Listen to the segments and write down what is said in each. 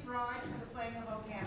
rise for the flag of O Canada.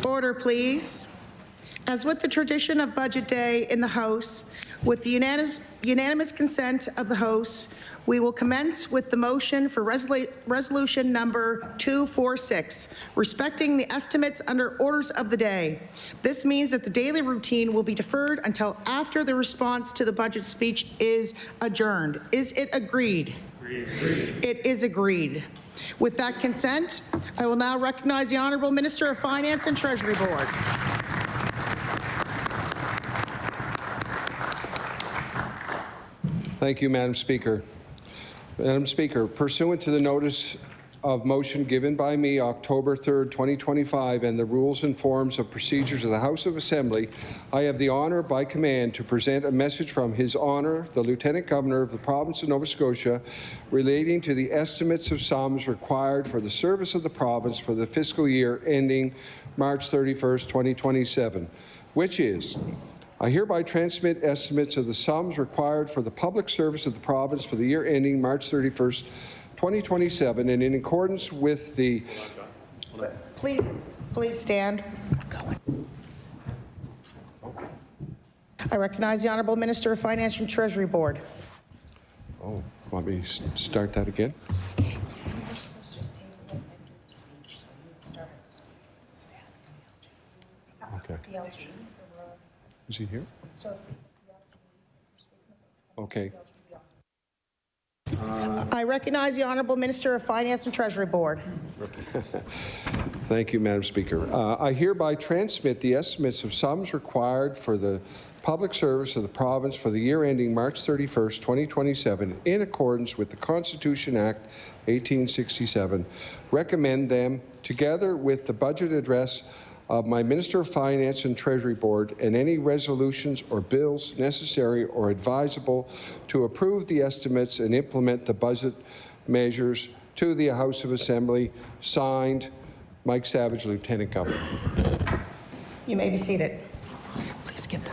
Order, please. As with the tradition of Budget Day in the House, with the unanimous consent of the House, we will commence with the motion for resolution number 246, respecting the estimates under orders of the day. This means that the daily routine will be deferred until after the response to the budget speech is adjourned. Is it agreed? Agreed. It is agreed. With that consent, I will now recognize the Honourable Minister of Finance and Treasury Board. Thank you, Madam Speaker. Madam Speaker, pursuant to the notice of motion given by me October 3rd, 2025, and the rules and forms of procedures of the House of Assembly, I have the honour by command to present a message from His Honour, the Lieutenant Governor of the Province of Nova Scotia, relating to the estimates of sums required for the service of the province for the fiscal year ending March 31st, 2027, which is: I hereby transmit estimates of the sums required for the public service of the province for the year ending March 31st, 2027, and in accordance with the... Please stand. I recognize the Honourable Minister of Finance and Treasury Board. Oh, want me to start that again? Okay. Is he here? Okay. I recognize the Honourable Minister of Finance and Treasury Board. Thank you, Madam Speaker. I hereby transmit the estimates of sums required for the public service of the province for the year ending March 31st, 2027, in accordance with the Constitution Act 1867. Recommend them together with the budget address of my Minister of Finance and Treasury Board and any resolutions or bills necessary or advisable to approve the estimates and implement the budget measures to the House of Assembly. Signed, Mike Savage, Lieutenant Governor. You may be seated. Please get that.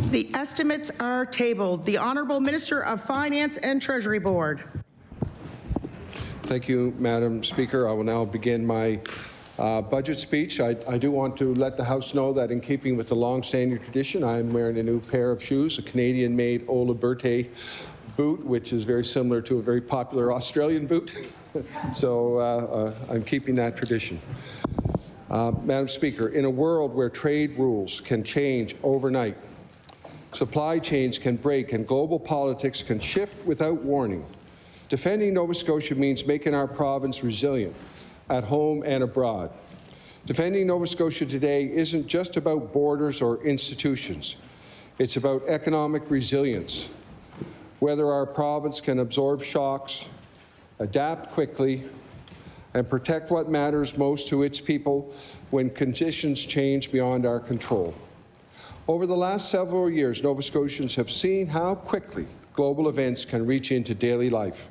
The estimates are tabled. The Honourable Minister of Finance and Treasury Board. Thank you, Madam Speaker. I will now begin my Budget speech, I do want to let the House know that in keeping with the long-standing tradition, I am wearing a new pair of shoes, a Canadian-made Ola Berté boot, which is very similar to a very popular Australian boot. So I'm keeping that tradition. Madam Speaker, in a world where trade rules can change overnight, supply chains can break, and global politics can shift without warning, defending Nova Scotia means making our province resilient at home and abroad. Defending Nova Scotia today isn't just about borders or institutions. It's about economic resilience, whether our province can absorb shocks, adapt quickly, and protect what matters most to its people when conditions change beyond our control. Over the last several years, Nova Scotians have seen how quickly global events can reach into daily life.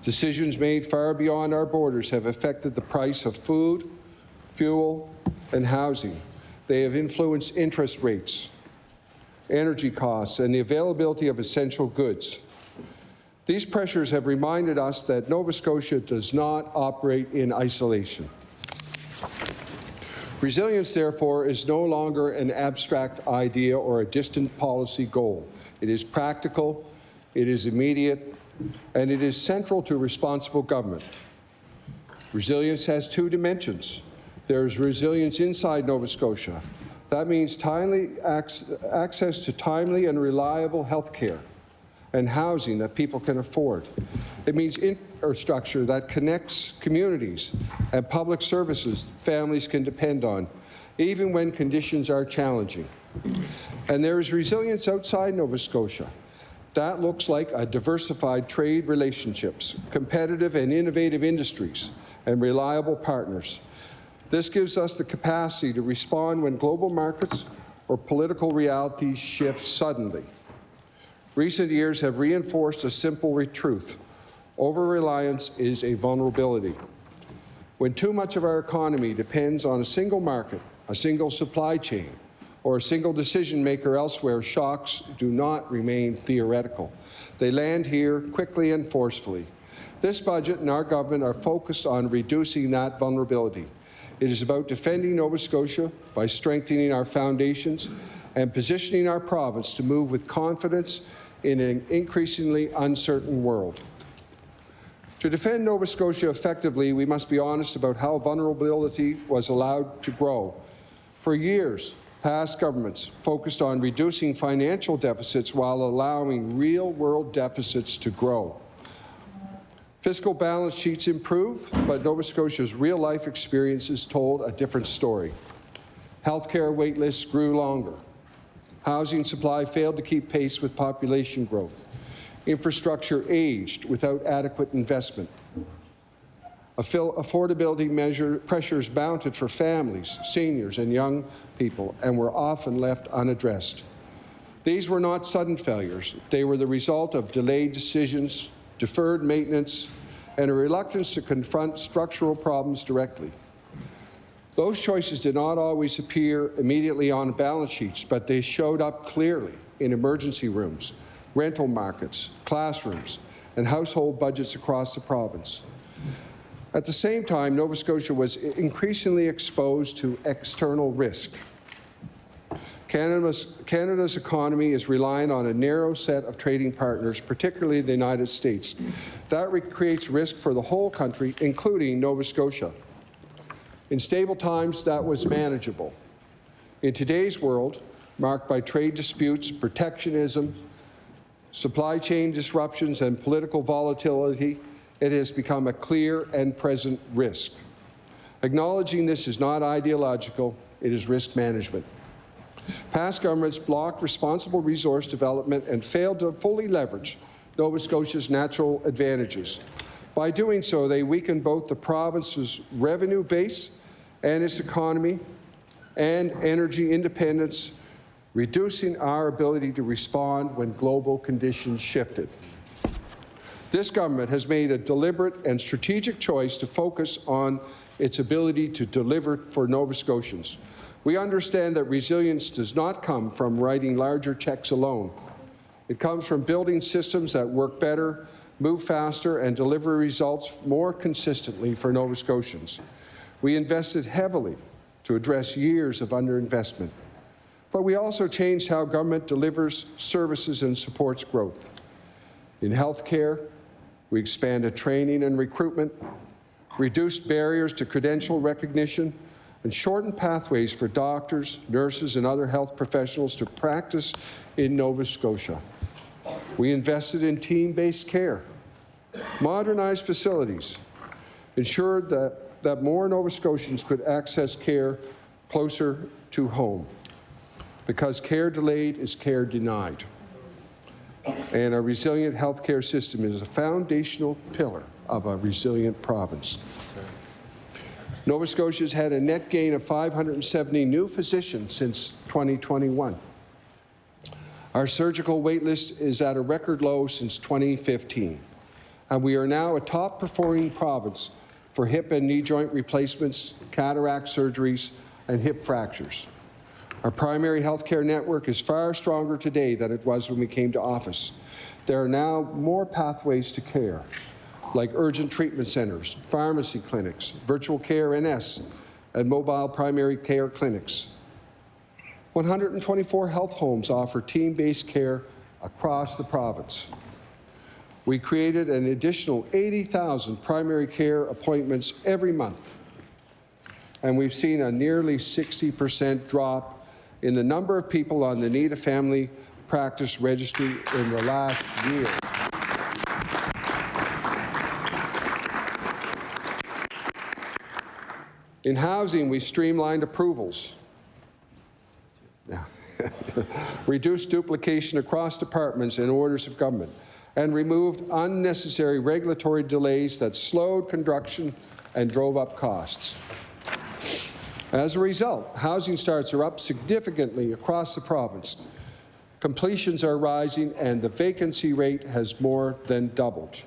Decisions made far beyond our borders have affected the price of food, fuel, and housing. They have influenced interest rates, energy costs, and the availability of essential goods. These pressures have reminded us that Nova Scotia does not operate in isolation. Resilience, therefore, is no longer an abstract idea or a distant policy goal. It is practical, it is immediate, and it is central to responsible government. Resilience has two dimensions. There is resilience inside Nova Scotia. That means timely access to timely and reliable health care and housing that people can afford. It means infrastructure that connects communities and public services families can depend on, even when conditions are challenging. And there is resilience outside Nova Scotia. That looks like a diversified trade relationships, competitive and innovative industries, and reliable partners. This gives us the capacity to respond when global markets or political realities shift suddenly. Recent years have reinforced a simple truth. Over-reliance is a vulnerability. When too much of our economy depends on a single market, a single supply chain, or a single decision maker elsewhere, shocks do not remain theoretical. They land here quickly and forcefully. This budget and our government are focused on reducing that vulnerability. It is about defending Nova Scotia by strengthening our foundations and positioning our province to move with confidence in an increasingly uncertain world. To defend Nova Scotia effectively, we must be honest about how vulnerability was allowed to grow. For years, past governments focused on reducing financial deficits while allowing real-world deficits to grow. Fiscal balance sheets improve, but Nova Scotia's real-life experiences told a different story. Healthcare wait lists grew longer. Housing supply failed to keep pace with population growth. Infrastructure aged without adequate investment. Affordability pressures mounted for families, seniors, and young people, and were often left unaddressed. These were not sudden failures. They were the result of delayed decisions, deferred maintenance, and a reluctance to confront structural problems directly. Those choices did not always appear immediately on balance sheets, but they showed up clearly in emergency rooms, rental markets, classrooms, and household budgets across the province. At the same time, Nova Scotia was increasingly exposed to external risk. Canada's economy is reliant on a narrow set of trading partners, particularly the United States. That creates risk for the whole country, including Nova Scotia. In stable times, that was manageable. In today's world, marked by trade disputes, protectionism, supply chain disruptions, and political volatility, it has become a clear and present risk. Acknowledging this is not ideological, it is risk management. Past governments blocked responsible resource development and failed to fully leverage Nova Scotia's natural advantages. By doing so, they weakened both the province's revenue base and its economy and energy independence, reducing our ability to respond when global conditions shifted. This government has made a deliberate and strategic choice to focus on its ability to deliver for Nova Scotians. We understand that resilience does not come from writing larger checks alone. It comes from building systems that work better, move faster, and deliver results more consistently for Nova Scotians. We invested heavily to address years of underinvestment. But we also changed how government delivers services and supports growth. In healthcare, we expanded training and recruitment, reduced barriers to credential recognition, and shortened pathways for doctors, nurses, and other health professionals to practice in Nova Scotia. We invested in team-based care, modernized facilities, ensured that more Nova Scotians could access care closer to home, because care delayed is care denied. And a resilient healthcare system is a foundational pillar of a resilient province. Nova Scotia has had a net gain of 570 new physicians since 2021. Our surgical wait list is at a record low since 2015, and we are now a top-performing province for hip and knee joint replacements, cataract surgeries, and hip fractures. Our primary healthcare network is far stronger today than it was when we came to office. There are now more pathways to care, like urgent treatment centres, pharmacy clinics, virtual care NS, and mobile primary care clinics. 124 health homes offer team-based care across the province. We created an additional 80,000 primary care appointments every month, and we've seen a nearly 60% drop in the number of people on the Need a Family Practice Registry in the last year. In housing, we streamlined approvals, reduced duplication across departments and orders of government, and removed unnecessary regulatory delays that slowed construction and drove up costs. As a result, housing starts are up significantly across the province. Completions are rising, and the vacancy rate has more than doubled.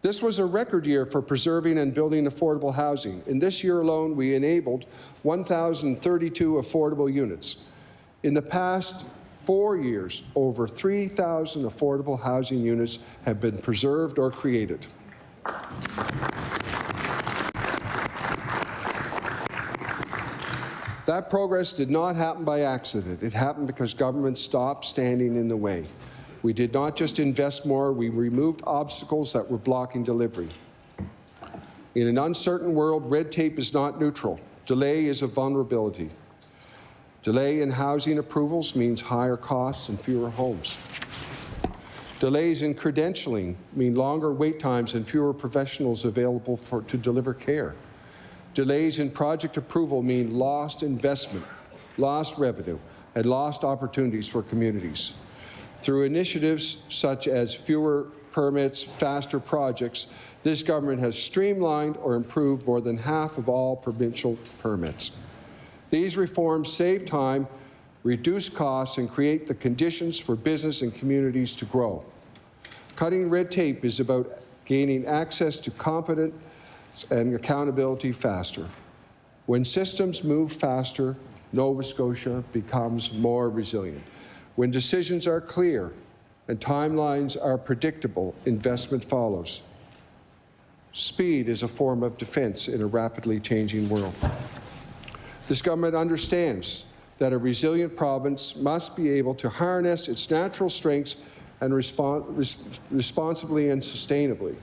This was a record year for preserving and building affordable housing. In this year alone, we enabled 1,032 affordable units. In the past 4 years, over 3,000 affordable housing units have been preserved or created. That progress did not happen by accident. It happened because government stopped standing in the way. We did not just invest more, we removed obstacles that were blocking delivery. In an uncertain world, red tape is not neutral. Delay is a vulnerability. Delay in housing approvals means higher costs and fewer homes. Delays in credentialing mean longer wait times and fewer professionals available to deliver care. Delays in project approval mean lost investment, lost revenue, and lost opportunities for communities. Through initiatives such as fewer permits, faster projects, this government has streamlined or improved more than half of all provincial permits. These reforms save time, reduce costs, and create the conditions for business and communities to grow. Cutting red tape is about gaining access to competence and accountability faster. When systems move faster, Nova Scotia becomes more resilient. When decisions are clear and timelines are predictable, investment follows. Speed is a form of defense in a rapidly changing world. This government understands that a resilient province must be able to harness its natural strengths and respond responsibly and sustainably.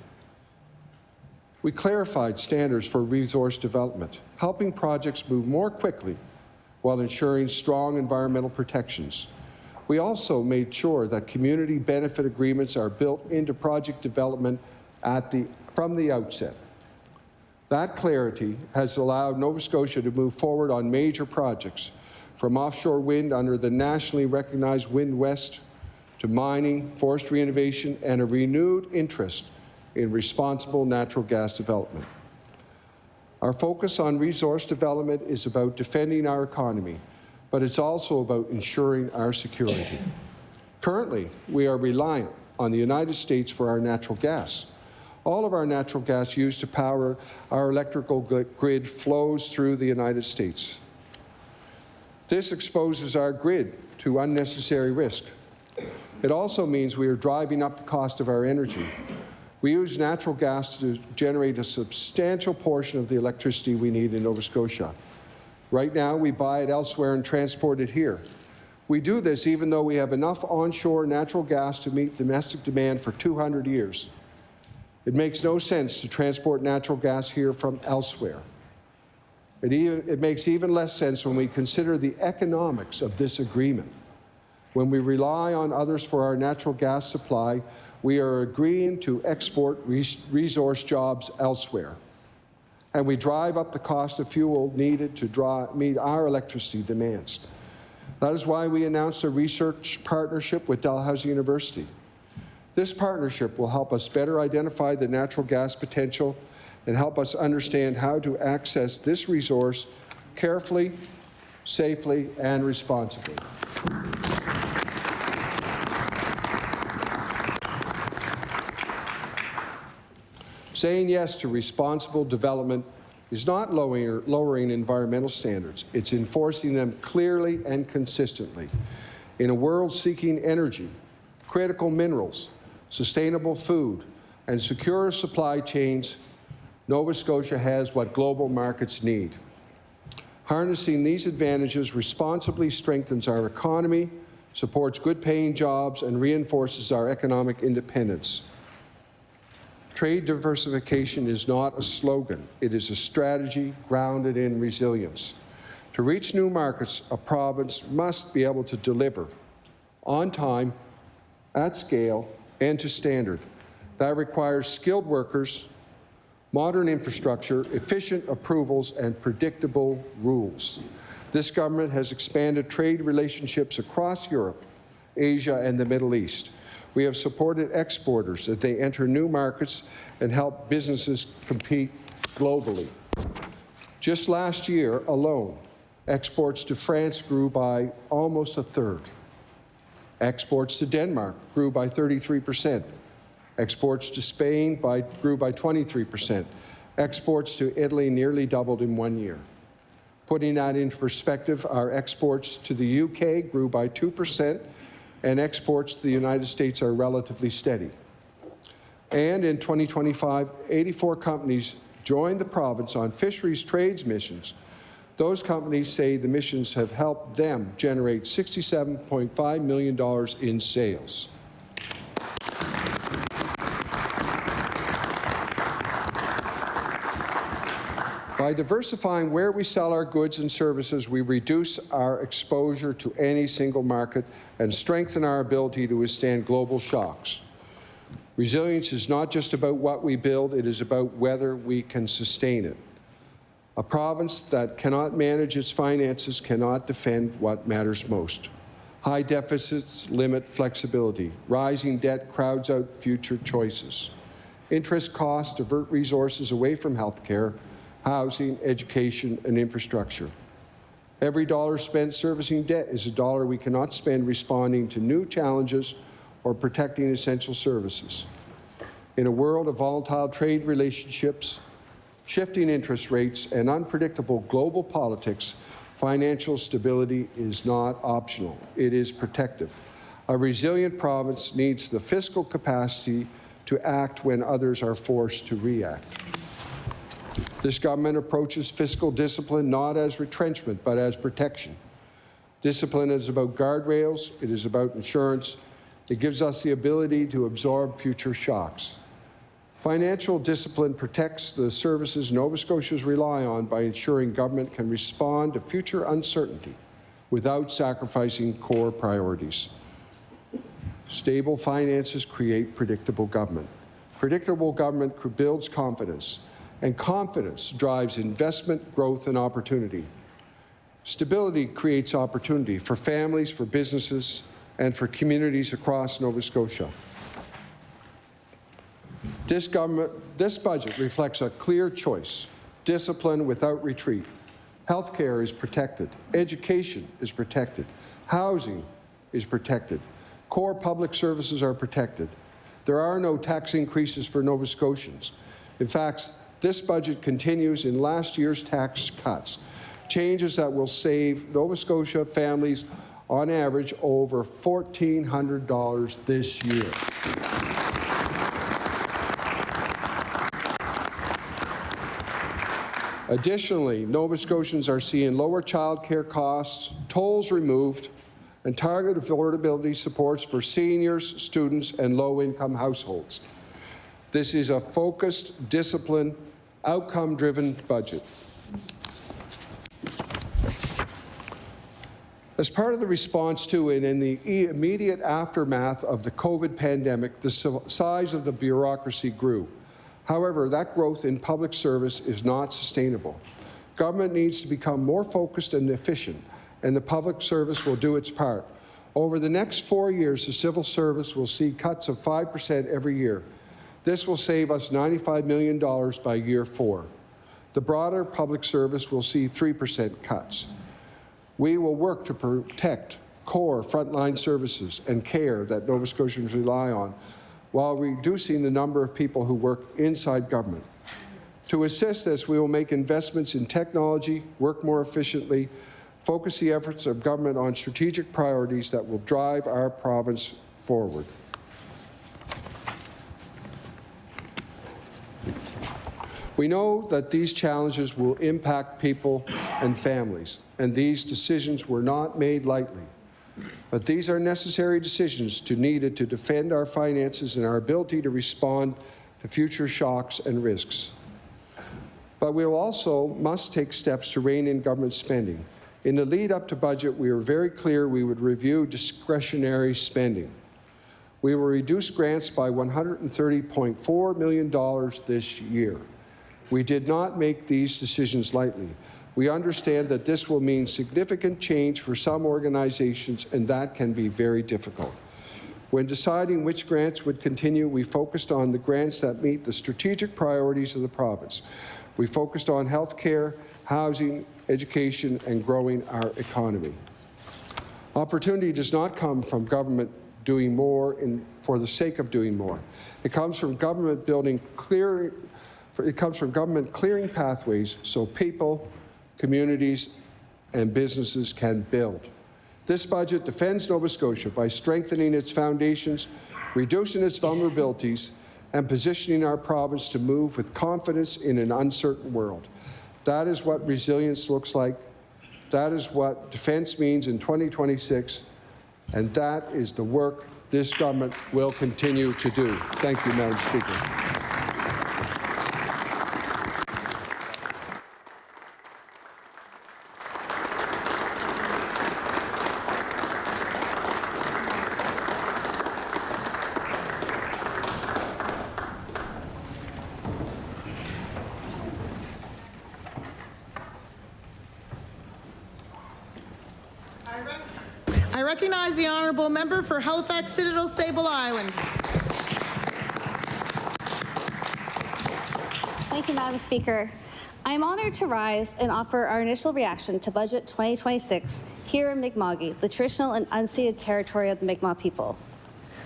We clarified standards for resource development, helping projects move more quickly while ensuring strong environmental protections. We also made sure that community benefit agreements are built into project development from the outset. That clarity has allowed Nova Scotia to move forward on major projects, from offshore wind under the nationally recognized Wind West to mining, forestry innovation, and a renewed interest in responsible natural gas development. Our focus on resource development is about defending our economy, but it's also about ensuring our security. Currently, we are reliant on the United States for our natural gas. All of our natural gas used to power our electrical grid flows through the United States. This exposes our grid to unnecessary risk. It also means we are driving up the cost of our energy. We use natural gas to generate a substantial portion of the electricity we need in Nova Scotia. Right now, we buy it elsewhere and transport it here. We do this even though we have enough onshore natural gas to meet domestic demand for 200 years. It makes no sense to transport natural gas here from elsewhere. It makes even less sense when we consider the economics of this agreement. When we rely on others for our natural gas supply, we are agreeing to export resource jobs elsewhere. And we drive up the cost of fuel needed to meet our electricity demands. That is why we announced a research partnership with Dalhousie University. This partnership will help us better identify the natural gas potential and help us understand how to access this resource carefully, safely, and responsibly. Saying yes to responsible development is not lowering environmental standards. It's enforcing them clearly and consistently. In a world seeking energy, critical minerals, sustainable food, and secure supply chains, Nova Scotia has what global markets need. Harnessing these advantages responsibly strengthens our economy, supports good-paying jobs, and reinforces our economic independence. Trade diversification is not a slogan. It is a strategy grounded in resilience. To reach new markets, a province must be able to deliver on time, at scale, and to standard. That requires skilled workers, modern infrastructure, efficient approvals, and predictable rules. This government has expanded trade relationships across Europe, Asia, and the Middle East. We have supported exporters as they enter new markets and help businesses compete globally. Just last year alone, exports to France grew by almost a third. Exports to Denmark grew by 33%. Exports to Spain grew by 23%. Exports to Italy nearly doubled in 1 year. Putting that into perspective, our exports to the UK grew by 2%, and exports to the United States are relatively steady. And in 2025, 84 companies joined the province on fisheries trades missions. Those companies say the missions have helped them generate $67.5 million in sales. By diversifying where we sell our goods and services, we reduce our exposure to any single market and strengthen our ability to withstand global shocks. Resilience is not just about what we build, it is about whether we can sustain it. A province that cannot manage its finances cannot defend what matters most. High deficits limit flexibility. Rising debt crowds out future choices. Interest costs divert resources away from health care, housing, education, and infrastructure. Every dollar spent servicing debt is a dollar we cannot spend responding to new challenges or protecting essential services. In a world of volatile trade relationships, shifting interest rates, and unpredictable global politics, financial stability is not optional. It is protective. A resilient province needs the fiscal capacity to act when others are forced to react. This government approaches fiscal discipline not as retrenchment, but as protection. Discipline is about guardrails. It is about insurance. It gives us the ability to absorb future shocks. Financial discipline protects the services Nova Scotians rely on by ensuring government can respond to future uncertainty without sacrificing core priorities. Stable finances create predictable government. Predictable government builds confidence, and confidence drives investment, growth, and opportunity. Stability creates opportunity for families, for businesses, and for communities across Nova Scotia. This budget reflects a clear choice: discipline without retreat. Healthcare is protected. Education is protected. Housing is protected. Core public services are protected. There are no tax increases for Nova Scotians. In fact, this budget continues in last year's tax cuts, changes that will save Nova Scotia families on average over $1,400 this year. Additionally, Nova Scotians are seeing lower childcare costs, tolls removed, and targeted affordability supports for seniors, students, and low-income households. This is a focused, disciplined, outcome-driven budget. As part of the response to and in the immediate aftermath of the COVID pandemic, the size of the bureaucracy grew. However, that growth in public service is not sustainable. Government needs to become more focused and efficient, and the public service will do its part. Over the next 4 years, the civil service will see cuts of 5% every year. This will save us $95 million by year 4. The broader public service will see 3% cuts. We will work to protect core frontline services and care that Nova Scotians rely on, while reducing the number of people who work inside government. To assist this, we will make investments in technology, work more efficiently, focus the efforts of government on strategic priorities that will drive our province forward. We know that these challenges will impact people and families, and these decisions were not made lightly. But these are necessary decisions needed to defend our finances and our ability to respond to future shocks and risks. But we also must take steps to rein in government spending. In the lead up to budget, we were very clear we would review discretionary spending. We will reduce grants by $130.4 million this year. We did not make these decisions lightly. We understand that this will mean significant change for some organizations, and that can be very difficult. When deciding which grants would continue, we focused on the grants that meet the strategic priorities of the province. We focused on health care, housing, education, and growing our economy. Opportunity does not come from government doing more for the sake of doing more. It comes from government clearing pathways so people, communities, and businesses can build. This budget defends Nova Scotia by strengthening its foundations, reducing its vulnerabilities, and positioning our province to move with confidence in an uncertain world. That is what resilience looks like. That is what defense means in 2026, and that is the work this government will continue to do. Thank you, Madam Speaker. I recognize the honourable member for Halifax Citadel Sable Island. Thank you, Madam Speaker. I am honoured to rise and offer our initial reaction to Budget 2026 here in Mi'kma'ki, the traditional and unceded territory of the Mi'kmaq people.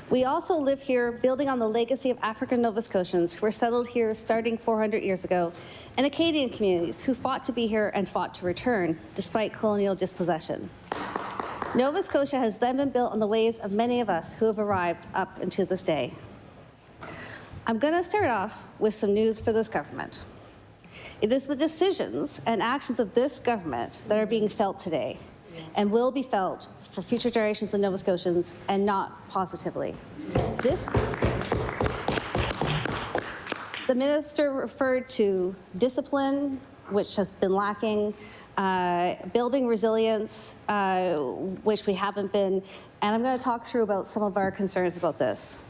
We also live here building on the legacy of African Nova Scotians who were settled here starting 400 years ago, and Acadian communities who fought to be here and fought to return despite colonial dispossession. Nova Scotia has then been built on the waves of many of us who have arrived up until this day. I'm going to start off with some news for this government. It is the decisions and actions of this government that are being felt today and will be felt for future generations of Nova Scotians, and not positively. The minister referred to discipline, which has been lacking, building resilience, which we haven't been, and I'm going to talk through about some of our concerns about this.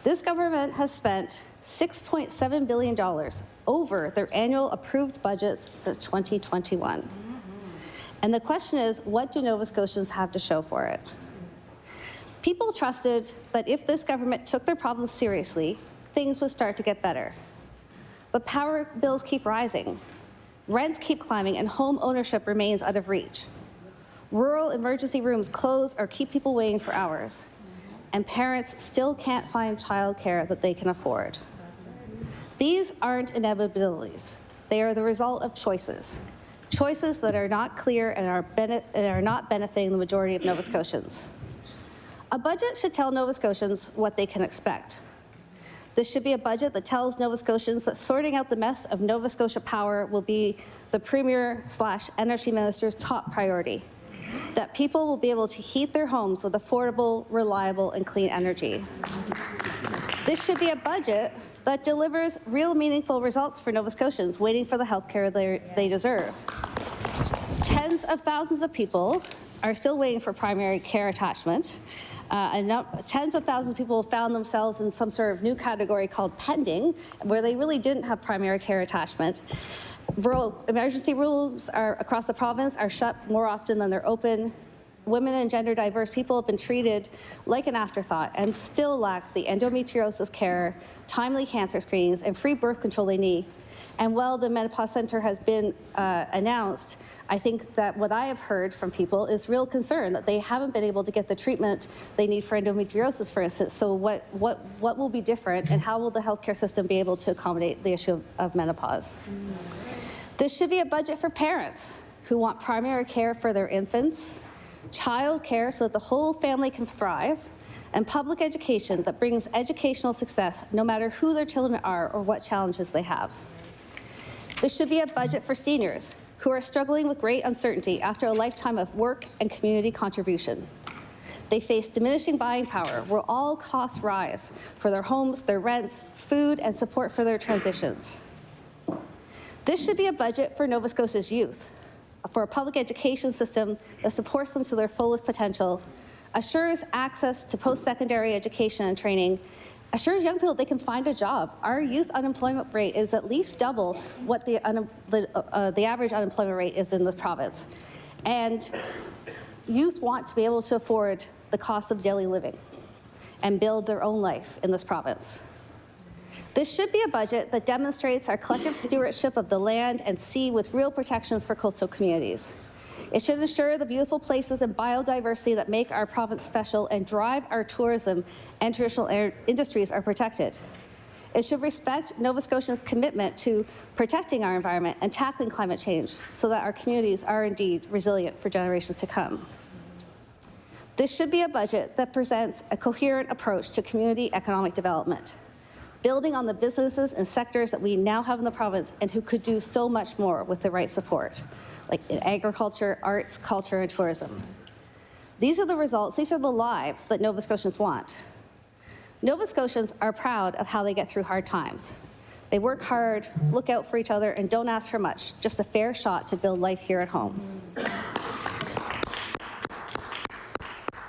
This government has spent $6.7 billion over their annual approved budgets since 2021. And the question is, what do Nova Scotians have to show for it? People trusted that if this government took their problems seriously, things would start to get better. But power bills keep rising. Rents keep climbing, and home ownership remains out of reach. Rural emergency rooms close or keep people waiting for hours. And parents still can't find childcare that they can afford. These aren't inevitabilities. They are the result of choices. Choices that are not clear and are not benefiting the majority of Nova Scotians. A budget should tell Nova Scotians what they can expect. This should be a budget that tells Nova Scotians that sorting out the mess of Nova Scotia Power will be the Premier/Energy Minister's top priority. That people will be able to heat their homes with affordable, reliable, and clean energy. This should be a budget that delivers real meaningful results for Nova Scotians waiting for the health care they deserve. Tens of thousands of people are still waiting for primary care attachment. Tens of thousands of people found themselves in some sort of new category called pending, where they really didn't have primary care attachment. Rural emergency rooms across the province are shut more often than they're open. Women and gender diverse people have been treated like an afterthought and still lack the endometriosis care, timely cancer screenings, and free birth control they need. And while the Menopause Centre has been announced, I think that what I have heard from people is real concern that they haven't been able to get the treatment they need for endometriosis, for instance. So what will be different, and how will the healthcare system be able to accommodate the issue of menopause? This should be a budget for parents who want primary care for their infants, child care so that the whole family can thrive, and public education that brings educational success no matter who their children are or what challenges they have. This should be a budget for seniors who are struggling with great uncertainty after a lifetime of work and community contribution. They face diminishing buying power where all costs rise for their homes, their rents, food, and support for their transitions. This should be a budget for Nova Scotia's youth, for a public education system that supports them to their fullest potential, assures access to post-secondary education and training, assures young people they can find a job. Our youth unemployment rate is at least double what the average unemployment rate is in this province. And youth want to be able to afford the cost of daily living and build their own life in this province. This should be a budget that demonstrates our collective stewardship of the land and sea with real protections for coastal communities. It should ensure the beautiful places and biodiversity that make our province special and drive our tourism and traditional industries are protected. It should respect Nova Scotians' commitment to protecting our environment and tackling climate change so that our communities are indeed resilient for generations to come. This should be a budget that presents a coherent approach to community economic development, building on the businesses and sectors that we now have in the province and who could do so much more with the right support, like in agriculture, arts, culture, and tourism. These are the results, these are the lives that Nova Scotians want. Nova Scotians are proud of how they get through hard times. They work hard, look out for each other, and don't ask for much, just a fair shot to build life here at home.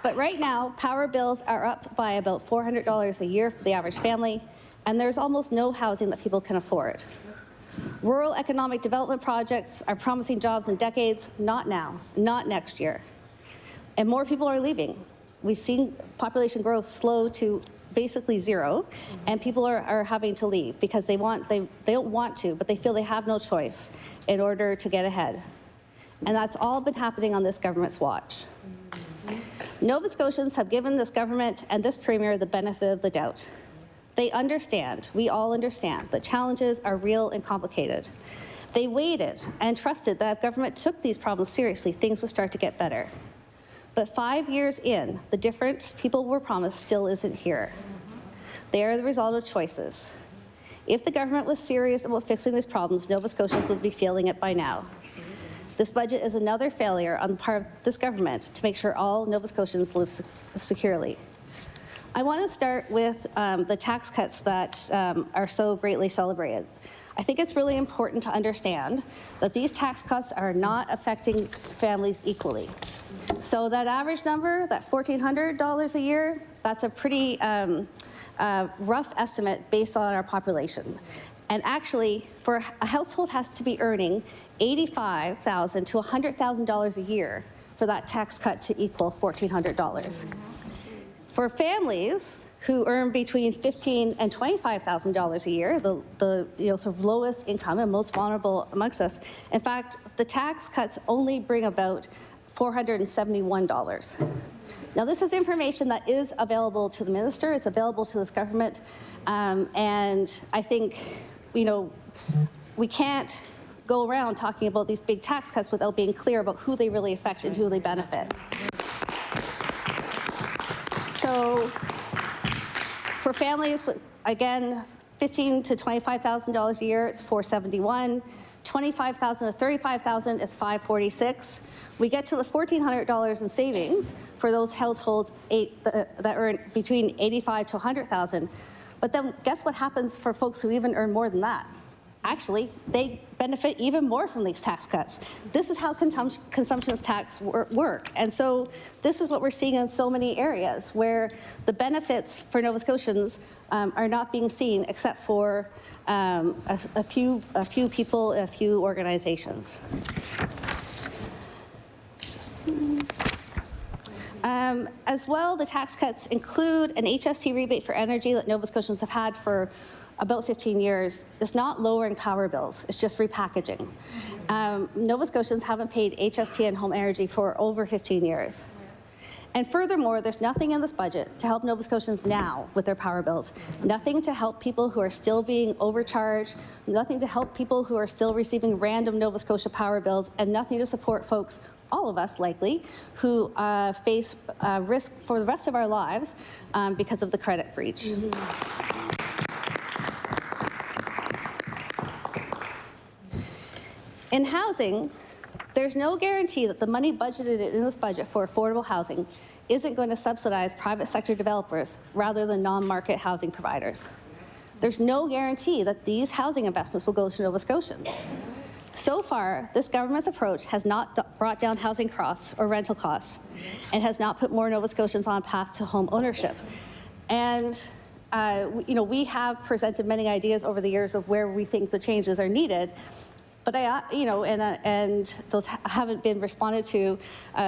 But right now, power bills are up by about $400 a year for the average family, and there's almost no housing that people can afford. Rural economic development projects are promising jobs in decades, not now, not next year. And more people are leaving. We've seen population growth slow to basically zero, and people are having to leave because they don't want to, but they feel they have no choice in order to get ahead. And that's all been happening on this government's watch. Nova Scotians have given this government and this Premier the benefit of the doubt. They understand, we all understand, that challenges are real and complicated. They waited and trusted that if government took these problems seriously, things would start to get better. But 5 years in, the difference people were promised still isn't here. They are the result of choices. If the government was serious about fixing these problems, Nova Scotians would be feeling it by now. This budget is another failure on the part of this government to make sure all Nova Scotians live securely. I want to start with the tax cuts that are so greatly celebrated. I think it's really important to understand that these tax cuts are not affecting families equally. So that average number, that $1,400 a year, that's a pretty rough estimate based on our population. And actually, for a household has to be earning $85,000 to $100,000 a year for that tax cut to equal $1,400. For families who earn between $15,000 and $25,000 a year, the sort of lowest income and most vulnerable amongst us, in fact, the tax cuts only bring about $471. Now, this is information that is available to the minister. It's available to this government, and I think, we can't go around talking about these big tax cuts without being clear about who they really affect and who they benefit. So, for families with again, $15,000 to $25,000 a year, it's $471. $25,000 to $35,000 is $546. We get to the $1,400 in savings for those households that earn between $85,000 to $100,000. But then guess what happens for folks who even earn more than that? Actually, they benefit even more from these tax cuts. This is how consumption's tax work. And so this is what we're seeing in so many areas where the benefits for Nova Scotians are not being seen except for a few people, a few organizations. As well, the tax cuts include an HST rebate for energy that Nova Scotians have had for about 15 years. It's not lowering power bills, it's just repackaging. Nova Scotians haven't paid HST and home energy for over 15 years. And furthermore, there's nothing in this budget to help Nova Scotians now with their power bills. Nothing to help people who are still being overcharged, nothing to help people who are still receiving random Nova Scotia power bills, and nothing to support folks, all of us likely, who face risk for the rest of our lives because of the credit breach. In housing, there's no guarantee that the money budgeted in this budget for affordable housing isn't going to subsidize private sector developers rather than non-market housing providers. There's no guarantee that these housing investments will go to Nova Scotians. So far, this government's approach has not brought down housing costs or rental costs and has not put more Nova Scotians on a path to home ownership. And we have presented many ideas over the years of where we think the changes are needed. But and those haven't been responded to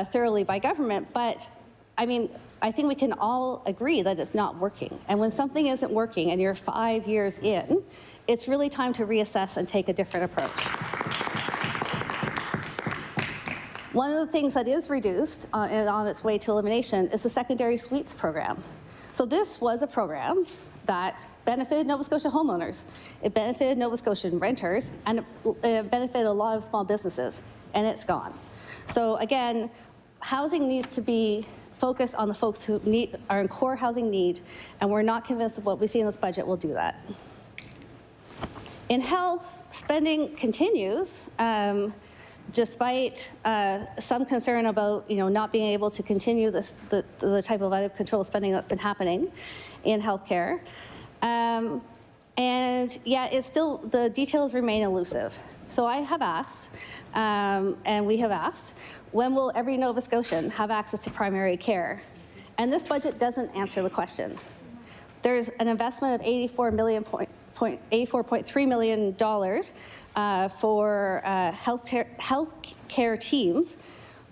thoroughly by government. But I mean, I think we can all agree that it's not working. And when something isn't working and you're 5 years in, it's really time to reassess and take a different approach. One of the things that is reduced and on its way to elimination is the secondary suites program. So this was a program that benefited Nova Scotia homeowners. It benefited Nova Scotian renters, and it benefited a lot of small businesses, and it's gone. So again, housing needs to be focused on the folks who are in core housing need, and we're not convinced of what we see in this budget will do that. In health, spending continues, despite some concern about not being able to continue the type of out of control spending that's been happening in healthcare. And yet it's still, the details remain elusive. So I have asked, and we have asked, when will every Nova Scotian have access to primary care? And this budget doesn't answer the question. There's an investment of $84.3 million for health care teams,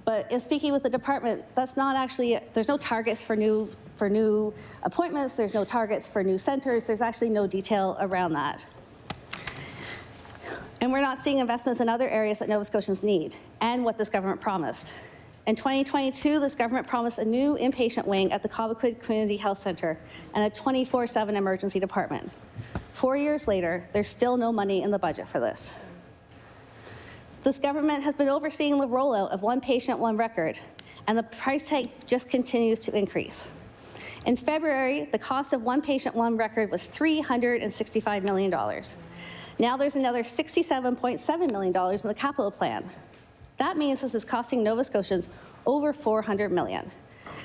but in speaking with the department, that's not actually, there's no targets for new appointments, there's no targets for new centers, there's actually no detail around that. And we're not seeing investments in other areas that Nova Scotians need, and what this government promised. In 2022, this government promised a new inpatient wing at the Cobequid Community Health Centre and a 24/7 emergency department. 4 years later, there's still no money in the budget for this. This government has been overseeing the rollout of one patient, one record, and the price tag just continues to increase. In February, the cost of one patient, one record was $365 million. Now there's another $67.7 million in the capital plan. That means this is costing Nova Scotians over $400 million.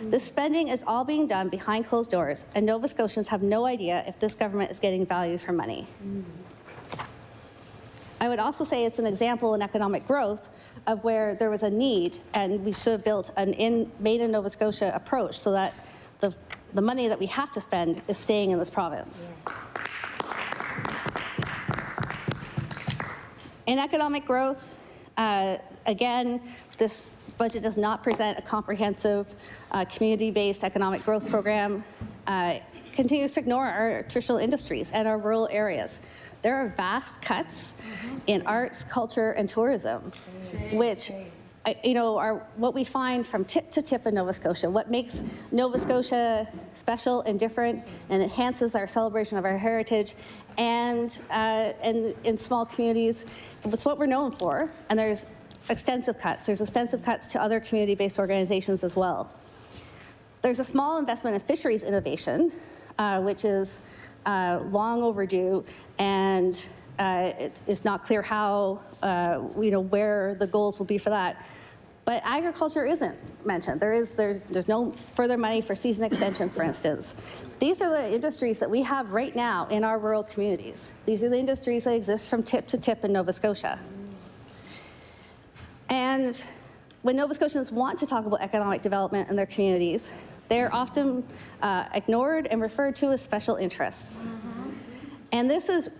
This spending is all being done behind closed doors, and Nova Scotians have no idea if this government is getting value for money. I would also say it's an example in economic growth of where there was a need, and we should have built an made in Nova Scotia approach so that the money that we have to spend is staying in this province. In economic growth, again, this budget does not present a comprehensive community-based economic growth program. Continues to ignore our traditional industries and our rural areas. There are vast cuts in arts, culture, and tourism, which are what we find from tip to tip in Nova Scotia. What makes Nova Scotia special and different and enhances our celebration of our heritage and in small communities. It's what we're known for, and there's extensive cuts. There's extensive cuts to other community-based organizations as well. There's a small investment in fisheries innovation, which is long overdue, and it's not clear how, where the goals will be for that. But agriculture isn't mentioned. There's no further money for season extension, for instance. These are the industries that we have right now in our rural communities. These are the industries that exist from tip to tip in Nova Scotia. And when Nova Scotians want to talk about economic development in their communities, they're often ignored and referred to as special interests. And this is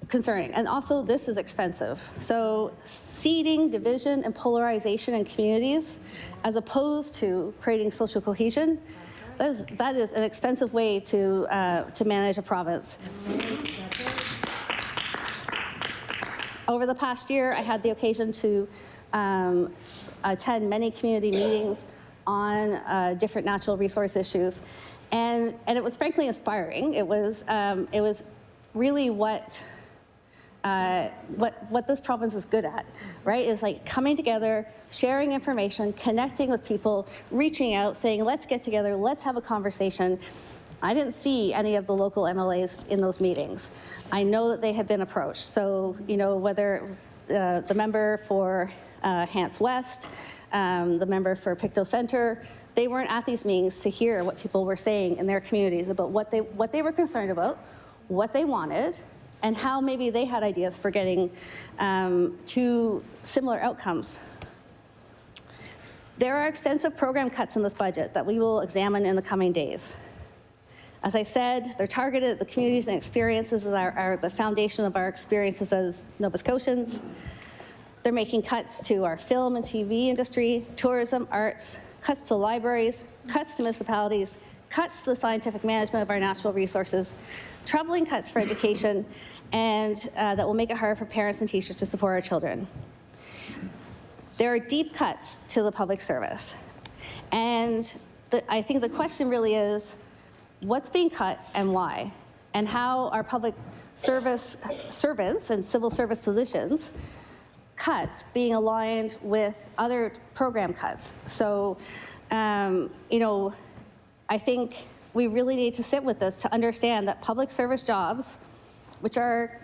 concerning, and also this is expensive. So seeding division and polarization in communities, as opposed to creating social cohesion, that is an expensive way to manage a province. Over the past year, I had the occasion to attend many community meetings on different natural resource issues, and it was frankly inspiring. It was really what this province is good at, right? Is like coming together, sharing information, connecting with people, reaching out, saying, let's get together, let's have a conversation. I didn't see any of the local MLAs in those meetings. I know that they had been approached. So, whether it was the member for Hants West, the member for Pictou Centre, they weren't at these meetings to hear what people were saying in their communities about what they were concerned about, what they wanted, and how maybe they had ideas for getting to similar outcomes. There are extensive program cuts in this budget that we will examine in the coming days. As I said, they're targeted at the communities and experiences that are the foundation of our experiences as Nova Scotians. They're making cuts to our film and TV industry, tourism, arts, cuts to libraries, cuts to municipalities, cuts to the scientific management of our natural resources, troubling cuts for education, and that will make it hard for parents and teachers to support our children. There are deep cuts to the public service. And I think the question really is, what's being cut and why? And how are public service servants and civil service positions cuts being aligned with other program cuts? So, I think we really need to sit with this to understand that public service jobs, which are,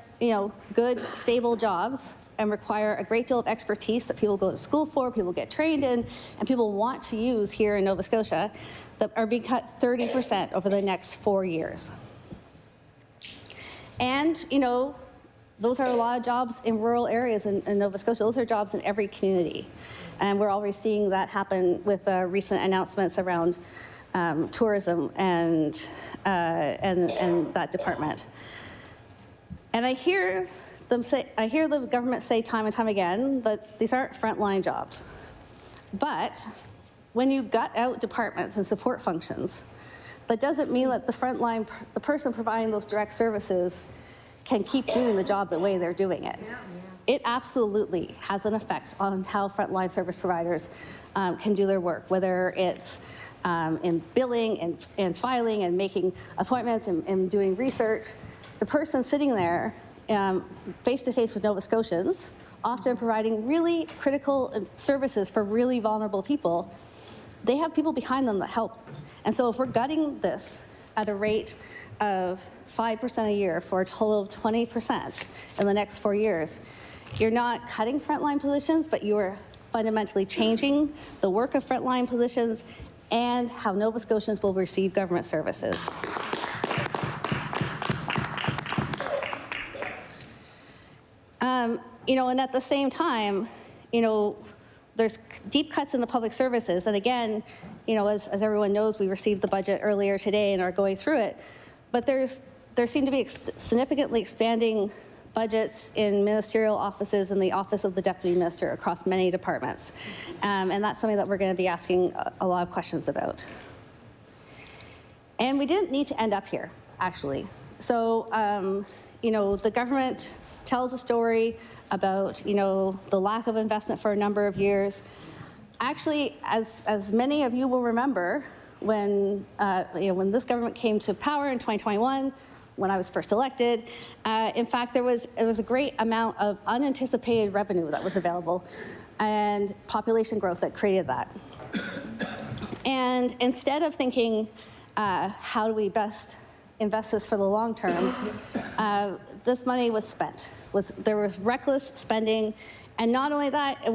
good, stable jobs and require a great deal of expertise that people go to school for, people get trained in, and people want to use here in Nova Scotia, that are being cut 30% over the next 4 years. And, those are a lot of jobs in rural areas in Nova Scotia. Those are jobs in every community. And we're already seeing that happen with recent announcements around tourism and that department. And I hear the government say time and time again that these aren't frontline jobs. But when you gut out departments and support functions, that doesn't mean that the person providing those direct services can keep doing the job the way they're doing it. It absolutely has an effect on how frontline service providers can do their work, whether it's in billing and filing and making appointments and doing research. The person sitting there face-to-face with Nova Scotians, often providing really critical services for really vulnerable people, they have people behind them that help. And so if we're gutting this at a rate of 5% a year for a total of 20% in the next 4 years, you're not cutting frontline positions, but you are fundamentally changing the work of frontline positions and how Nova Scotians will receive government services. And at the same time, there's deep cuts in the public services. And again, as everyone knows, we received the budget earlier today and are going through it. But there seem to be significantly expanding budgets in ministerial offices and the office of the deputy minister across many departments. And that's something that we're going to be asking a lot of questions about. And we didn't need to end up here, actually. So, the government tells a story about, the lack of investment for a number of years. Actually, as many of you will remember, when this government came to power in 2021, when I was first elected, in fact, it was a great amount of unanticipated revenue that was available and population growth that created that. And instead of thinking, how do we best invest this for the long term, this money was spent. There was reckless spending, and not only that,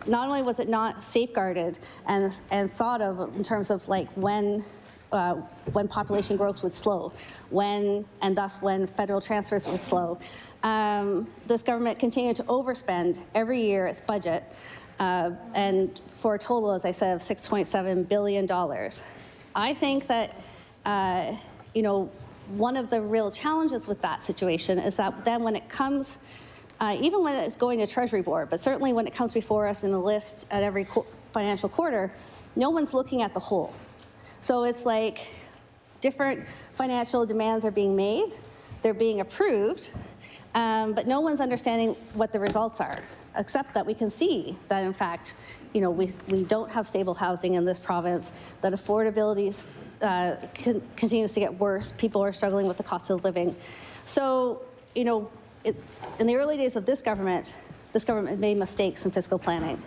not only was it not safeguarded and thought of in terms of like when population growth would slow, and thus when federal transfers would slow. This government continued to overspend every year its budget, and for a total, as I said, of $6.7 billion. I think that, one of the real challenges with that situation is that then when it comes, even when it's going to Treasury Board, but certainly when it comes before us in a list at every financial quarter, no one's looking at the whole. So it's like different financial demands are being made, they're being approved, but no one's understanding what the results are, except that we can see that, in fact, we don't have stable housing in this province, that affordability continues to get worse. People are struggling with the cost of living. So, in the early days of this government made mistakes in fiscal planning.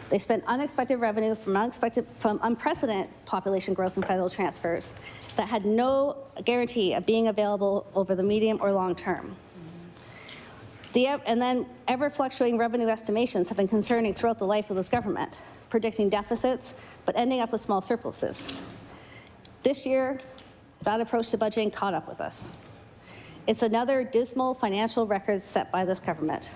They spent unexpected revenue from unprecedented population growth and federal transfers that had no guarantee of being available over the medium or long term. And then ever-fluctuating revenue estimations have been concerning throughout the life of this government, predicting deficits, but ending up with small surpluses. This year, that approach to budgeting caught up with us. It's another dismal financial record set by this government.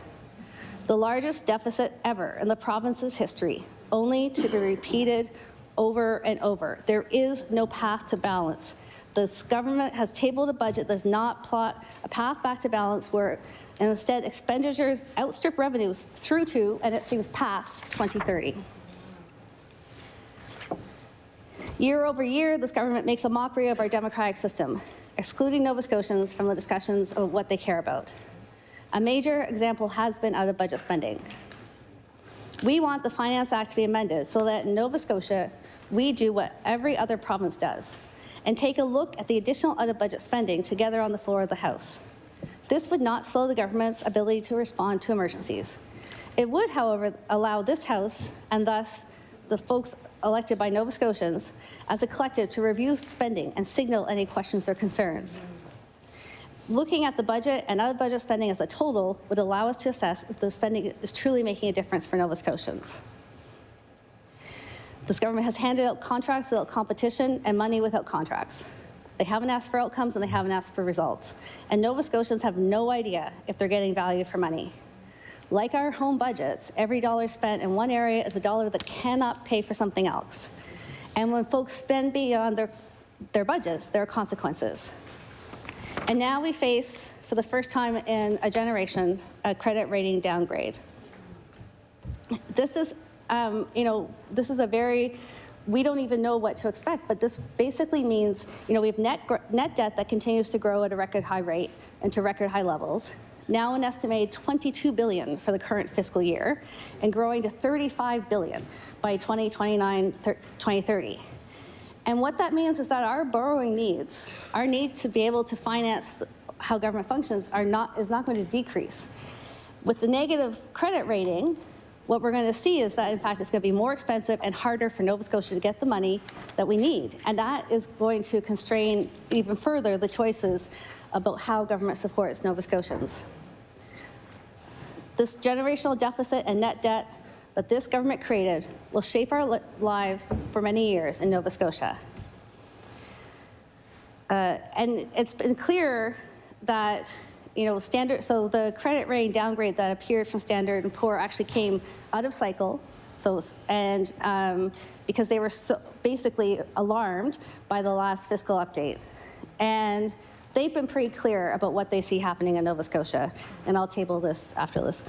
The largest deficit ever in the province's history, only to be repeated over and over. There is no path to balance. This government has tabled a budget that does not plot a path back to balance where instead expenditures outstrip revenues through to, and it seems past, 2030. Year over year, this government makes a mockery of our democratic system, excluding Nova Scotians from the discussions of what they care about. A major example has been out-of-budget spending. We want the Finance Act to be amended so that in Nova Scotia, we do what every other province does and take a look at the additional out-of-budget spending together on the floor of the House. This would not slow the government's ability to respond to emergencies. It would, however, allow this House, and thus the folks elected by Nova Scotians, as a collective to review spending and signal any questions or concerns. Looking at the budget and out-of-budget spending as a total would allow us to assess if the spending is truly making a difference for Nova Scotians. This government has handed out contracts without competition and money without contracts. They haven't asked for outcomes and they haven't asked for results. And Nova Scotians have no idea if they're getting value for money. Like our home budgets, every dollar spent in one area is a dollar that cannot pay for something else. And when folks spend beyond their budgets, there are consequences. And now we face, for the first time in a generation, a credit rating downgrade. This is, this is a very, we don't even know what to expect, but this basically means, we have net debt that continues to grow at a record high rate and to record high levels. Now an estimated $22 billion for the current fiscal year and growing to $35 billion by 2029-2030. And what that means is that our borrowing needs, our need to be able to finance how government functions is not going to decrease. With the negative credit rating, what we're going to see is that, in fact, it's going to be more expensive and harder for Nova Scotia to get the money that we need. And that is going to constrain even further the choices about how government supports Nova Scotians. This generational deficit and net debt that this government created will shape our lives for many years in Nova Scotia. And it's been clear that, so the credit rating downgrade that appeared from Standard & Poor actually came out of cycle, because they were basically alarmed by the last fiscal update. And they've been pretty clear about what they see happening in Nova Scotia, and I'll table this after this.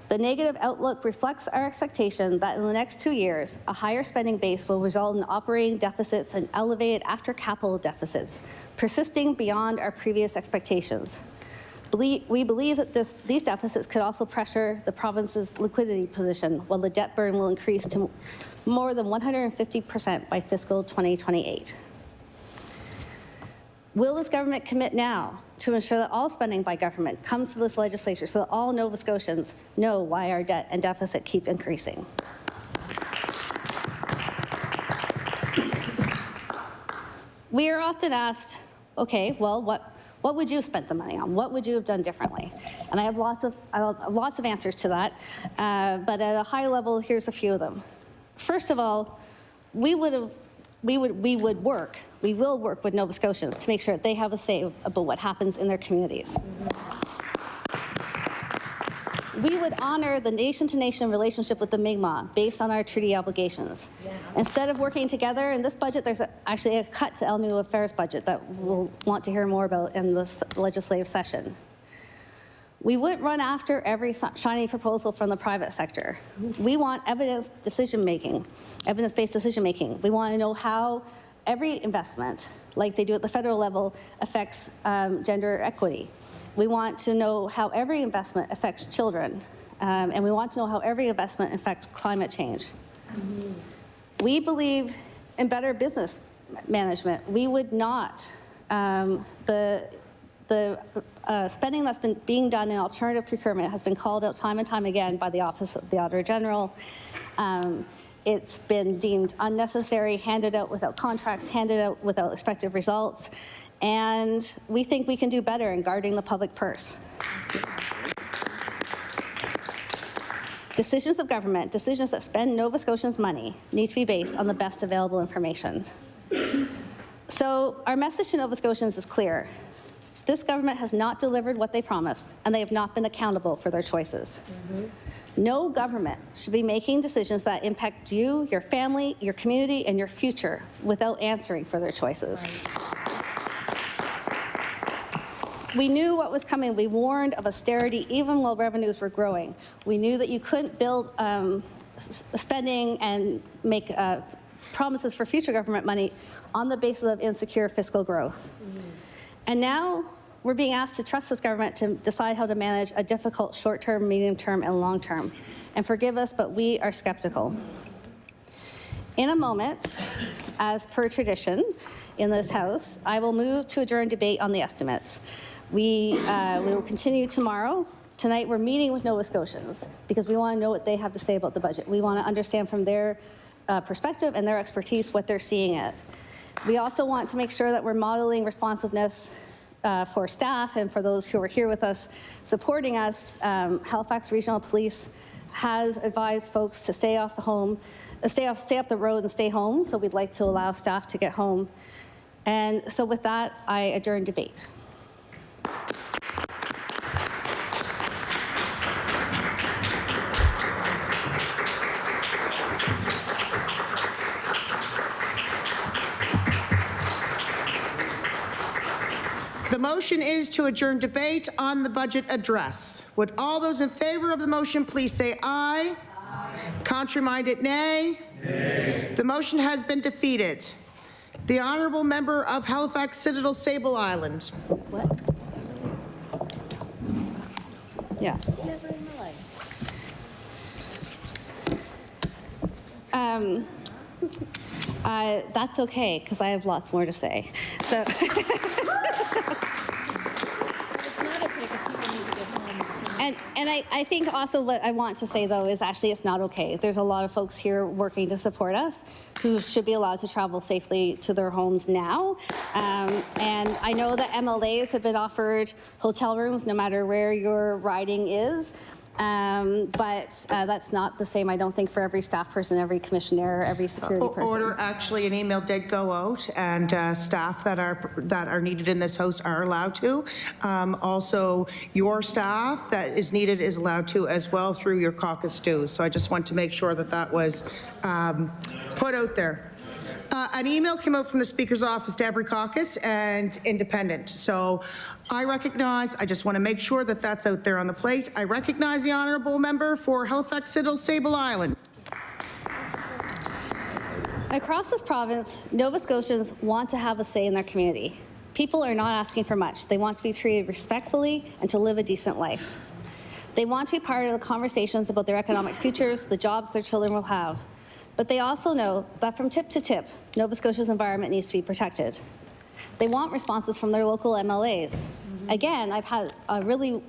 The negative outlook reflects our expectation that in the next 2 years, a higher spending base will result in operating deficits and elevated after-capital deficits, persisting beyond our previous expectations. We believe that these deficits could also pressure the province's liquidity position, while the debt burden will increase to more than 150% by fiscal 2028. Will this government commit now to ensure that all spending by government comes to this legislature so that all Nova Scotians know why our debt and deficit keep increasing? We are often asked, okay, well, what would you have spent the money on? What would you have done differently? And I have lots of answers to that, but at a high level, here's a few of them. First of all, we will work with Nova Scotians to make sure that they have a say about what happens in their communities. We would honor the nation-to-nation relationship with the Mi'kmaq based on our treaty obligations. Instead of working together in this budget, there's actually a cut to Elnu Affairs budget that we'll want to hear more about in this legislative session. We wouldn't run after every shiny proposal from the private sector. We want evidence-based decision-making. We want to know how every investment, like they do at the federal level, affects gender equity. We want to know how every investment affects children, and we want to know how every investment affects climate change. We believe in better business management. We would not, the spending that's been being done in alternative procurement has been called out time and time again by the Office of the Auditor General. It's been deemed unnecessary, handed out without contracts, handed out without expected results. And we think we can do better in guarding the public purse. Decisions of government, decisions that spend Nova Scotians' money, need to be based on the best available information. So our message to Nova Scotians is clear. This government has not delivered what they promised, and they have not been accountable for their choices. No government should be making decisions that impact you, your family, your community, and your future without answering for their choices. We knew what was coming. We warned of austerity even while revenues were growing. We knew that you couldn't build spending and make promises for future government money on the basis of insecure fiscal growth. And now we're being asked to trust this government to decide how to manage a difficult short-term, medium-term, and long-term. And forgive us, but we are skeptical. In a moment, as per tradition in this House, I will move to adjourn debate on the estimates. We will continue tomorrow. Tonight, we're meeting with Nova Scotians because we want to know what they have to say about the budget. We want to understand from their perspective and their expertise what they're seeing it. We also want to make sure that we're modeling responsiveness for staff and for those who are here with us, supporting us. Halifax Regional Police has advised folks to stay off the road and stay home. So we'd like to allow staff to get home. And so with that, I adjourn debate. The motion is to adjourn debate on the budget address. Would all those in favor of the motion please say aye? Aye. Contrary-minded, nay? Nay. The motion has been defeated. The honourable member of Halifax Citadel Sable Island. What? Yeah. Never in my life. That's okay, because I have lots more to say. So. And I think also what I want to say, though, is actually it's not okay. There's a lot of folks here working to support us who should be allowed to travel safely to their homes now. And I know that MLAs have been offered hotel rooms no matter where your riding is. But that's not the same, I don't think, for every staff person, every commissioner, every security person. Order, actually, an email did go out, and staff that are needed in this house are allowed to. Also, your staff that is needed is allowed to as well through your caucus dues. So I just want to make sure that that was put out there. An email came out from the Speaker's office to every caucus and independent. So I just want to make sure that that's out there on the plate. I recognize the honourable member for Halifax Citadel Sable Island. Across this province, Nova Scotians want to have a say in their community. People are not asking for much. They want to be treated respectfully and to live a decent life. They want to be part of the conversations about their economic futures, the jobs their children will have. But they also know that from tip to tip, Nova Scotia's environment needs to be protected. They want responses from their local MLAs. Again, I've had a really,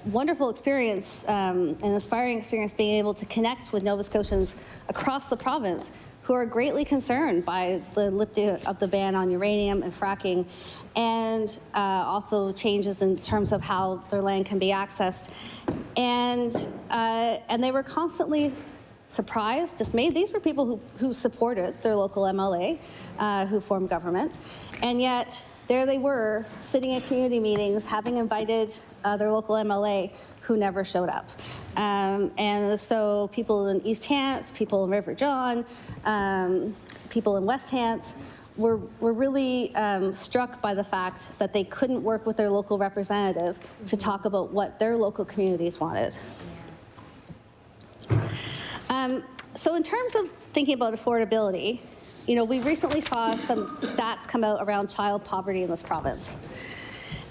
wonderful experience, an inspiring experience being able to connect with Nova Scotians across the province who are greatly concerned by the lifting of the ban on uranium and fracking, and also changes in terms of how their land can be accessed. And they were constantly surprised, dismayed. These were people who supported their local MLA, who formed government, and yet there they were sitting at community meetings, having invited their local MLA who never showed up. And so people in East Hants, people in River John, people in West Hants were really struck by the fact that they couldn't work with their local representative to talk about what their local communities wanted. So in terms of thinking about affordability, you know, we recently saw some stats come out around child poverty in this province.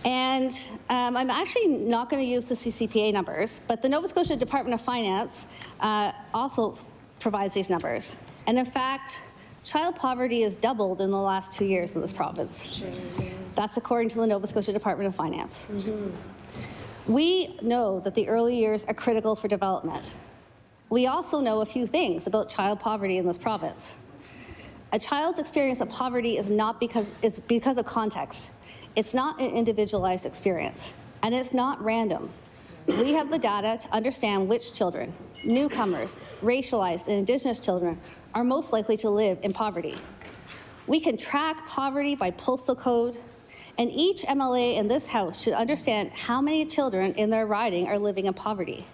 And I'm actually not going to use the CCPA numbers, but the Nova Scotia Department of Finance also provides these numbers. And in fact, child poverty has doubled in the last 2 years in this province. That's according to the Nova Scotia Department of Finance. We know that the early years are critical for development. We also know a few things about child poverty in this province. A child's experience of poverty is because of context. It's not an individualized experience, and it's not random. We have the data to understand which children, newcomers, racialized, and Indigenous children are most likely to live in poverty. We can track poverty by postal code, and each MLA in this House should understand how many children in their riding are living in poverty.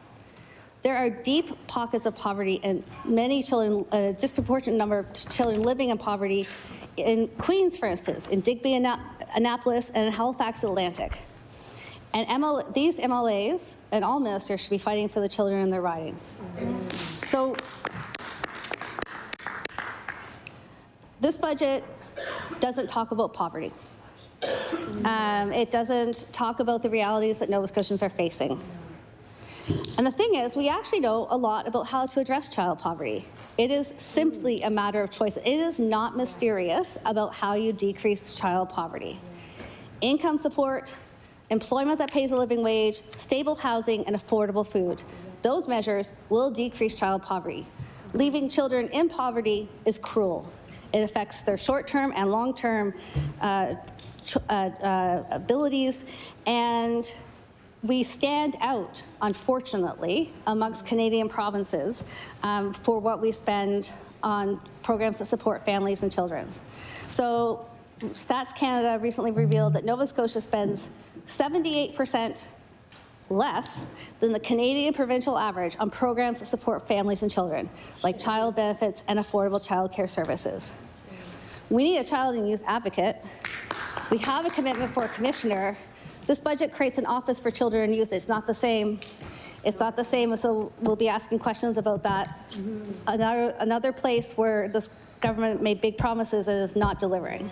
There are deep pockets of poverty and many children, a disproportionate number of children living in poverty in Queens, for instance, in Digby, Annapolis, and in Halifax Atlantic. And these MLAs and all ministers should be fighting for the children in their ridings. So this budget doesn't talk about poverty. It doesn't talk about the realities that Nova Scotians are facing. And the thing is, we actually know a lot about how to address child poverty. It is simply a matter of choice. It is not mysterious about how you decrease child poverty. Income support, employment that pays a living wage, stable housing, and affordable food. Those measures will decrease child poverty. Leaving children in poverty is cruel. It affects their short-term and long-term abilities, and we stand out, unfortunately, amongst Canadian provinces for what we spend on programs that support families and children. So Stats Canada recently revealed that Nova Scotia spends 78% less than the Canadian provincial average on programs that support families and children, like child benefits and affordable childcare services. We need a child and youth advocate. We have a commitment for a commissioner. This budget creates an office for children and youth. It's not the same. It's not the same, so we'll be asking questions about that. Another place where this government made big promises and is not delivering.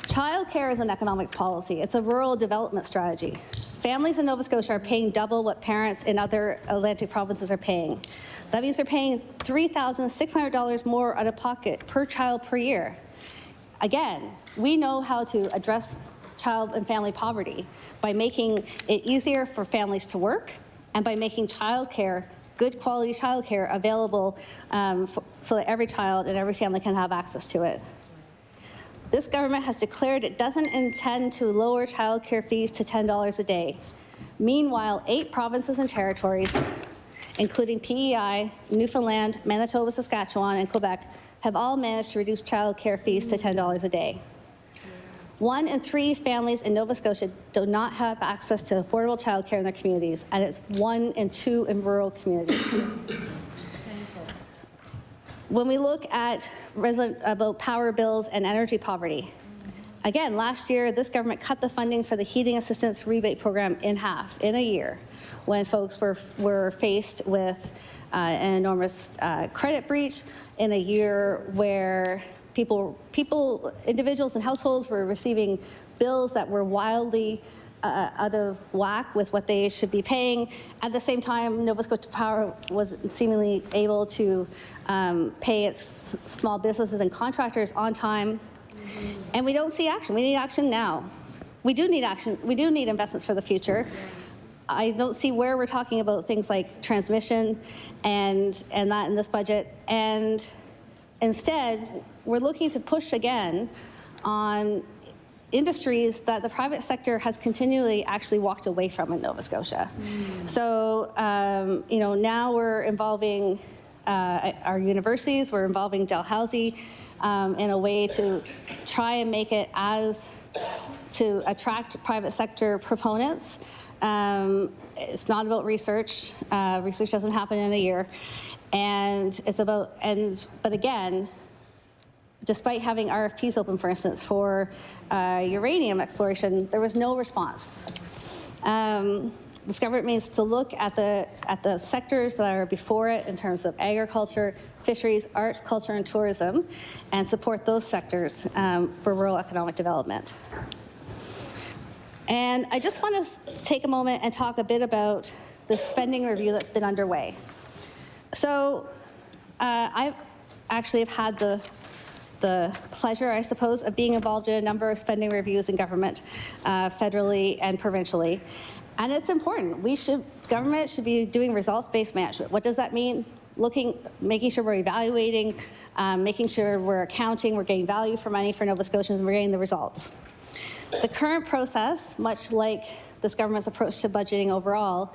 Childcare is an economic policy. It's a rural development strategy. Families in Nova Scotia are paying double what parents in other Atlantic provinces are paying. That means they're paying $3,600 more out of pocket per child per year. Again, we know how to address child and family poverty by making it easier for families to work and by making childcare, good quality childcare, available so that every child and every family can have access to it. This government has declared it doesn't intend to lower childcare fees to $10 a day. Meanwhile, 8 provinces and territories, including PEI, Newfoundland, Manitoba, Saskatchewan, and Quebec, have all managed to reduce childcare fees to $10 a day. 1 in 3 families in Nova Scotia do not have access to affordable childcare in their communities, and it's 1 in 2 in rural communities. When we look at about power bills and energy poverty, again, last year, this government cut the funding for the heating assistance rebate program in half in a year when folks were faced with an enormous credit breach, in a year where individuals and households were receiving bills that were wildly out of whack with what they should be paying. At the same time, Nova Scotia Power was seemingly able to pay its small businesses and contractors on time. And we don't see action. We need action now. We do need action. We do need investments for the future. I don't see where we're talking about things like transmission and that in this budget. And instead, we're looking to push again on industries that the private sector has continually actually walked away from in Nova Scotia. So, now we're involving our universities, we're involving Dalhousie in a way to try and make it to attract private sector proponents. It's not about research. Research doesn't happen in a year. And it's about, but again, despite having RFPs open, for instance, for uranium exploration, there was no response. This government needs to look at the sectors that are before it in terms of agriculture, fisheries, arts, culture, and tourism, and support those sectors for rural economic development. And I just want to take a moment and talk a bit about the spending review that's been underway. So I've actually had the pleasure, I suppose, of being involved in a number of spending reviews in government, federally and provincially. And it's important. Government should be doing results-based management. What does that mean? Making sure we're evaluating, making sure we're accounting, we're getting value for money for Nova Scotians, and we're getting the results. The current process, much like this government's approach to budgeting overall,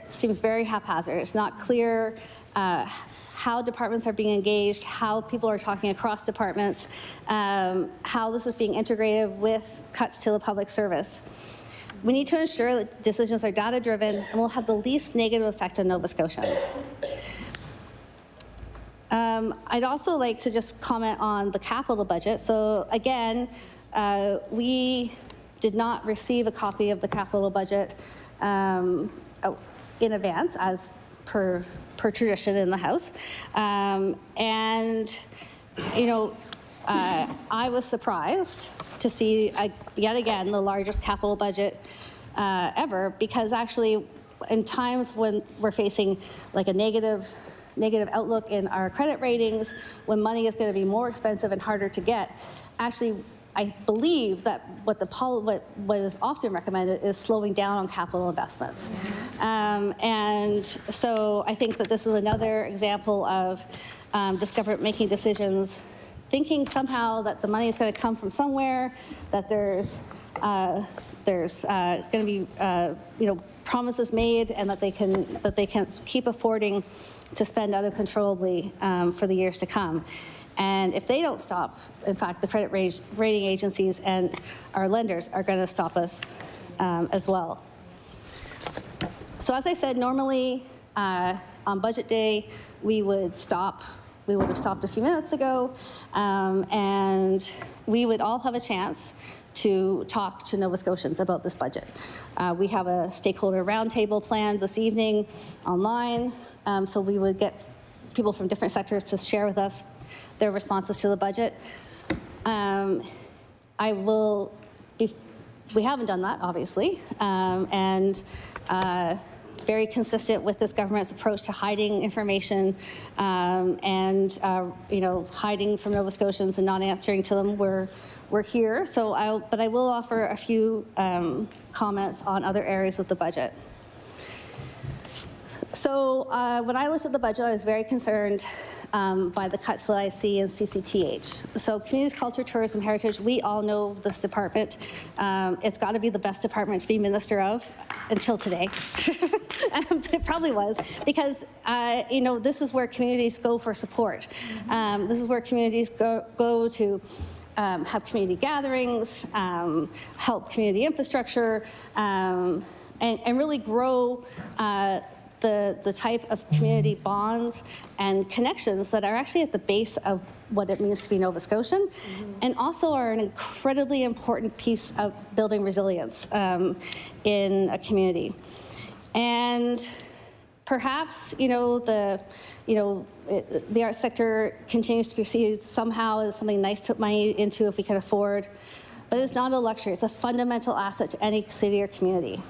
seems very haphazard. It's not clear how departments are being engaged, how people are talking across departments, how this is being integrated with cuts to the public service. We need to ensure that decisions are data-driven and will have the least negative effect on Nova Scotians. I'd also like to just comment on the capital budget. So again, we did not receive a copy of the capital budget in advance, as per tradition in the House. I was surprised to see, yet again, the largest capital budget ever, because actually in times when we're facing like a negative outlook in our credit ratings, when money is going to be more expensive and harder to get, actually I believe that what is often recommended is slowing down on capital investments. And so I think that this is another example of this government making decisions, thinking somehow that the money is going to come from somewhere, that there's going to be promises made, and that they can keep affording to spend uncontrollably for the years to come. And if they don't stop, in fact, the credit rating agencies and our lenders are going to stop us as well. So as I said, normally on budget day, we would have stopped a few minutes ago, and we would all have a chance to talk to Nova Scotians about this budget. We have a stakeholder roundtable planned this evening online, so we would get people from different sectors to share with us their responses to the budget. We haven't done that, obviously, and very consistent with this government's approach to hiding information and hiding from Nova Scotians and not answering to them. We're here, but I will offer a few comments on other areas of the budget. So when I looked at the budget, I was very concerned by the cuts that I see in CCTH. So communities, culture, tourism, heritage, we all know this department. It's got to be the best department to be minister of until today. It probably was, because this is where communities go for support. This is where communities go to have community gatherings, help community infrastructure, and really grow the type of community bonds and connections that are actually at the base of what it means to be Nova Scotian, and also are an incredibly important piece of building resilience in a community. And perhaps, the arts sector continues to be perceived somehow as something nice to put money into if we can afford, but it's not a luxury. It's a fundamental asset to any city or community.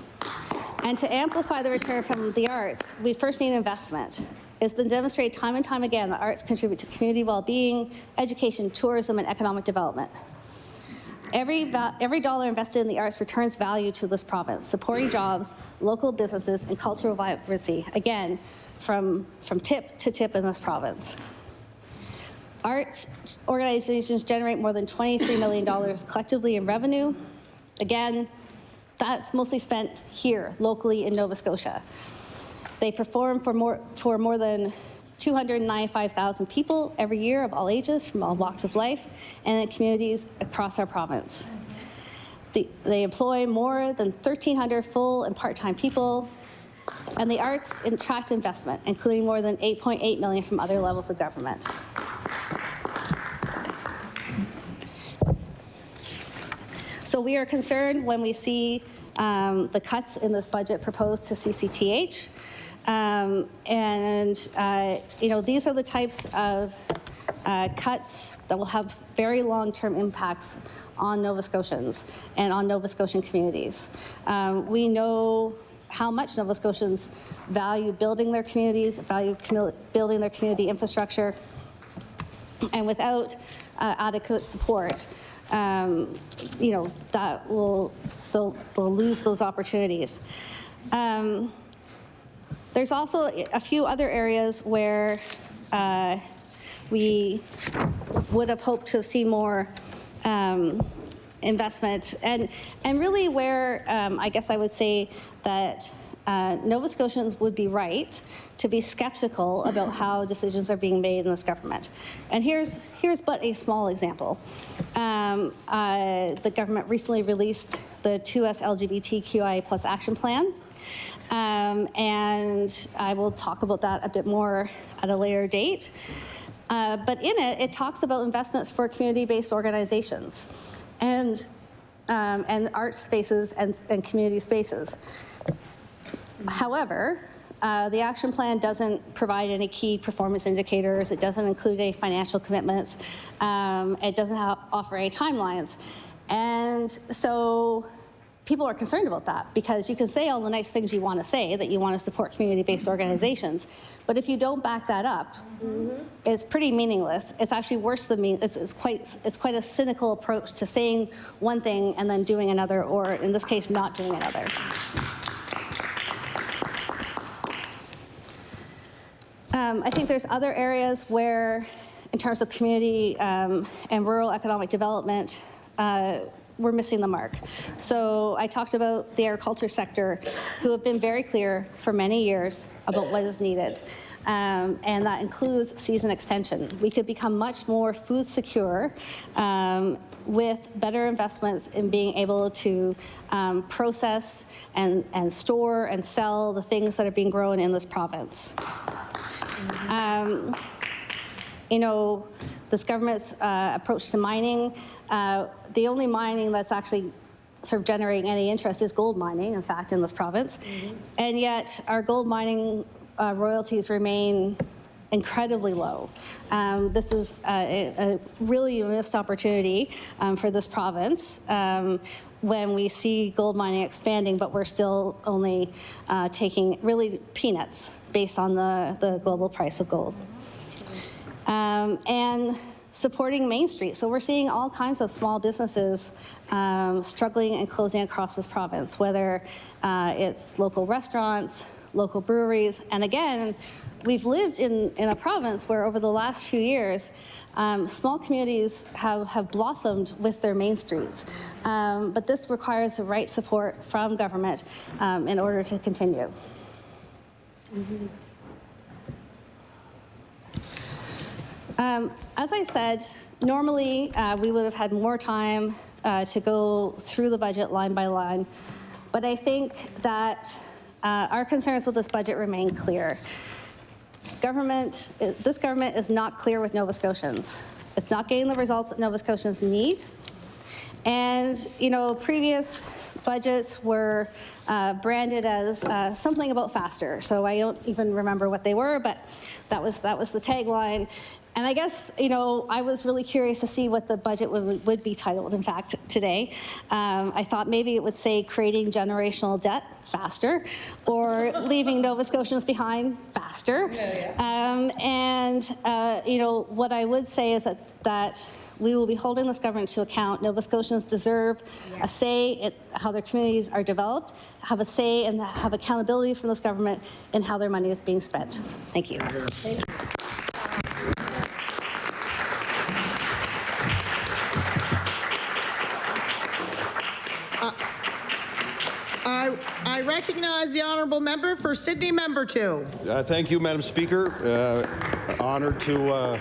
And to amplify the return from the arts, we first need investment. It's been demonstrated time and time again that arts contribute to community well-being, education, tourism, and economic development. Every dollar invested in the arts returns value to this province, supporting jobs, local businesses, and cultural vibrancy, again, from tip to tip in this province. Arts organizations generate more than $23 million collectively in revenue. Again, that's mostly spent here, locally in Nova Scotia. They perform for more than 295,000 people every year of all ages, from all walks of life, and in communities across our province. They employ more than 1,300 full and part-time people, and the arts attract investment, including more than $8.8 million from other levels of government. So we are concerned when we see the cuts in this budget proposed to CCTH. These are the types of cuts that will have very long-term impacts on Nova Scotians and on Nova Scotian communities. We know how much Nova Scotians value building their communities, building their community infrastructure, and without adequate support, they'll lose those opportunities. There's also a few other areas where we would have hoped to see more investment, and really where I guess I would say that Nova Scotians would be right to be skeptical about how decisions are being made in this government. And here's but a small example. The government recently released the 2S LGBTQIA+ action plan. And I will talk about that a bit more at a later date. But in it talks about investments for community-based organizations and art spaces and community spaces. However, the action plan doesn't provide any key performance indicators. It doesn't include any financial commitments. It doesn't offer any timelines. And so people are concerned about that, because you can say all the nice things you want to say, that you want to support community-based organizations, but if you don't back that up, it's pretty meaningless. It's actually worse than it's quite a cynical approach to saying one thing and then doing another, or in this case, not doing another. I think there's other areas where, in terms of community and rural economic development, we're missing the mark. So I talked about the agriculture sector, who have been very clear for many years about what is needed. And that includes season extension. We could become much more food secure with better investments in being able to process and store and sell the things that are being grown in this province. This government's approach to mining, the only mining that's actually sort of generating any interest is gold mining, in fact, in this province. And yet our gold mining royalties remain incredibly low. This is a really missed opportunity for this province when we see gold mining expanding, but we're still only taking really peanuts based on the global price of gold. And supporting Main Street. So we're seeing all kinds of small businesses struggling and closing across this province, whether it's local restaurants, local breweries. And again, we've lived in a province where over the last few years, small communities have blossomed with their main streets. But this requires the right support from government in order to continue. As I said, normally we would have had more time to go through the budget line by line, but I think that our concerns with this budget remain clear. This government is not clear with Nova Scotians. It's not getting the results that Nova Scotians need. And, previous budgets were branded as something about faster. So I don't even remember what they were, but that was the tagline. And I guess, I was really curious to see what the budget would be titled, in fact, today. I thought maybe it would say creating generational debt faster, or leaving Nova Scotians behind faster. What I would say is that We will be holding this government to account. Nova Scotians deserve a say in how their communities are developed, have a say and have accountability from this government in how their money is being spent. Thank you. I recognize the honourable member for Sydney Member 2. Thank you, Madam Speaker. Honored to...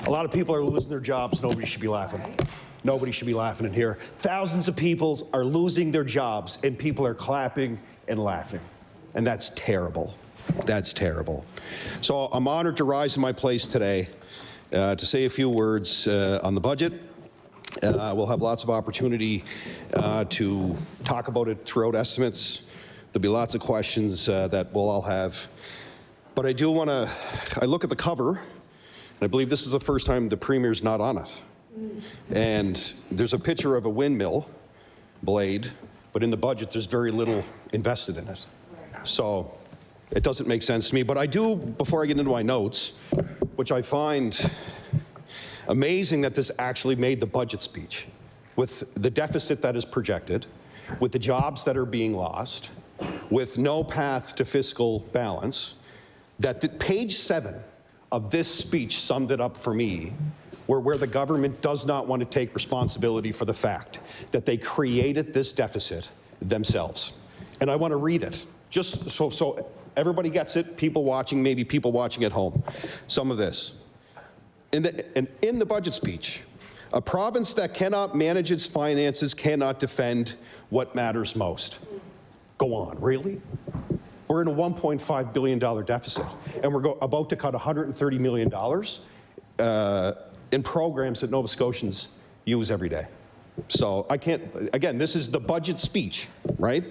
A lot of people are losing their jobs. Nobody should be laughing. Nobody should be laughing in here. Thousands of people are losing their jobs, and people are clapping and laughing. And that's terrible. That's terrible. So I'm honored to rise in my place today to say a few words on the budget. We'll have lots of opportunity to talk about it throughout estimates. There'll be lots of questions that we'll all have. But I do want to, I look at the cover, and I believe this is the first time the Premier's not on it. And there's a picture of a windmill blade, but in the budget there's very little invested in it. So it doesn't make sense to me. But I do, before I get into my notes, which I find amazing that this actually made the budget speech, with the deficit that is projected, with the jobs that are being lost, with no path to fiscal balance, that page 7 of this speech summed it up for me, where the government does not want to take responsibility for the fact that they created this deficit themselves. And I want to read it, just so everybody gets it, people watching, maybe people watching at home, some of this. In the budget speech, a province that cannot manage its finances cannot defend what matters most. Go on, really? We're in a $1.5 billion deficit, and we're about to cut $130 million in programs that Nova Scotians use every day. So I can't, again, this is the budget speech, right?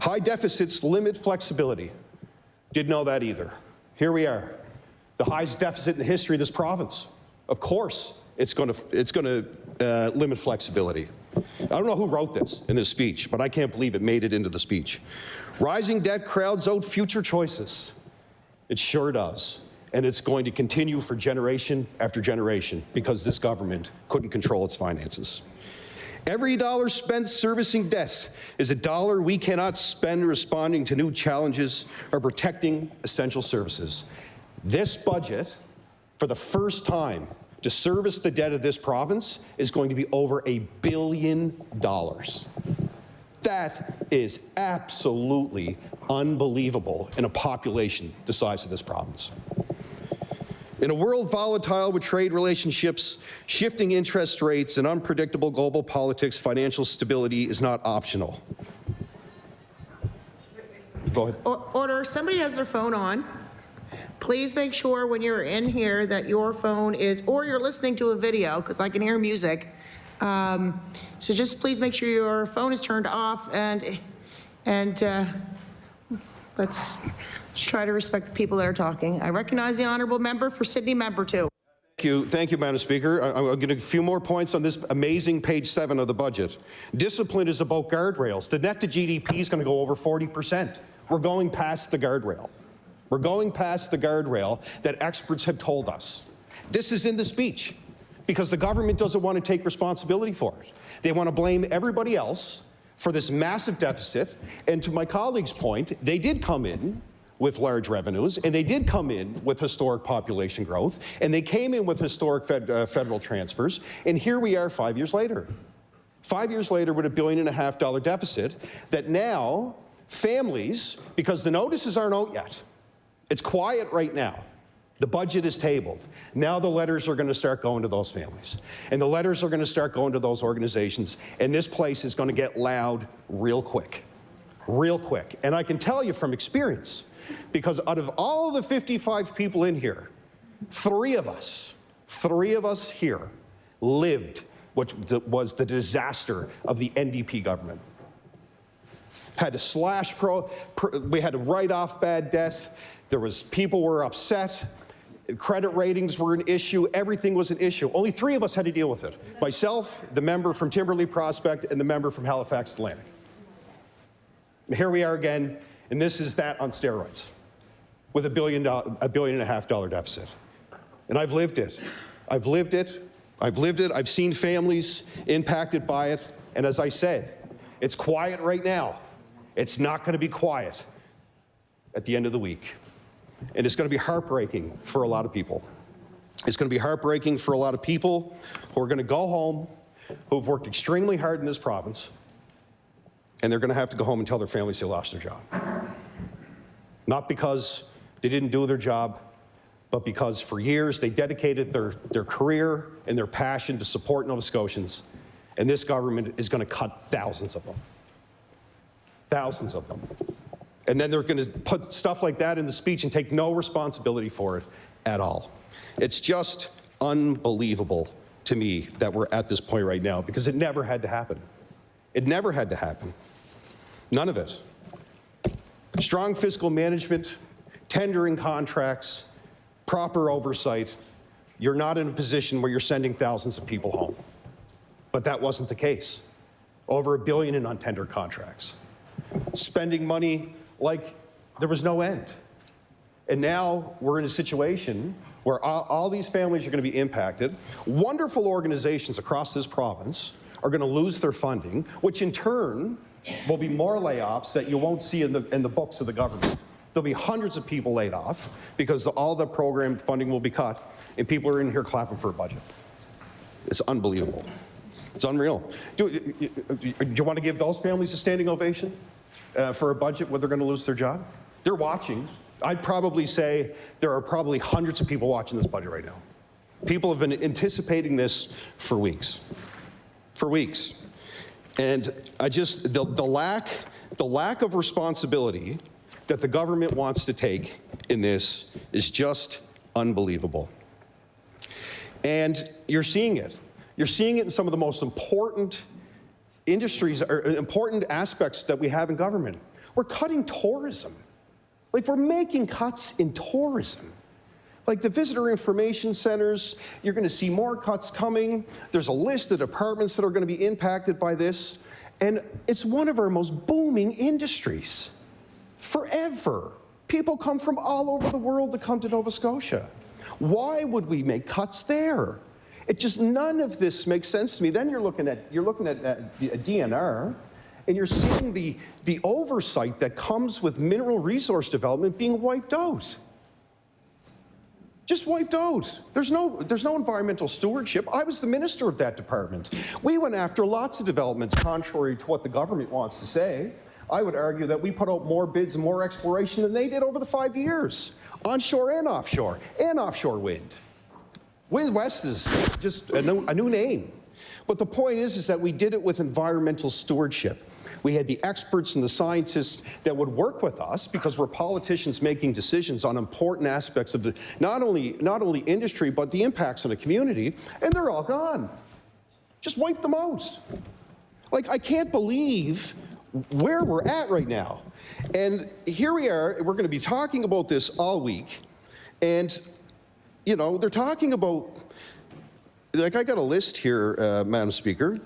High deficits limit flexibility. Didn't know that either. Here we are. The highest deficit in the history of this province. Of course, it's going to limit flexibility. I don't know who wrote this in this speech, but I can't believe it made it into the speech. Rising debt crowds out future choices. It sure does. And it's going to continue for generation after generation because this government couldn't control its finances. Every dollar spent servicing debt is a dollar we cannot spend responding to new challenges or protecting essential services. This budget, for the first time, to service the debt of this province is going to be over $1 billion. That is absolutely unbelievable in a population the size of this province. In a world volatile with trade relationships, shifting interest rates, and unpredictable global politics, financial stability is not optional. Go ahead. Order. Somebody has their phone on. Please make sure when you're in here that your phone is, or you're listening to a video, because I can hear music. So just please make sure your phone is turned off, and let's try to respect the people that are talking. I recognize the honourable member for Sydney Member 2. Thank you, Madam Speaker. I'll get a few more points on this amazing page 7 of the budget. Discipline is about guardrails. The net to GDP is going to go over 40%. We're going past the guardrail. We're going past the guardrail that experts have told us. This is in the speech because the government doesn't want to take responsibility for it. They want to blame everybody else for this massive deficit. And to my colleague's point, they did come in with large revenues, and they did come in with historic population growth, and they came in with historic federal transfers, and here we are 5 years later. 5 years later with $1.5 billion deficit that now families, because the notices aren't out yet, it's quiet right now. The budget is tabled. Now the letters are going to start going to those families. And the letters are going to start going to those organizations. And this place is going to get loud real quick. Real quick. And I can tell you from experience, because out of all of the 55 people in here, three of us here lived what was the disaster of the NDP government. Had to slash we had to write off bad debt. People were upset. Credit ratings were an issue. Everything was an issue. Only three of us had to deal with it. Myself, the member from Timberlea Prospect, and the member from Halifax Atlantic. And here we are again, and this is that on steroids with $1.5 billion deficit. And I've lived it. I've lived it. I've lived it. I've seen families impacted by it. And as I said, it's quiet right now. It's not going to be quiet at the end of the week. And it's going to be heartbreaking for a lot of people. It's going to be heartbreaking for a lot of people who are going to go home, who've worked extremely hard in this province, and they're going to have to go home and tell their families they lost their job. Not because they didn't do their job, but because for years they dedicated their career and their passion to support Nova Scotians, and this government is going to cut thousands of them. Thousands of them. And then they're going to put stuff like that in the speech and take no responsibility for it at all. It's just unbelievable to me that we're at this point right now, because it never had to happen. It never had to happen. None of it. Strong fiscal management, tendering contracts, proper oversight. You're not in a position where you're sending thousands of people home. But that wasn't the case. Over $1 billion in untendered contracts. Spending money like there was no end. And now we're in a situation where all these families are going to be impacted. Wonderful organizations across this province are going to lose their funding, which in turn will be more layoffs that you won't see in the books of the government. There'll be hundreds of people laid off because all the program funding will be cut, and people are in here clapping for a budget. It's unbelievable. It's unreal. Do you want to give those families a standing ovation for a budget where they're going to lose their job? They're watching. I'd probably say there are probably hundreds of people watching this budget right now. People have been anticipating this for weeks. For weeks. And I just, the lack of responsibility that the government wants to take in this is just unbelievable. And you're seeing it. You're seeing it in some of the most important industries, or important aspects that we have in government. We're cutting tourism. Like, we're making cuts in tourism. Like the visitor information centers, you're going to see more cuts coming. There's a list of departments that are going to be impacted by this. And it's one of our most booming industries. Forever. People come from all over the world to come to Nova Scotia. Why would we make cuts there? It just, none of this makes sense to me. Then you're looking at a DNR, and you're seeing the oversight that comes with mineral resource development being wiped out. Just wiped out. There's no environmental stewardship. I was the minister of that department. We went after lots of developments contrary to what the government wants to say. I would argue that we put out more bids and more exploration than they did over the 5 years, onshore and offshore wind. Wind West is just a new name. But the point is that we did it with environmental stewardship. We had the experts and the scientists that would work with us, because we're politicians making decisions on important aspects of the not only industry, but the impacts on the community, and they're all gone. Just wipe them out. Like, I can't believe where we're at right now. And here we are, we're going to be talking about this all week, and you know, they're talking about, like, I got a list here, Madam Speaker,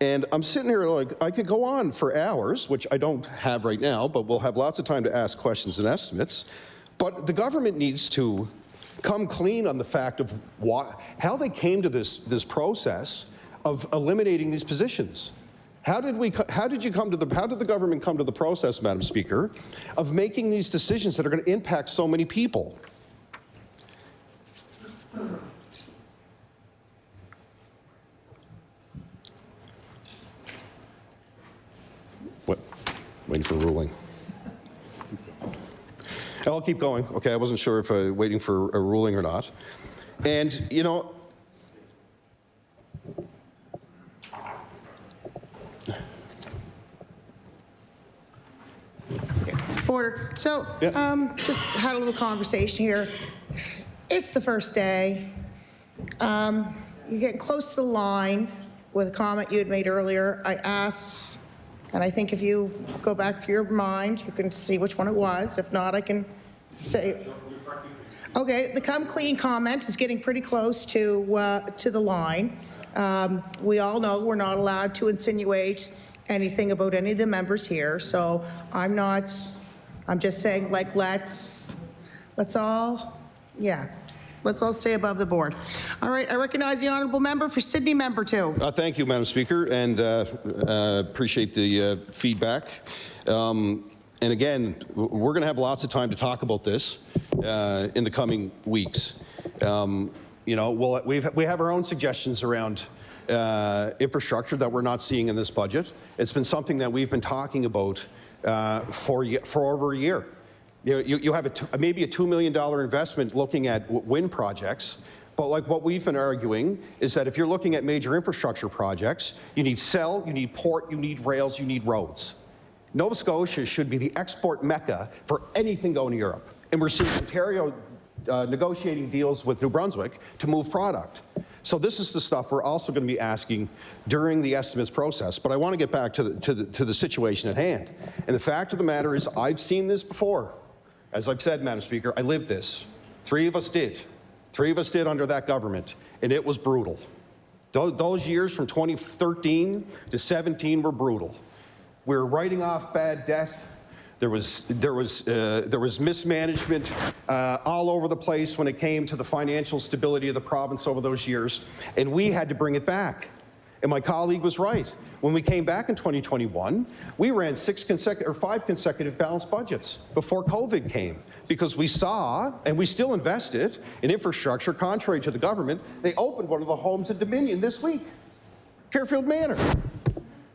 and I'm sitting here like, I could go on for hours, which I don't have right now, but we'll have lots of time to ask questions and estimates. But the government needs to come clean on the fact of how they came to this process of eliminating these positions. How did the government come to the process, Madam Speaker, of making these decisions that are going to impact so many people? What? Waiting for ruling. I'll keep going. Okay, I wasn't sure if waiting for a ruling or not. And, you know, Order. So, just had a little conversation here. It's the first day. You're getting close to the line with a comment you had made earlier. I asked, and I think if you go back through your mind, you can see which one it was. If not, I can say. Okay, the come clean comment is getting pretty close to the line. We all know we're not allowed to insinuate anything about any of the members here, so I'm just saying, like, let's all, yeah. Let's all stay above the board. All right, I recognize the honourable member for Sydney, member 2. Thank you, Madam Speaker, and appreciate the feedback. And again, we're going to have lots of time to talk about this in the coming weeks. You know, we have our own suggestions around infrastructure that we're not seeing in this budget. It's been something that we've been talking about for over a year. You have maybe a $2 million investment looking at wind projects, but like what we've been arguing is that if you're looking at major infrastructure projects, you need cell, you need port, you need rails, you need roads. Nova Scotia should be the export mecca for anything going to Europe. And we're seeing Ontario negotiating deals with New Brunswick to move product. So this is the stuff we're also going to be asking during the estimates process. But I want to get back to the situation at hand. And the fact of the matter is, I've seen this before. As I've said, Madam Speaker, I lived this. 3 of us did. 3 of us did under that government, and it was brutal. Those years from 2013 to 17 were brutal. We were writing off bad debt. There was mismanagement all over the place when it came to the financial stability of the province over those years, and we had to bring it back. And my colleague was right. When we came back in 2021, we ran 5 consecutive balanced budgets before COVID came, because we saw, and we still invested in infrastructure, contrary to the government. They opened one of the homes at Dominion this week, Fairfield Manor.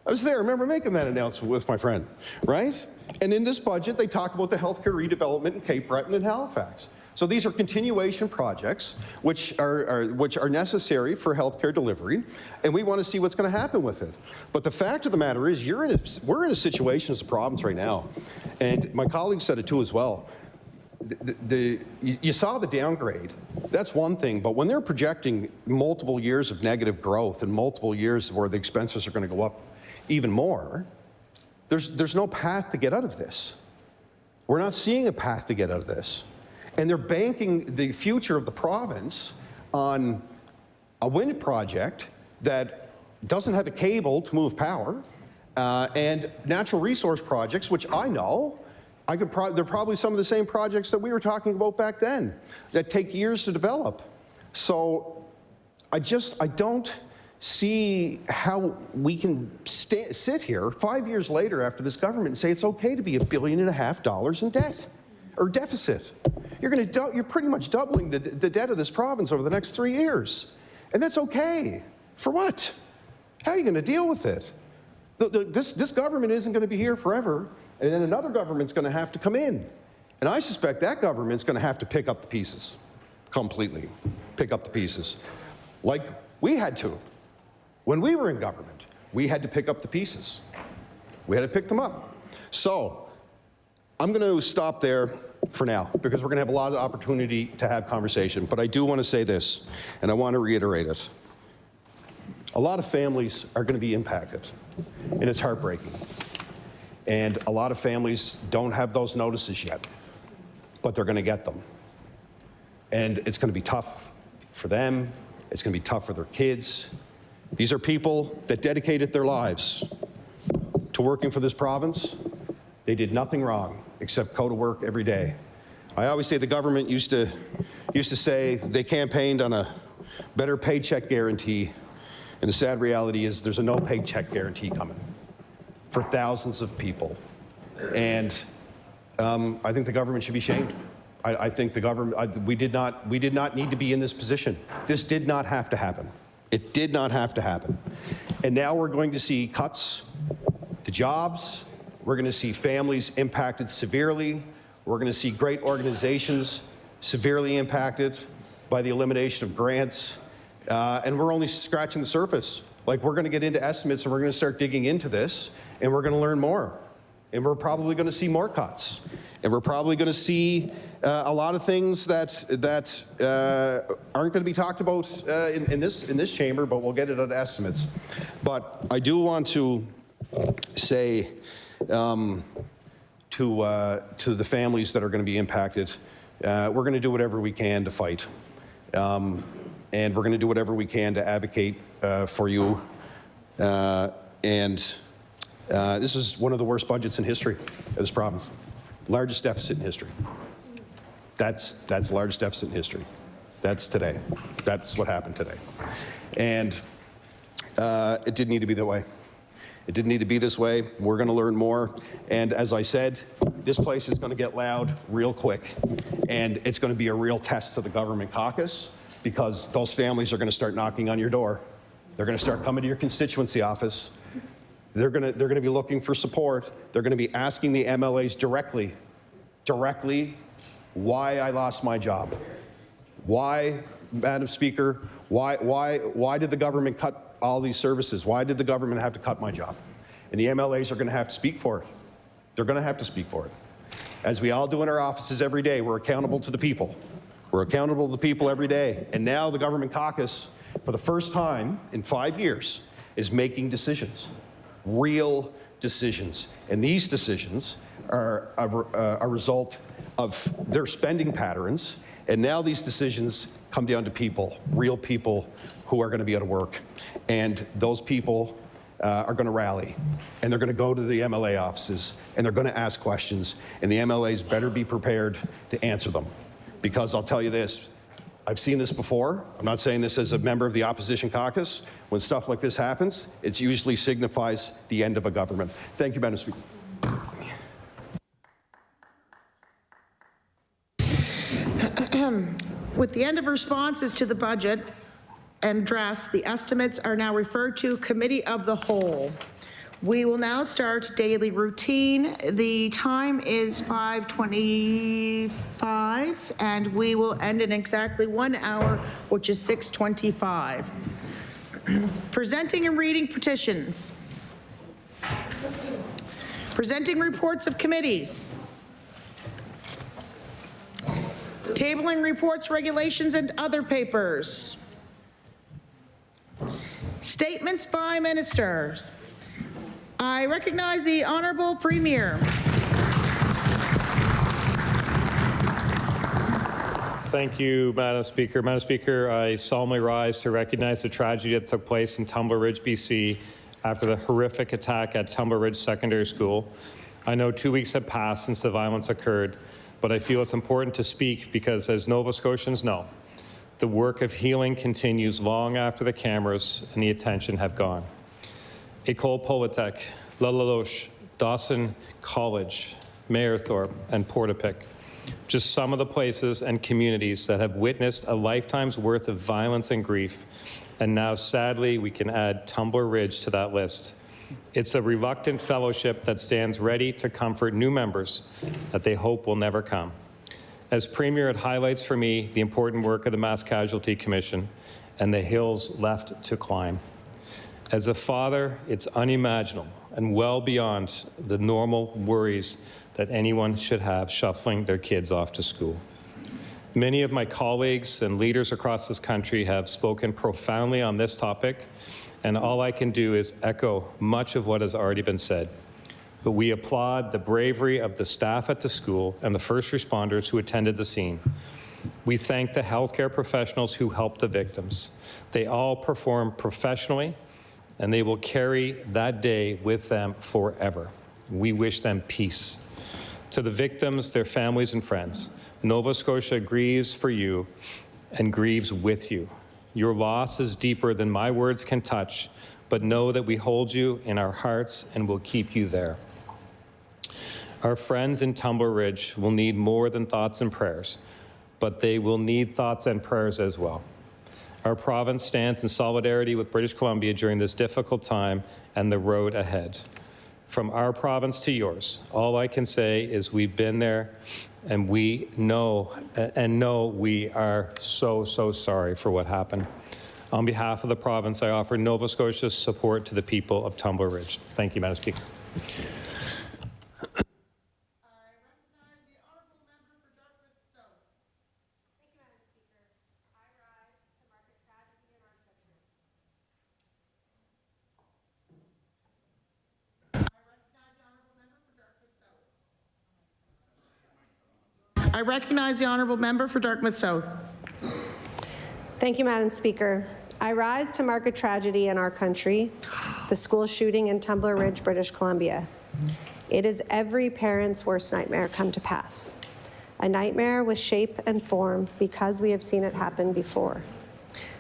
I was there, I remember making that announcement with my friend, right? And in this budget, they talk about the healthcare redevelopment in Cape Breton and Halifax. So these are continuation projects which are necessary for healthcare delivery, and we want to see what's going to happen with it. But the fact of the matter is, we're in a situation as a province right now, and my colleague said it too as well. You saw the downgrade. That's one thing, but when they're projecting multiple years of negative growth and multiple years where the expenses are going to go up even more, there's no path to get out of this. We're not seeing a path to get out of this. And they're banking the future of the province on a wind project that doesn't have a cable to move power, and natural resource projects, which I know, they're probably some of the same projects that we were talking about back then that take years to develop. So I don't see how we can sit here 5 years later after this government and say it's okay to be $1.5 billion in debt or deficit. You're pretty much doubling the debt of this province over the next 3 years. And that's okay. For what? How are you going to deal with it? This government isn't going to be here forever, and then another government's going to have to come in. And I suspect that government's going to have to pick up the pieces, completely pick up the pieces. Like we had to. When we were in government, we had to pick up the pieces. We had to pick them up. So I'm going to stop there for now, because we're going to have a lot of opportunity to have conversation. But I do want to say this, and I want to reiterate it. A lot of families are going to be impacted, and it's heartbreaking. And a lot of families don't have those notices yet, but they're going to get them. And it's going to be tough for them. It's going to be tough for their kids. These are people that dedicated their lives to working for this province. They did nothing wrong except go to work every day. I always say the government used to say they campaigned on a better paycheck guarantee, and the sad reality is there's a no paycheck guarantee coming for thousands of people. And I think the government should be shamed. I think the government, we did not need to be in this position. This did not have to happen. It did not have to happen. And now we're going to see cuts to jobs. We're going to see families impacted severely. We're going to see great organizations severely impacted by the elimination of grants. And we're only scratching the surface. Like, we're going to get into estimates, and we're going to start digging into this, and we're going to learn more. And we're probably going to see more cuts. And we're probably going to see a lot of things that aren't going to be talked about in this chamber, but we'll get it at estimates. But I do want to say to the families that are going to be impacted, we're going to do whatever we can to fight. And we're going to do whatever we can to advocate for you. This is one of the worst budgets in history of this province. Largest deficit in history. That's the largest deficit in history. That's today. That's what happened today. And it didn't need to be that way. It didn't need to be this way. We're going to learn more. And as I said, this place is going to get loud real quick. And it's going to be a real test to the government caucus, because those families are going to start knocking on your door. They're going to start coming to your constituency office. They're going to be looking for support. They're going to be asking the MLAs directly, why I lost my job. Why, Madam Speaker, why did the government cut all these services? Why did the government have to cut my job? And the MLAs are going to have to speak for it. They're going to have to speak for it. As we all do in our offices every day, we're accountable to the people. We're accountable to the people every day. And now the government caucus, for the first time in 5 years, is making decisions, real decisions. And these decisions are a result of their spending patterns. And now these decisions come down to people, real people who are going to be out of work. And those people are going to rally, and they're going to go to the MLA offices, and they're going to ask questions, and the MLAs better be prepared to answer them. Because I'll tell you this, I've seen this before. I'm not saying this as a member of the opposition caucus. When stuff like this happens, it usually signifies the end of a government. Thank you, Madam Speaker. With the end of responses to the budget and drafts, the estimates are now referred to Committee of the Whole. We will now start daily routine. The time is 5:25, and we will end in exactly 1 hour, which is 6:25. Presenting and reading petitions. Presenting reports of committees. Tabling reports, regulations, and other papers. Statements by ministers. I recognize the Honourable Premier. Thank you, Madam Speaker. Madam Speaker, I solemnly rise to recognize the tragedy that took place in Tumbler Ridge, BC, after the horrific attack at Tumbler Ridge Secondary School. I know 2 weeks have passed since the violence occurred, but I feel it's important to speak because, as Nova Scotians know, the work of healing continues long after the cameras and the attention have gone. École Polytech, La Laloche, Dawson College, Mayerthorpe, and Portapic. Just some of the places and communities that have witnessed a lifetime's worth of violence and grief. And now, sadly, we can add Tumbler Ridge to that list. It's a reluctant fellowship that stands ready to comfort new members that they hope will never come. As Premier, it highlights for me the important work of the Mass Casualty Commission and the hills left to climb. As a father, it's unimaginable and well beyond the normal worries that anyone should have shuffling their kids off to school. Many of my colleagues and leaders across this country have spoken profoundly on this topic, and all I can do is echo much of what has already been said. But we applaud the bravery of the staff at the school and the first responders who attended the scene. We thank the healthcare professionals who helped the victims. They all performed professionally, and they will carry that day with them forever. We wish them peace. To the victims, their families and friends, Nova Scotia grieves for you and grieves with you. Your loss is deeper than my words can touch, but know that we hold you in our hearts and will keep you there. Our friends in Tumbler Ridge will need more than thoughts and prayers, but they will need thoughts and prayers as well. Our province stands in solidarity with British Columbia during this difficult time and the road ahead. From our province to yours, all I can say is we've been there, and we know we are so sorry for what happened. On behalf of the province, I offer Nova Scotia's support to the people of Tumbler Ridge. Thank you, Madam Speaker. I recognize the Honourable Member for Dartmouth South. Thank you, Madam Speaker. I rise to mark a tragedy in our country, the school shooting in Tumbler Ridge, British Columbia. It is every parent's worst nightmare come to pass. a nightmare with shape and form because we have seen it happen before.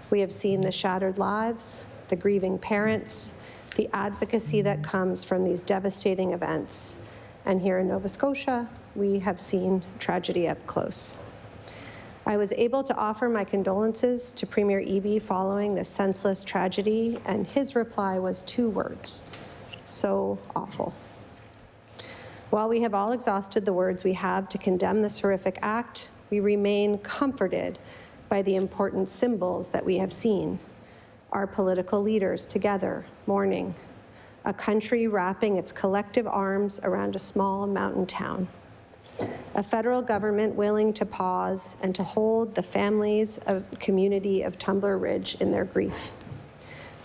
We have seen the shattered lives, the grieving parents, the advocacy that comes from these devastating events. And here in Nova Scotia, we have seen tragedy up close. I was able to offer my condolences to Premier Eby following this senseless tragedy, and his reply was 2 words: so awful. While we have all exhausted the words we have to condemn this horrific act, we remain comforted by the important symbols that we have seen. Our political leaders together, mourning, a country wrapping its collective arms around a small mountain town, a federal government willing to pause and to hold the families of community of Tumbler Ridge in their grief.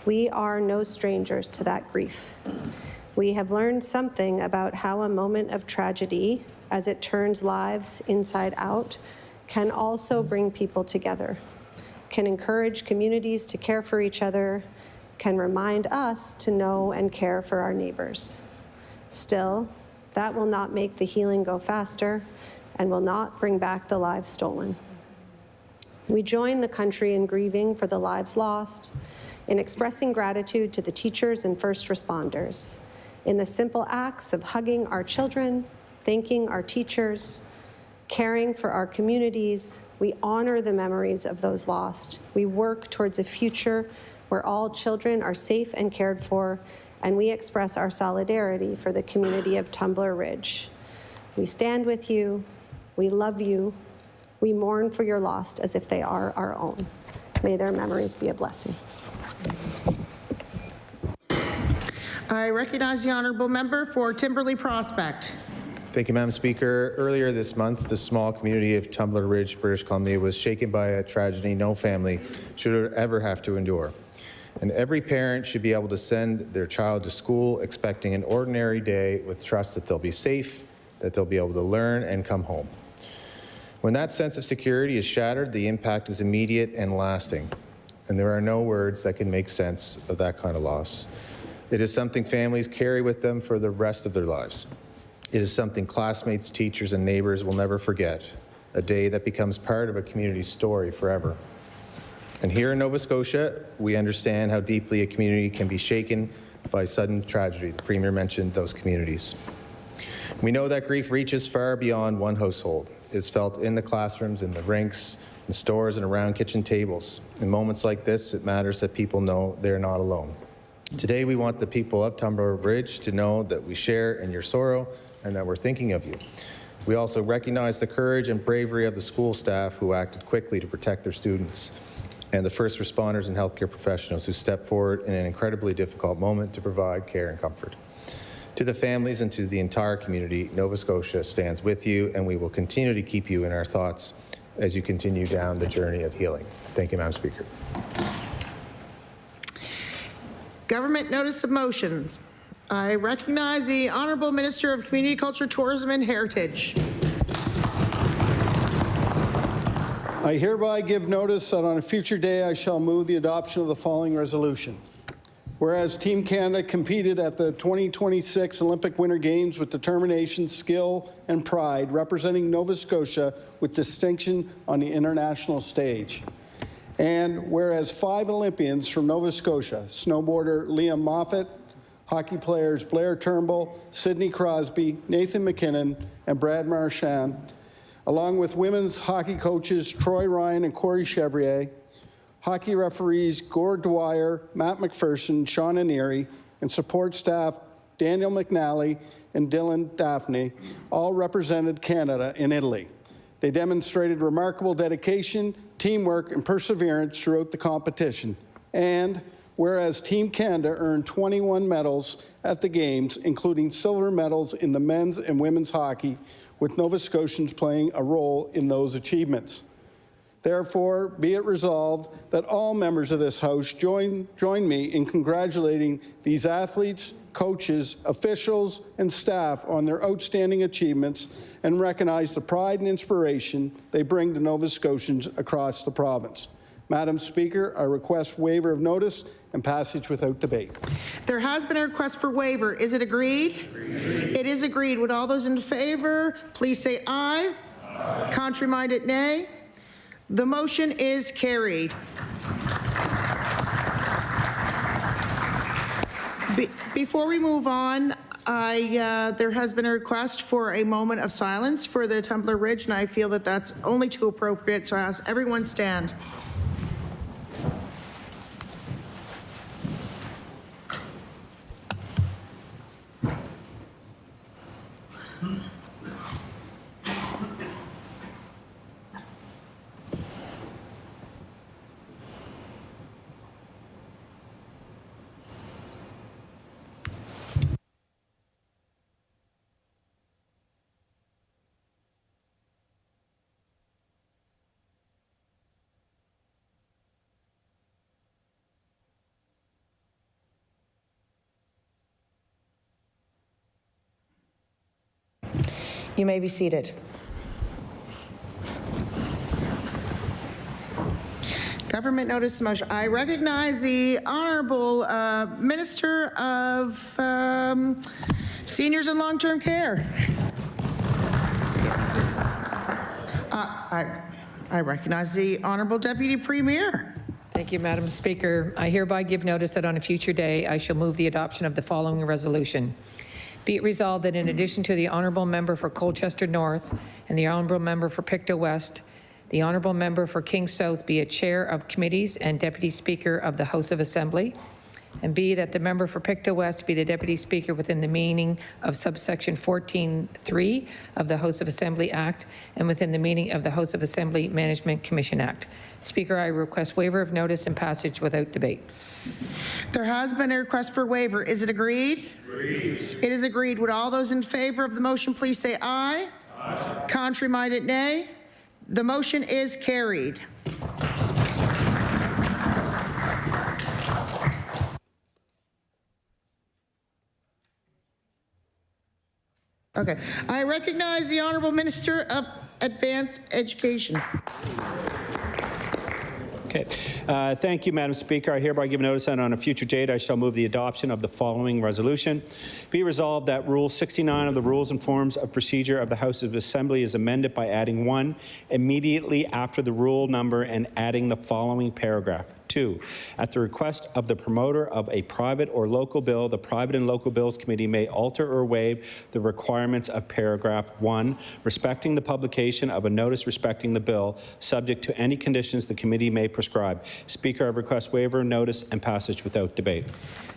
We are no strangers to that grief. We have learned something about how a moment of tragedy, as it turns lives inside out, can also bring people together, can encourage communities to care for each other, can remind us to know and care for our neighbors. Still, that will not make the healing go faster and will not bring back the lives stolen. We join the country in grieving for the lives lost, in expressing gratitude to the teachers and first responders, in the simple acts of hugging our children, thanking our teachers, caring for our communities. We honor the memories of those lost. We work towards a future where all children are safe and cared for, and we express our solidarity for the community of Tumbler Ridge. We stand with you, we love you, we mourn for your loss as if they are our own. May their memories be a blessing. I recognize the honourable member for Timberley Prospect. Thank you, Madam Speaker. Earlier this month, the small community of Tumbler Ridge, British Columbia, was shaken by a tragedy no family should ever have to endure. And every parent should be able to send their child to school expecting an ordinary day with trust that they'll be safe, that they'll be able to learn and come home. When that sense of security is shattered, the impact is immediate and lasting. And there are no words that can make sense of that kind of loss. It is something families carry with them for the rest of their lives. It is something classmates, teachers, and neighbors will never forget, a day that becomes part of a community's story forever. And here in Nova Scotia, we understand how deeply a community can be shaken by sudden tragedy. The Premier mentioned those communities. We know that grief reaches far beyond one household. It's felt in the classrooms, in the rinks, in stores, and around kitchen tables. In moments like this, it matters that people know they're not alone. Today, we want the people of Tumbler Ridge to know that we share in your sorrow and that we're thinking of you. We also recognize the courage and bravery of the school staff who acted quickly to protect their students, and the first responders and healthcare professionals who stepped forward in an incredibly difficult moment to provide care and comfort. To the families and to the entire community, Nova Scotia stands with you, and we will continue to keep you in our thoughts as you continue down the journey of healing. Thank you, Madam Speaker. Government notice of motions. I recognize the Honourable Minister of Community Culture, Tourism and Heritage. I hereby give notice that on a future day I shall move the adoption of the following resolution. Whereas Team Canada competed at the 2026 Olympic Winter Games with determination, skill, and pride, representing Nova Scotia with distinction on the international stage. And whereas 5 Olympians from Nova Scotia, snowboarder Liam Moffat, hockey players Blair Turnbull, Sidney Crosby, Nathan McKinnon, and Brad Marchand, along with women's hockey coaches Troy Ryan and Corey Chevrier, hockey referees Gord Dwyer, Matt McPherson, Sean Aneri, and support staff Daniel McNally and Dylan Daphne, all represented Canada in Italy. They demonstrated remarkable dedication, teamwork, and perseverance throughout the competition. And whereas Team Canada earned 21 medals at the Games, including silver medals in the men's and women's hockey, with Nova Scotians playing a role in those achievements. Therefore, be it resolved that all members of this House join me in congratulating these athletes, coaches, officials, and staff on their outstanding achievements and recognize the pride and inspiration they bring to Nova Scotians across the province. Madam Speaker, I request waiver of notice and passage without debate. There has been a request for waiver. Is it agreed? Agreed. It is agreed. Would all those in favor please say aye? Aye. Contrary-minded, nay. The motion is carried. Before we move on, there has been a request for a moment of silence for the Tumbler Ridge, and I feel that that's only too appropriate, so I ask everyone stand. You may be seated. Government notice motion. I recognize the Honourable Minister of Seniors and Long-Term Care. I recognize the Honourable Deputy Premier. Thank you, Madam Speaker. I hereby give notice that on a future day I shall move the adoption of the following resolution. Be it resolved that in addition to the Honourable Member for Colchester North and the Honourable Member for Pictou West, the Honourable Member for King South be a chair of committees and Deputy Speaker of the House of Assembly, and B, that the member for Pictou West be the Deputy Speaker within the meaning of subsection 14(3) of the House of Assembly Act and within the meaning of the House of Assembly Management Commission Act. Speaker, I request waiver of notice and passage without debate. There has been a request for waiver. Is it agreed? Agreed. It is agreed. Would all those in favor of the motion please say aye? Aye. Contrary-minded, nay. The motion is carried. Okay. I recognize the Honourable Minister of Advanced Education. Okay. Thank you, Madam Speaker. I hereby give notice that on a future date I shall move the adoption of the following resolution. Be resolved that Rule 69 of the Rules and Forms of Procedure of the House of Assembly is amended by adding 1 immediately after the rule number and adding the following paragraph. 2, at the request of the promoter of a private or local bill, the Private and Local Bills Committee may alter or waive the requirements of paragraph 1, respecting the publication of a notice respecting the bill, subject to any conditions the committee may prescribe. Speaker, I request waiver, notice, and passage without debate.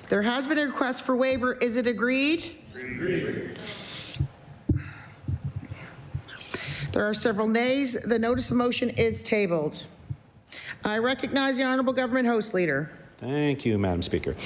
There has been a request for waiver. Is it agreed? Agreed. There are several nays. The notice of motion is tabled. I recognize the Honourable Government House Leader. Thank you, Madam Speaker.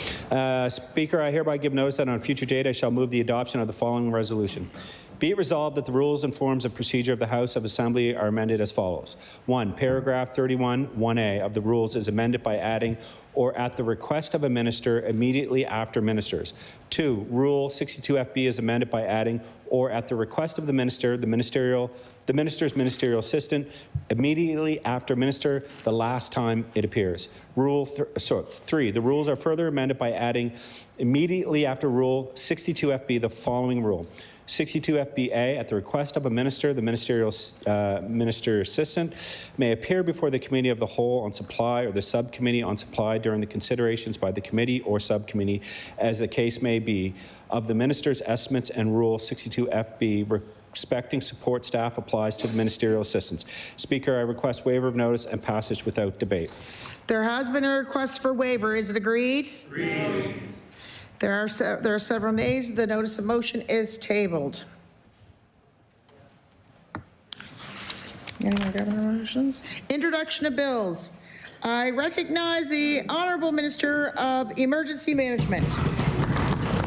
Speaker, I hereby give notice that on a future date I shall move the adoption of the following resolution. Be it resolved that the rules and forms of procedure of the House of Assembly are amended as follows. 1, paragraph 31, 1A of the rules is amended by adding or at the request of a minister immediately after ministers. 2, Rule 62FB is amended by adding or at the request of the minister, the minister's ministerial assistant, immediately after minister, the last time it appears. Rule 3, the rules are further amended by adding immediately after Rule 62FB the following rule. 62FBA, at the request of a minister, the minister assistant may appear before the committee of the whole on supply or the subcommittee on supply during the considerations by the committee or subcommittee, as the case may be, of the minister's estimates, and Rule 62FB respecting support staff applies to the ministerial assistants. Speaker, I request waiver of notice and passage without debate. There has been a request for waiver. Is it agreed? Agreed. There are several nays. The notice of motion is tabled. Any more government motions? Introduction of bills. I recognize the Honourable Minister of Emergency Management.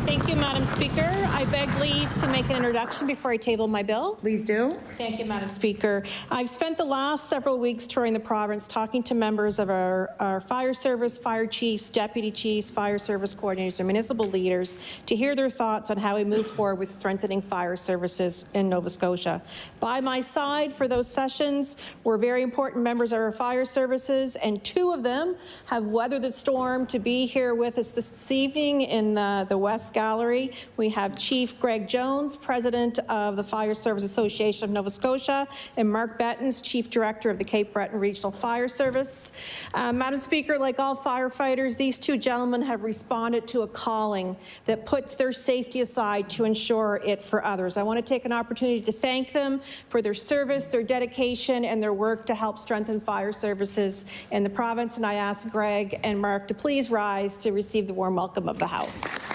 Thank you, Madam Speaker. I beg leave to make an introduction before I table my bill. Please do. Thank you, Madam Speaker. I've spent the last several weeks touring the province talking to members of our fire service, fire chiefs, deputy chiefs, fire service coordinators, and municipal leaders to hear their thoughts on how we move forward with strengthening fire services in Nova Scotia. By my side for those sessions were very important members of our fire services, and 2 of them have weathered the storm to be here with us this evening in the West gallery. We have Chief Greg Jones, President of the Fire Service Association of Nova Scotia, and Mark Bettens, Chief Director of the Cape Breton Regional Fire Service. Madam Speaker, like all firefighters, these two gentlemen have responded to a calling that puts their safety aside to ensure it for others. I want to take an opportunity to thank them for their service, their dedication, and their work to help strengthen fire services in the province. And I ask Greg and Mark to please rise to receive the warm welcome of the House.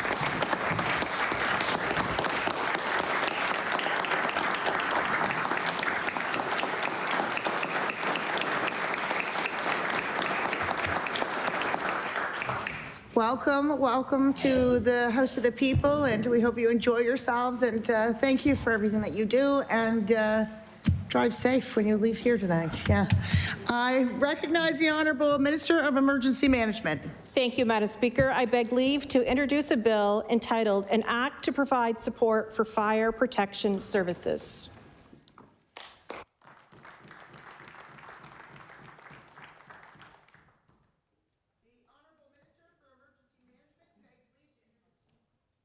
Welcome to the House of the People, and we hope you enjoy yourselves, and thank you for everything that you do, and drive safe when you leave here tonight. Yeah. I recognize the Honourable Minister of Emergency Management. Thank you, Madam Speaker. I beg leave to introduce a bill entitled An Act to Provide Support for Fire Protection Services.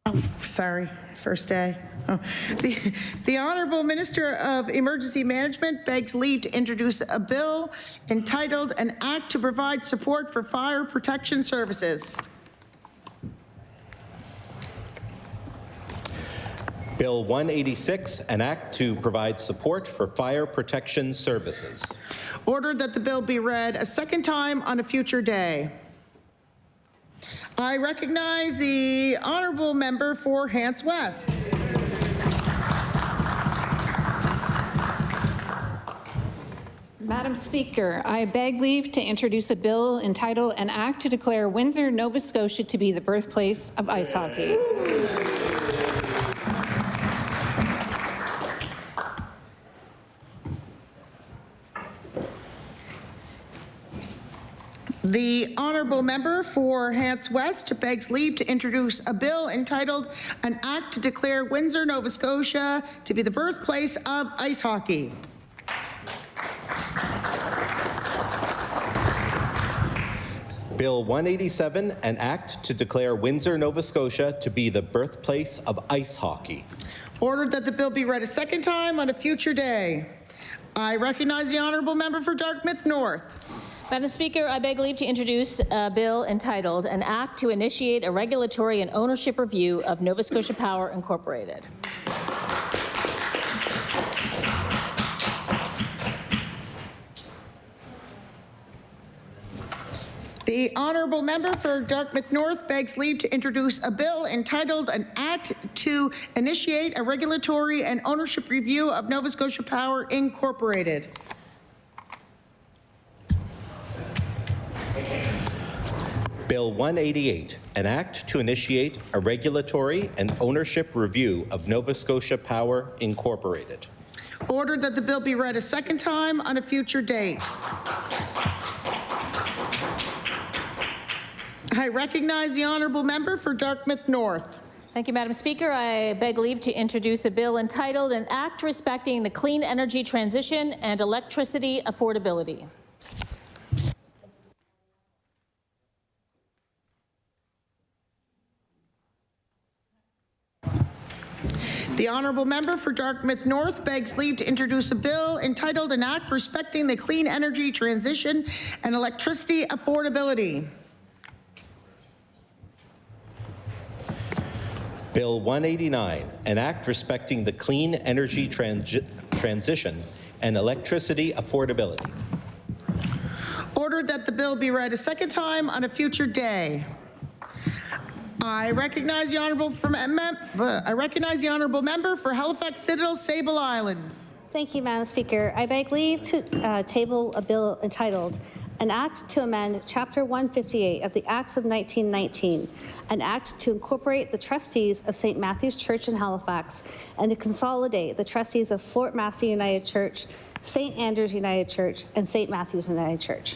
Oh, sorry, first day. Oh. The Honourable Minister of Emergency Management begs leave to introduce a bill entitled An Act to Provide Support for Fire Protection Services. Bill 186, an act to provide support for fire protection services. Ordered that the bill be read a second time on a future day. I recognize the Honourable Member for Hants West. Madam Speaker, I beg leave to introduce a bill entitled An Act to Declare Windsor, Nova Scotia to be the birthplace of ice hockey. The Honourable Member for Hants West begs leave to introduce a bill entitled An Act to Declare Windsor, Nova Scotia to be the birthplace of ice hockey. Bill 187, an act to declare Windsor, Nova Scotia to be the birthplace of ice hockey. Ordered that the bill be read a second time on a future day. I recognize the Honourable Member for Dartmouth North. Madam Speaker, I beg leave to introduce a bill entitled An Act to Initiate a Regulatory and Ownership Review of Nova Scotia Power Incorporated. The Honourable Member for Dartmouth North begs leave to introduce a bill entitled An Act to Initiate a Regulatory and Ownership Review of Nova Scotia Power Incorporated. Bill 188, an act to initiate a regulatory and ownership review of Nova Scotia Power Incorporated. Ordered that the bill be read a second time on a future date. I recognize the Honourable Member for Dartmouth North. Thank you, Madam Speaker. I beg leave to introduce a bill entitled An Act Respecting the Clean Energy Transition and Electricity Affordability. The Honourable Member for Dartmouth North begs leave to introduce a bill entitled An Act Respecting the Clean Energy Transition and Electricity Affordability. Bill 189, an act respecting the clean energy transition and electricity affordability. Ordered that the bill be read a second time on a future day. I recognize the Honourable Member for Halifax Citadel, Sable Island. Thank you, Madam Speaker. I beg leave to table a bill entitled An Act to Amend Chapter 158 of the Acts of 1919, an act to incorporate the trustees of St. Matthew's Church in Halifax and to consolidate the trustees of Fort Massey United Church, St. Andrews United Church, and St. Matthew's United Church.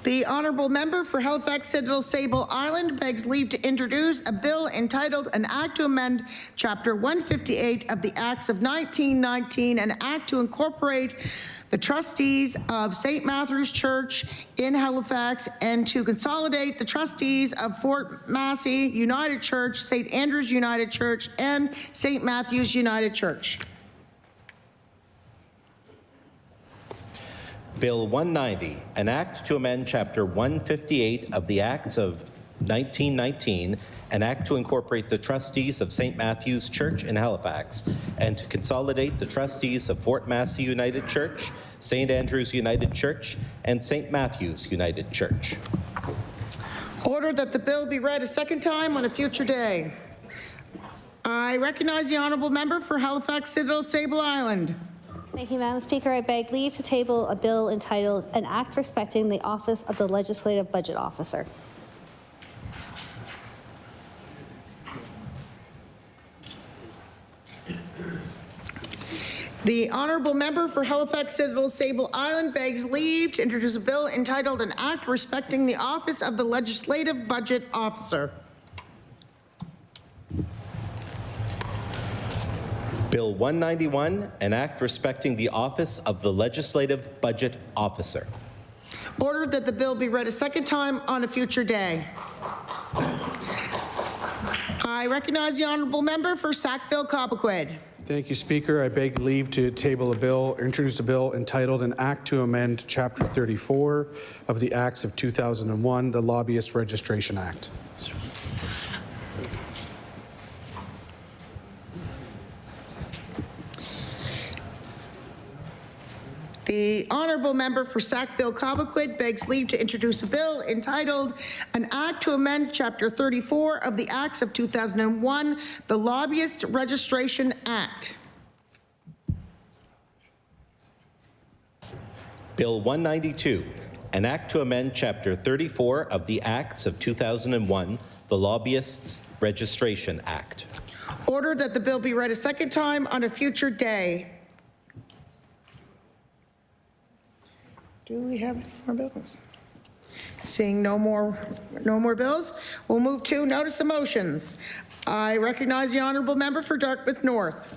The honourable member for Halifax Citadel Sable Island begs leave to introduce a bill entitled An Act to Amend Chapter 158 of the Acts of 1919, an act to incorporate the trustees of St. Matthew's Church in Halifax and to consolidate the trustees of Fort Massey United Church, St. Andrew's United Church, and St. Matthew's United Church. Bill 190, an act to amend Chapter 158 of the Acts of 1919, an act to incorporate the trustees of St. Matthew's Church in Halifax, and to consolidate the trustees of Fort Massey United Church, St. Andrew's United Church, and St. Matthew's United Church. Order that the bill be read a second time on a future day. I recognize the honourable member for Halifax Citadel Sable Island. Thank you, Madam Speaker. I beg leave to table a bill entitled An Act Respecting the Office of the Legislative Budget Officer. The honourable member for Halifax Citadel Sable Island begs leave to introduce a bill entitled An Act Respecting the Office of the Legislative Budget Officer. Bill 191, an act respecting the office of the Legislative Budget Officer. Ordered that the bill be read a second time on a future day. I recognize the honourable member for Sackville-Cobequid. Thank you, Speaker. I beg leave to table a bill, introduce a bill entitled An Act to Amend Chapter 34 of the Acts of 2001, the Lobbyist Registration Act. The honourable member for Sackville-Cobequid begs leave to introduce a bill entitled An Act to Amend Chapter 34 of the Acts of 2001, the Lobbyist Registration Act. Bill 192, an act to amend Chapter 34 of the Acts of 2001, the Lobbyists Registration Act. Ordered that the bill be read a second time on a future day. Do we have any more bills? Seeing no more bills, we'll move to notice of motions. I recognize the honourable member for Dartmouth North.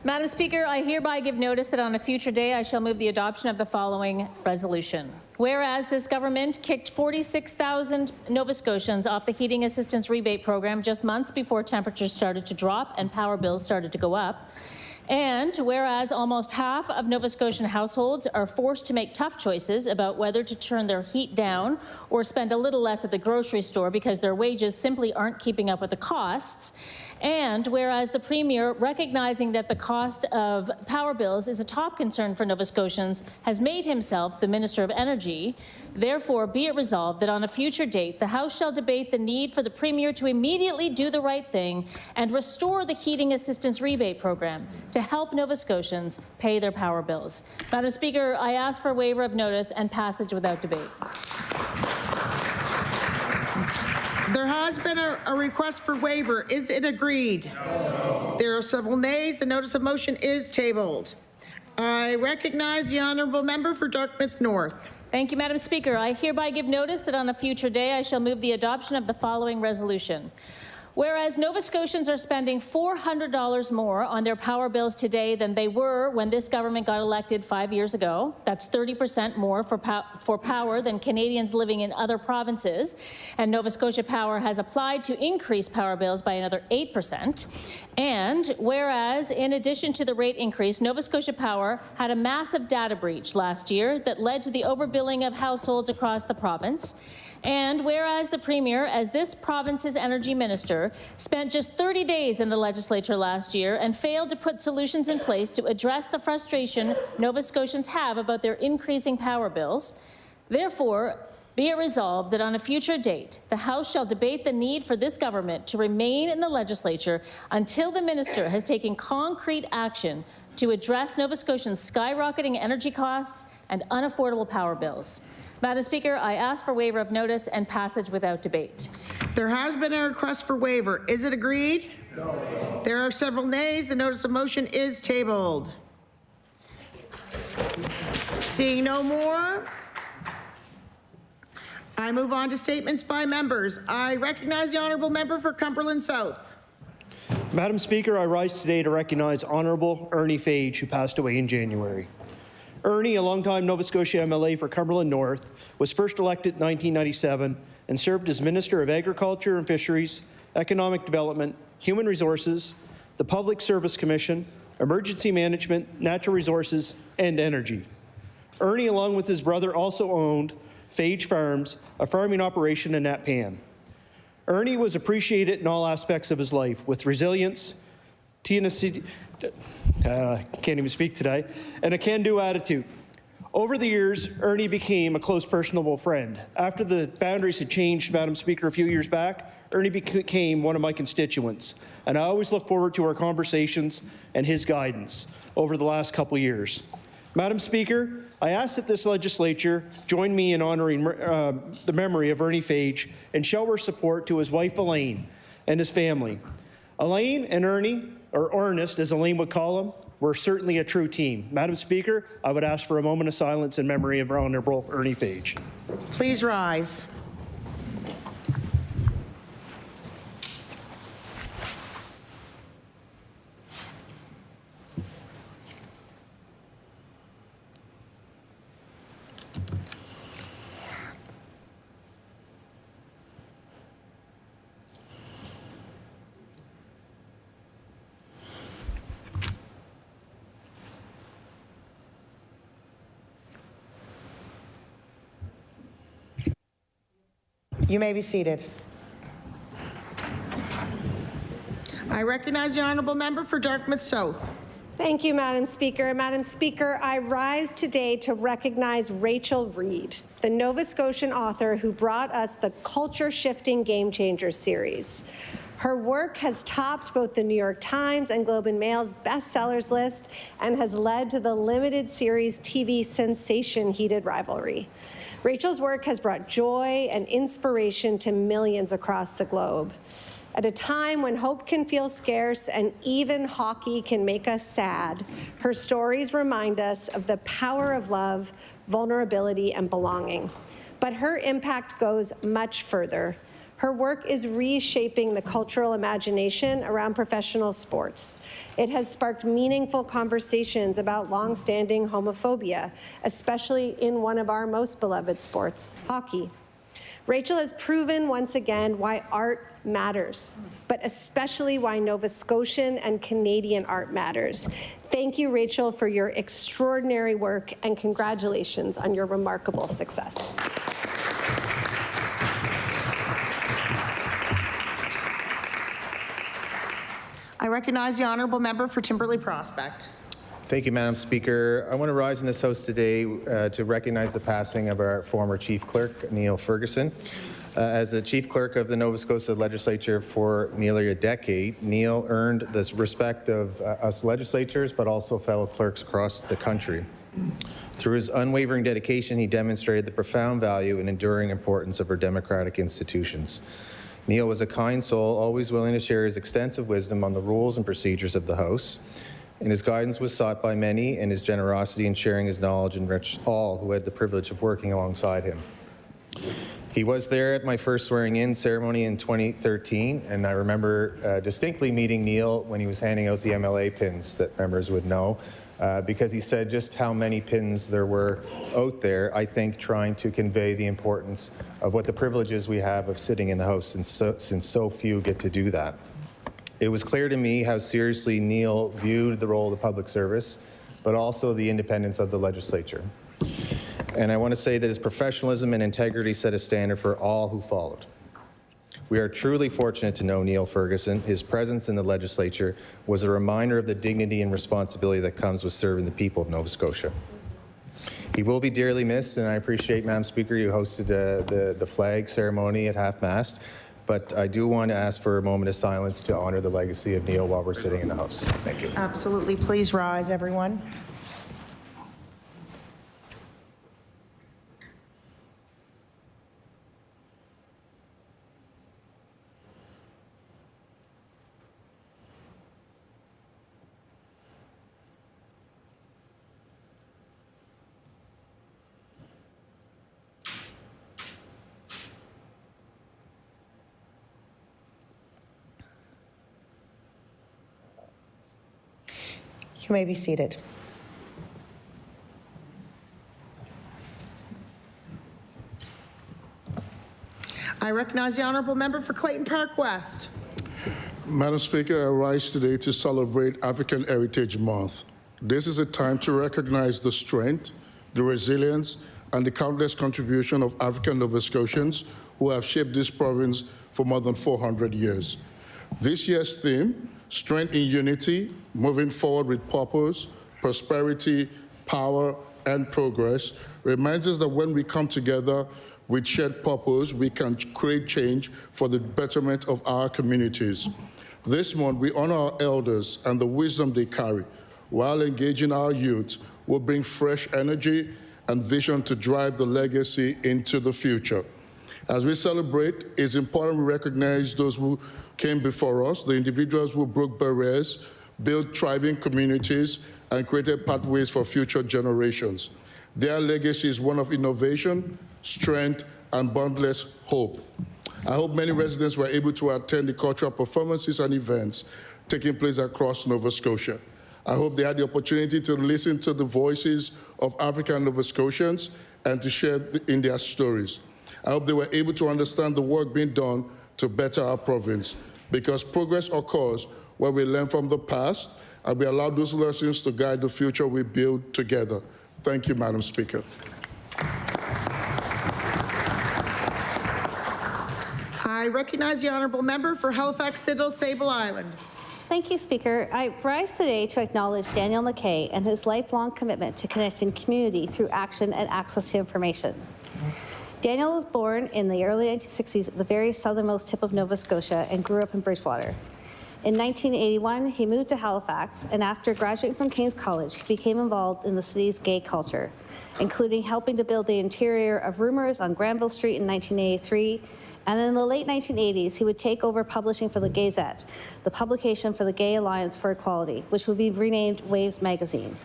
Madam Speaker, I hereby give notice that on a future day I shall move the adoption of the following resolution. Whereas this government kicked 46,000 Nova Scotians off the heating assistance rebate program just months before temperatures started to drop and power bills started to go up, and whereas almost half of Nova Scotian households are forced to make tough choices about whether to turn their heat down or spend a little less at the grocery store because their wages simply aren't keeping up with the costs, and whereas the Premier, recognizing that the cost of power bills is a top concern for Nova Scotians, has made himself the Minister of Energy, therefore be it resolved that on a future date the House shall debate the need for the Premier to immediately do the right thing and restore the heating assistance rebate program to help Nova Scotians pay their power bills. Madam Speaker, I ask for waiver of notice and passage without debate. There has been a request for waiver. Is it agreed? No. There are several nays. The notice of motion is tabled. I recognize the honourable member for Dartmouth North. Thank you, Madam Speaker. I hereby give notice that on a future day I shall move the adoption of the following resolution. Whereas Nova Scotians are spending $400 more on their power bills today than they were when this government got elected 5 years ago. That's 30% more for power than Canadians living in other provinces. And Nova Scotia Power has applied to increase power bills by another 8%. And whereas, in addition to the rate increase, Nova Scotia Power had a massive data breach last year that led to the overbilling of households across the province. And whereas the Premier, as this province's energy minister, spent just 30 days in the legislature last year and failed to put solutions in place to address the frustration Nova Scotians have about their increasing power bills, therefore, be it resolved that on a future date, the House shall debate the need for this government to remain in the legislature until the minister has taken concrete action to address Nova Scotians' skyrocketing energy costs and unaffordable power bills. Madam Speaker, I ask for waiver of notice and passage without debate. There has been a request for waiver. Is it agreed? No. There are several nays. The notice of motion is tabled. Seeing no more, I move on to statements by members. I recognize the honourable member for Cumberland South. Madam Speaker, I rise today to recognize Honourable Ernie Fage, who passed away in January. Ernie, a longtime Nova Scotia MLA for Cumberland North, was first elected in 1997 and served as Minister of Agriculture and Fisheries, Economic Development, Human Resources, the Public Service Commission, Emergency Management, Natural Resources, and Energy. Ernie, along with his brother, also owned Fage Farms, a farming operation in Nepean. Ernie was appreciated in all aspects of his life with resilience, tenacity, can't even speak today, and a can-do attitude. Over the years, Ernie became a close personable friend. After the boundaries had changed, Madam Speaker, a few years back, Ernie became one of my constituents, and I always look forward to our conversations and his guidance over the last couple years. Madam Speaker, I ask that this legislature join me in honouring the memory of Ernie Fage and show our support to his wife Elaine and his family. Elaine and Ernie, or Ernest as Elaine would call him, were certainly a true team. Madam Speaker, I would ask for a moment of silence in memory of Honourable Ernie Fage. Please rise. You may be seated. I recognize the honourable member for Dartmouth South. Thank you, Madam Speaker. Madam Speaker, I rise today to recognize Rachel Reid, the Nova Scotian author who brought us the culture-shifting Game Changers series. Her work has topped both the New York Times and Globe and Mail's bestsellers list and has led to the limited series TV sensation Heated Rivalry. Rachel's work has brought joy and inspiration to millions across the globe. At a time when hope can feel scarce and even hockey can make us sad, her stories remind us of the power of love, vulnerability, and belonging. But her impact goes much further. Her work is reshaping the cultural imagination around professional sports. It has sparked meaningful conversations about long-standing homophobia, especially in one of our most beloved sports, hockey. Rachel has proven once again why art matters, but especially why Nova Scotian and Canadian art matters. Thank you, Rachel, for your extraordinary work, and congratulations on your remarkable success. I recognize the honourable member for Timberley Prospect. Thank you, Madam Speaker. I want to rise in this House today to recognize the passing of our former Chief Clerk, Neil Ferguson. As the Chief Clerk of the Nova Scotia Legislature for nearly a decade, Neil earned the respect of us legislators, but also fellow clerks across the country. Through his unwavering dedication, he demonstrated the profound value and enduring importance of our democratic institutions. Neil was a kind soul, always willing to share his extensive wisdom on the rules and procedures of the House, and his guidance was sought by many, and his generosity in sharing his knowledge enriched all who had the privilege of working alongside him. He was there at my first swearing-in ceremony in 2013, and I remember distinctly meeting Neil when he was handing out the MLA pins that members would know, because he said just how many pins there were out there, I think, trying to convey the importance of what the privileges we have of sitting in the House since so few get to do that. It was clear to me how seriously Neil viewed the role of the public service, but also the independence of the legislature. And I want to say that his professionalism and integrity set a standard for all who followed. We are truly fortunate to know Neil Ferguson. His presence in the legislature was a reminder of the dignity and responsibility that comes with serving the people of Nova Scotia. He will be dearly missed, and I appreciate, Madam Speaker, you hosted the flag ceremony at half-mast, but I do want to ask for a moment of silence to honor the legacy of Neil while we're sitting in the House. Thank you. Absolutely. Please rise, everyone. You may be seated. I recognize the honourable member for Clayton Park West. Madam Speaker, I rise today to celebrate African Heritage Month. This is a time to recognize the strength, the resilience, and the countless contribution of African Nova Scotians who have shaped this province for more than 400 years. This year's theme, Strength in Unity, Moving Forward with Purpose, Prosperity, Power, and Progress, reminds us that when we come together with shared purpose, we can create change for the betterment of our communities. This month, we honor our elders and the wisdom they carry, while engaging our youth will bring fresh energy and vision to drive the legacy into the future. As we celebrate, it's important we recognize those who came before us, the individuals who broke barriers, built thriving communities, and created pathways for future generations. Their legacy is one of innovation, strength, and boundless hope. I hope many residents were able to attend the cultural performances and events taking place across Nova Scotia. I hope they had the opportunity to listen to the voices of African Nova Scotians and to share in their stories. I hope they were able to understand the work being done to better our province, because progress occurs where we learn from the past and we allow those lessons to guide the future we build together. Thank you, Madam Speaker. I recognize the honourable member for Halifax-Sidney-Sable Island. Thank you, Speaker. I rise today to acknowledge Daniel McKay and his lifelong commitment to connecting community through action and access to information. Daniel was born in the early 1960s at the very southernmost tip of Nova Scotia and grew up in Bridgewater. In 1981, he moved to Halifax, and after graduating from King's College, he became involved in the city's gay culture, including helping to build the interior of Rumours on Granville Street in 1983. And in the late 1980s, he would take over publishing for the Gazette, the publication for the Gay Alliance for Equality, which would be renamed Waves Magazine.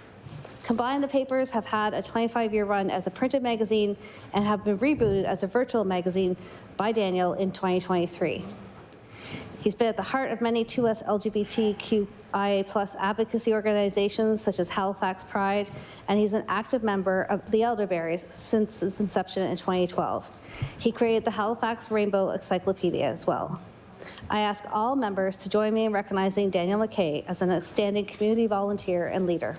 Combined, the papers have had a 25-year run as a printed magazine and have been rebooted as a virtual magazine by Daniel in 2023. He's been at the heart of many 2S LGBTQIA+ advocacy organizations such as Halifax Pride, and he's an active member of the Elderberries since its inception in 2012. He created the Halifax Rainbow Encyclopedia as well. I ask all members to join me in recognizing Daniel McKay as an outstanding community volunteer and leader.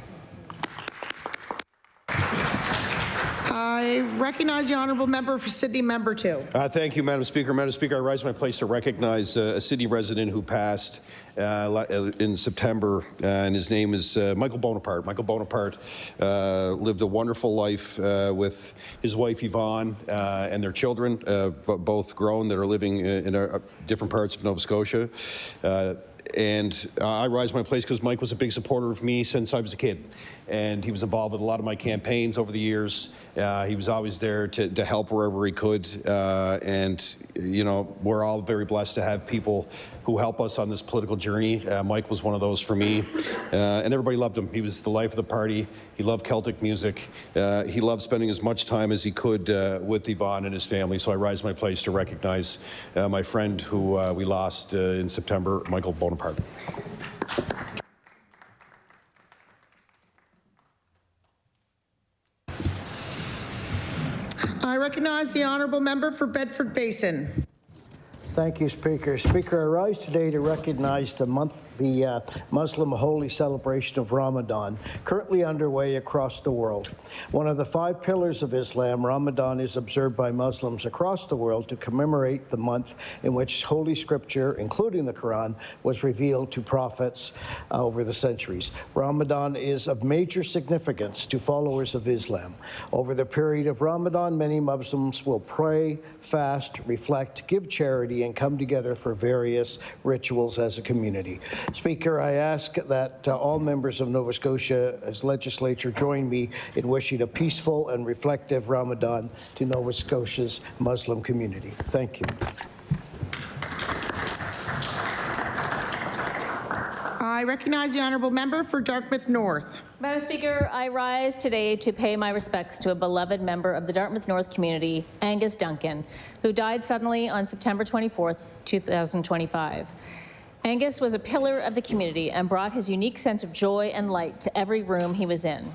I recognize the honourable member for Sydney, member 2. Thank you, Madam Speaker. Madam Speaker, I rise in my place to recognize a Sydney resident who passed in September, and his name is Michael Bonaparte. Michael Bonaparte lived a wonderful life with his wife Yvonne and their children, both grown, that are living in different parts of Nova Scotia. And I rise in my place because Mike was a big supporter of me since I was a kid. And he was involved with a lot of my campaigns over the years. He was always there to help wherever he could. And, you know, we're all very blessed to have people who help us on this political journey. Mike was one of those for me. And everybody loved him. He was the life of the party. He loved Celtic music. He loved spending as much time as he could with Yvonne and his family. So I rise in my place to recognize my friend who we lost in September, Michael Bonaparte. I recognize the honourable member for Bedford Basin. Thank you, Speaker. Speaker, I rise today to recognize the Muslim holy celebration of Ramadan, currently underway across the world. One of the 5 pillars of Islam, Ramadan is observed by Muslims across the world to commemorate the month in which Holy Scripture, including the Quran, was revealed to prophets over the centuries. Ramadan is of major significance to followers of Islam. Over the period of Ramadan, many Muslims will pray, fast, reflect, give charity, and come together for various rituals as a community. Speaker, I ask that all members of Nova Scotia's legislature join me in wishing a peaceful and reflective Ramadan to Nova Scotia's Muslim community. Thank you. I recognize the honourable member for Dartmouth North. Madam Speaker, I rise today to pay my respects to a beloved member of the Dartmouth North community, Angus Duncan, who died suddenly on September 24th, 2025. Angus was a pillar of the community and brought his unique sense of joy and light to every room he was in.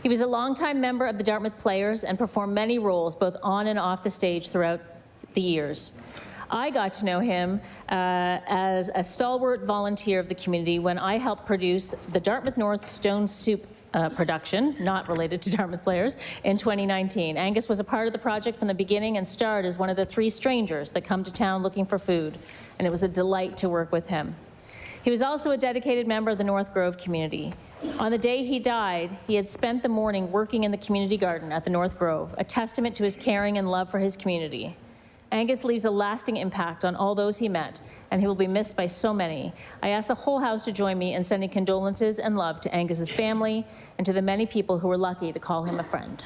He was a longtime member of the Dartmouth Players and performed many roles both on and off the stage throughout the years. I got to know him as a stalwart volunteer of the community when I helped produce the Dartmouth North Stone Soup production, not related to Dartmouth Players, in 2019. Angus was a part of the project from the beginning and starred as one of the 3 strangers that come to town looking for food, and it was a delight to work with him. He was also a dedicated member of the North Grove community. On the day he died, he had spent the morning working in the community garden at the North Grove, a testament to his caring and love for his community. Angus leaves a lasting impact on all those he met, and he will be missed by so many. I ask the whole House to join me in sending condolences and love to Angus's family and to the many people who were lucky to call him a friend.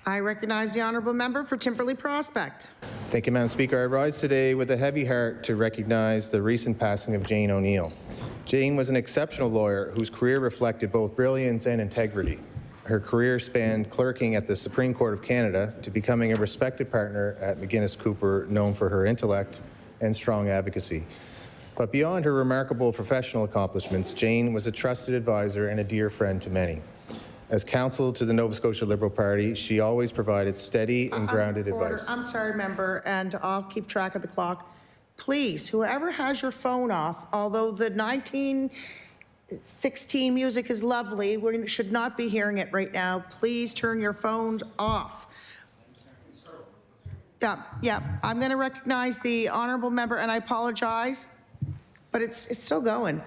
I recognize the honourable member for Timberley Prospect. Thank you, Madam Speaker. I rise today with a heavy heart to recognize the recent passing of Jane O'Neill. Jane was an exceptional lawyer whose career reflected both brilliance and integrity. Her career spanned clerking at the Supreme Court of Canada to becoming a respected partner at McGuinness Cooper, known for her intellect and strong advocacy. But beyond her remarkable professional accomplishments, Jane was a trusted advisor and a dear friend to many. As counsel to the Nova Scotia Liberal Party, she always provided steady and grounded advice. I'm sorry, member, and I'll keep track of the clock. Please, whoever has your phone off, although the 1916 music is lovely, we should not be hearing it right now. Please turn your phones off. Yeah, I'm going to recognize the honourable member, and I apologize, but it's still going.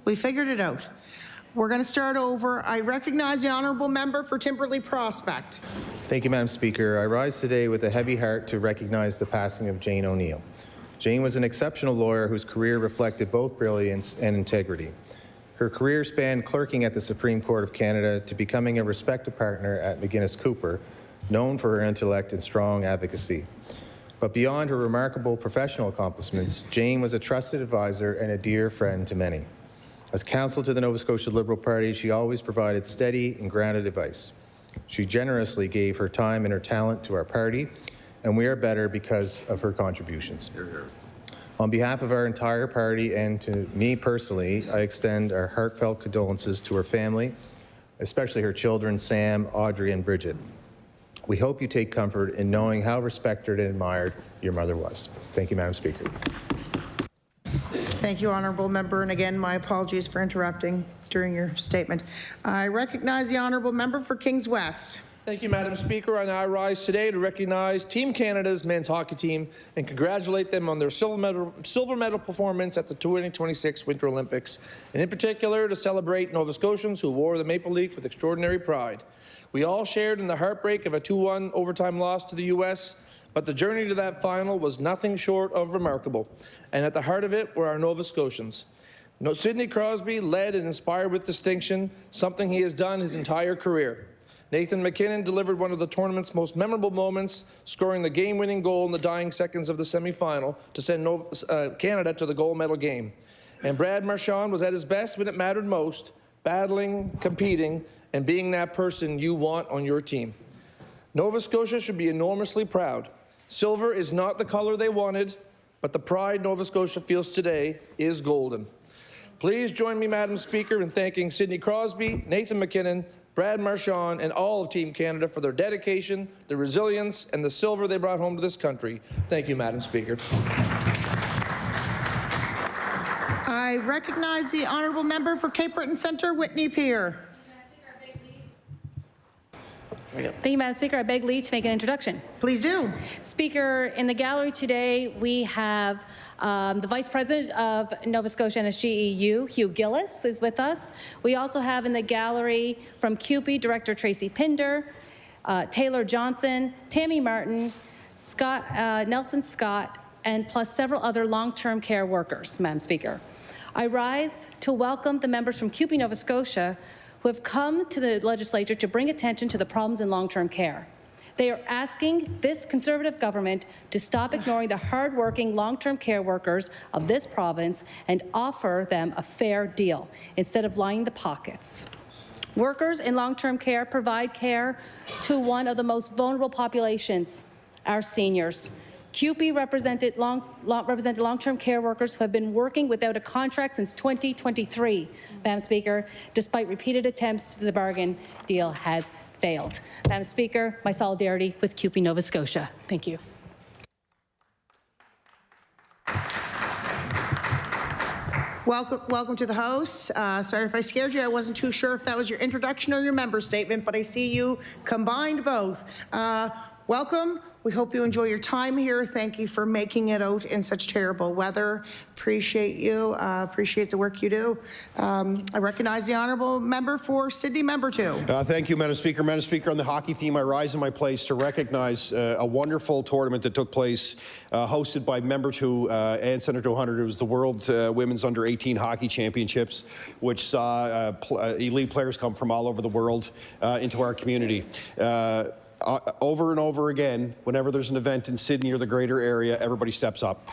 We figured it out. We're going to start over. I recognize the honourable member for Timberley Prospect. Thank you, Madam Speaker. I rise today with a heavy heart to recognize the passing of Jane O'Neill. Jane was an exceptional lawyer whose career reflected both brilliance and integrity. Her career spanned clerking at the Supreme Court of Canada to becoming a respected partner at McGuinness Cooper, known for her intellect and strong advocacy. But beyond her remarkable professional accomplishments, Jane was a trusted advisor and a dear friend to many. As counsel to the Nova Scotia Liberal Party, she always provided steady and grounded advice. She generously gave her time and her talent to our party, and we are better because of her contributions. On behalf of our entire party and to me personally, I extend our heartfelt condolences to her family, especially her children, Sam, Audrey, and Bridget. We hope you take comfort in knowing how respected and admired your mother was. Thank you, Madam Speaker. Thank you, honourable member, and again, my apologies for interrupting during your statement. I recognize the honourable member for Kings West. Thank you, Madam Speaker. And I rise today to recognize Team Canada's men's hockey team and congratulate them on their silver medal performance at the 2026 Winter Olympics, and in particular to celebrate Nova Scotians who wore the maple leaf with extraordinary pride. We all shared in the heartbreak of a 2-1 overtime loss to the U.S., but the journey to that final was nothing short of remarkable, and at the heart of it were our Nova Scotians. Sidney Crosby led and inspired with distinction, something he has done his entire career. Nathan McKinnon delivered one of the tournament's most memorable moments, scoring the game-winning goal in the dying seconds of the semi-final to send Canada to the gold medal game. And Brad Marchand was at his best when it mattered most, battling, competing, and being that person you want on your team. Nova Scotia should be enormously proud. Silver is not the color they wanted, but the pride Nova Scotia feels today is golden. Please join me, Madam Speaker, in thanking Sidney Crosby, Nathan McKinnon, Brad Marchand, and all of Team Canada for their dedication, their resilience, and the silver they brought home to this country. Thank you, Madam Speaker. I recognize the honourable member for Cape Breton Centre, Whitney Pier. Thank you, Madam Speaker. I beg leave to make an introduction. Please do. Speaker, in the gallery today, we have the Vice President of Nova Scotia NSGEU, Hugh Gillis, is with us. We also have in the gallery from CUPE, Director Tracy Pinder, Taylor Johnson, Tammy Martin, Nelson Scott, and plus several other long-term care workers, Madam Speaker. I rise to welcome the members from CUPE, Nova Scotia, who have come to the legislature to bring attention to the problems in long-term care. They are asking this Conservative government to stop ignoring the hard-working long-term care workers of this province and offer them a fair deal instead of lining the pockets. Workers in long-term care provide care to one of the most vulnerable populations, our seniors. CUPE represented long-term care workers who have been working without a contract since 2023, Madam Speaker, despite repeated attempts to the bargain deal has failed. Madam Speaker, my solidarity with CUPE Nova Scotia. Thank you. Welcome to the House. Sorry if I scared you. I wasn't too sure if that was your introduction or your member statement, but I see you combined both. Welcome. We hope you enjoy your time here. Thank you for making it out in such terrible weather. Appreciate you. Appreciate the work you do. I recognize the honourable member for Sydney, member 2. Thank you, Madam Speaker. Madam Speaker, on the hockey theme, I rise in my place to recognize a wonderful tournament that took place, hosted by member 2 and Senator 200. It was the World Women's Under-18 Hockey Championships, which saw elite players come from all over the world into our community. Over and over again, whenever there's an event in Sydney or the greater area, everybody steps up.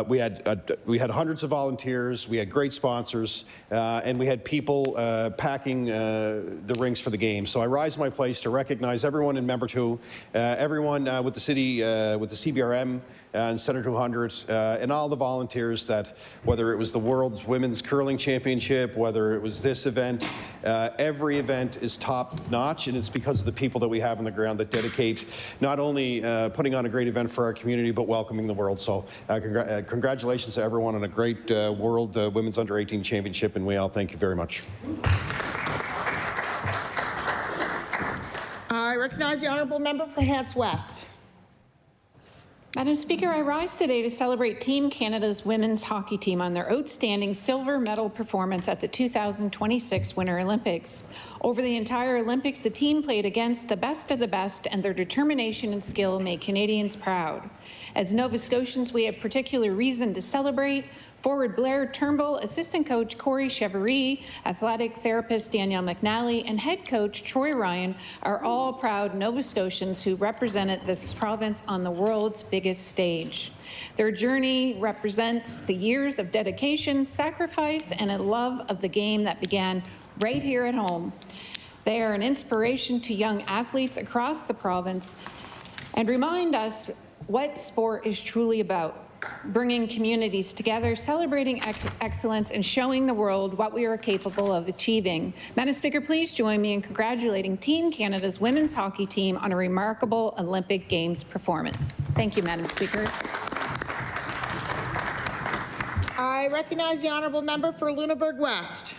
We had hundreds of volunteers, we had great sponsors, and we had people packing the rinks for the game. So I rise in my place to recognize everyone in member 2, everyone with the city, with the CBRM, and Senator 200, and all the volunteers that, whether it was the World's Women's Curling Championship, whether it was this event, every event is top notch, and it's because of the people that we have on the ground that dedicate not only putting on a great event for our community, but welcoming the world. So congratulations to everyone on a great World Women's Under-18 Championship, and we all thank you very much. I recognize the honourable member for Hants West. Madam Speaker, I rise today to celebrate Team Canada's women's hockey team on their outstanding silver medal performance at the 2026 Winter Olympics. Over the entire Olympics, the team played against the best of the best, and their determination and skill made Canadians proud. As Nova Scotians, we have particular reason to celebrate. Forward Blair Turnbull, assistant coach Corey Chevrolet, athletic therapist Danielle McNally, and head coach Troy Ryan are all proud Nova Scotians who represented this province on the world's biggest stage. Their journey represents the years of dedication, sacrifice, and a love of the game that began right here at home. They are an inspiration to young athletes across the province and remind us what sport is truly about. Bringing communities together, celebrating excellence, and showing the world what we are capable of achieving. Madam Speaker, please join me in congratulating Team Canada's women's hockey team on a remarkable Olympic Games performance. Thank you, Madam Speaker. I recognize the honourable member for Lunenburg West.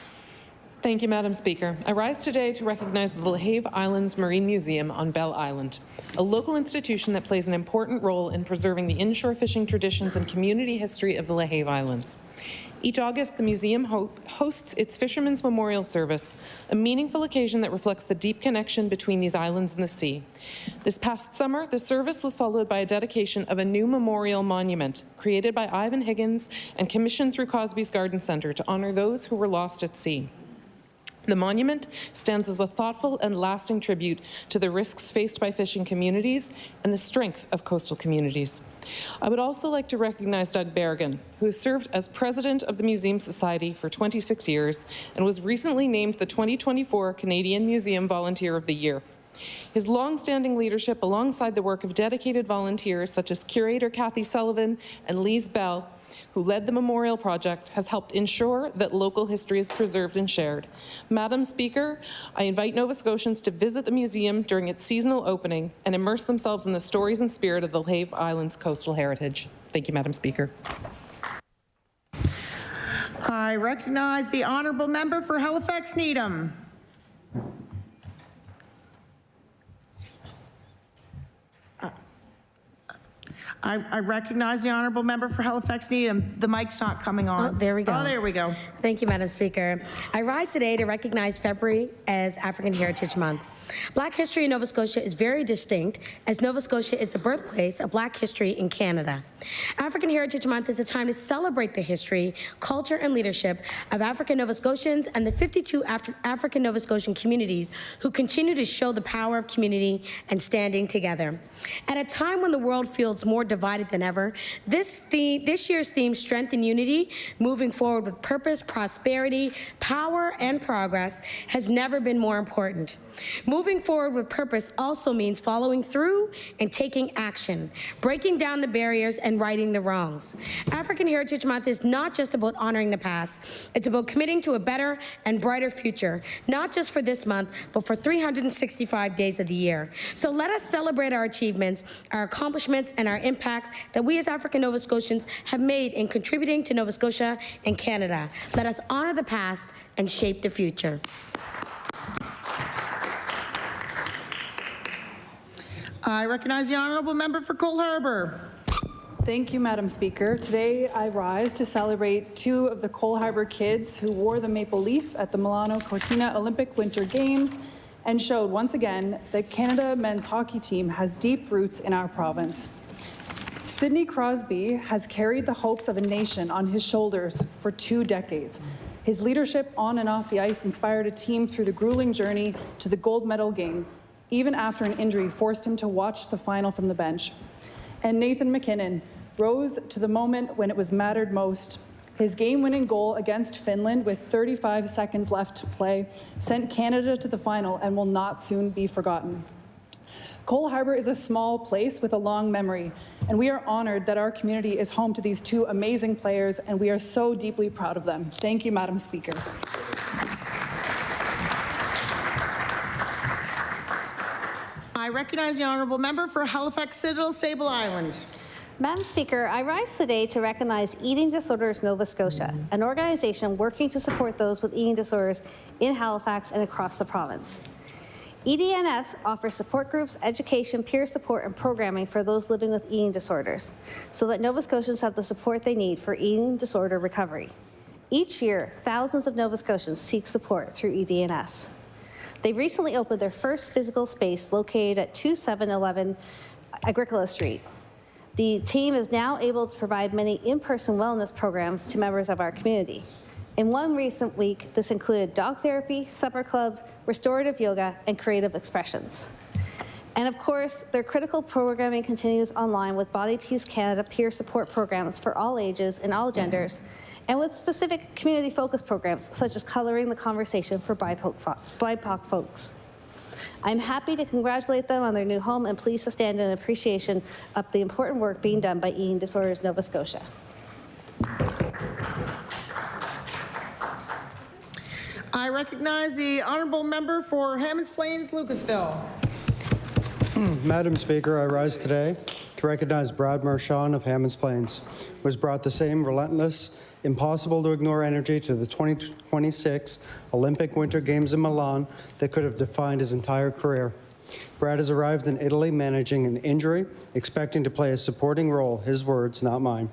Thank you, Madam Speaker. I rise today to recognize the LaHave Islands Marine Museum on Bell Island, a local institution that plays an important role in preserving the inshore fishing traditions and community history of the LaHave Islands. Each August, the museum hosts its Fisherman's Memorial Service, a meaningful occasion that reflects the deep connection between these islands and the sea. This past summer, the service was followed by a dedication of a new memorial monument created by Ivan Higgins and commissioned through Cosby's Garden Centre to honor those who were lost at sea. The monument stands as a thoughtful and lasting tribute to the risks faced by fishing communities and the strength of coastal communities. I would also like to recognize Doug Bergen, who has served as president of the Museum Society for 26 years and was recently named the 2024 Canadian Museum Volunteer of the Year. His long-standing leadership alongside the work of dedicated volunteers such as curator Kathy Sullivan and Lise Bell, who led the memorial project, has helped ensure that local history is preserved and shared. Madam Speaker, I invite Nova Scotians to visit the museum during its seasonal opening and immerse themselves in the stories and spirit of the LaHave Islands coastal heritage. Thank you, Madam Speaker. I recognize the honourable member for Halifax Needham. I recognize the honourable member for Halifax Needham. The mic's not coming on. Oh, there we go. Oh, there we go. Thank you, Madam Speaker. I rise today to recognize February as African Heritage Month. Black history in Nova Scotia is very distinct, as Nova Scotia is the birthplace of Black history in Canada. African Heritage Month is a time to celebrate the history, culture, and leadership of African Nova Scotians and the 52 African Nova Scotian communities who continue to show the power of community and standing together. At a time when the world feels more divided than ever, this year's theme, Strength and Unity, moving forward with purpose, prosperity, power, and progress, has never been more important. Moving forward with purpose also means following through and taking action, breaking down the barriers and righting the wrongs. African Heritage Month is not just about honoring the past. It's about committing to a better and brighter future, not just for this month, but for 365 days of the year. So let us celebrate our achievements, our accomplishments, and our impacts that we as African Nova Scotians have made in contributing to Nova Scotia and Canada. Let us honor the past and shape the future. I recognize the honourable member for Cole Harbour. Thank you, Madam Speaker. Today, I rise to celebrate two of the Cole Harbour kids who wore the maple leaf at the Milano Cortina Olympic Winter Games and showed once again that Canada men's hockey team has deep roots in our province. Sidney Crosby has carried the hopes of a nation on his shoulders for 2 decades. His leadership on and off the ice inspired a team through the grueling journey to the gold medal game, even after an injury forced him to watch the final from the bench. And Nathan McKinnon rose to the moment when it was mattered most. His game-winning goal against Finland with 35 seconds left to play sent Canada to the final and will not soon be forgotten. Cole Harbour is a small place with a long memory, and we are honored that our community is home to these two amazing players, and we are so deeply proud of them. Thank you, Madam Speaker. I recognize the honourable member for Halifax Citadel, Sable Island. Madam Speaker, I rise today to recognize Eating Disorders Nova Scotia, an organization working to support those with eating disorders in Halifax and across the province. EDNS offers support groups, education, peer support, and programming for those living with eating disorders so that Nova Scotians have the support they need for eating disorder recovery. Each year, thousands of Nova Scotians seek support through EDNS. They recently opened their first physical space located at 2711 Agricola Street. The team is now able to provide many in-person wellness programs to members of our community. In one recent week, this included dog therapy, supper club, restorative yoga, and creative expressions. And of course, their critical programming continues online with Body Peace Canada peer support programs for all ages and all genders, and with specific community-focused programs, such as Coloring the Conversation for BIPOC folks. I'm happy to congratulate them on their new home and pleased to stand in appreciation of the important work being done by Eating Disorders Nova Scotia. I recognize the honourable member for Hammonds Plains, Lucasville. Madam Speaker, I rise today to recognize Brad Marchand of Hammonds Plains, who has brought the same relentless, impossible to ignore energy to the 2026 Olympic Winter Games in Milan that could have defined his entire career. Brad has arrived in Italy managing an injury, expecting to play a supporting role, his words, not mine.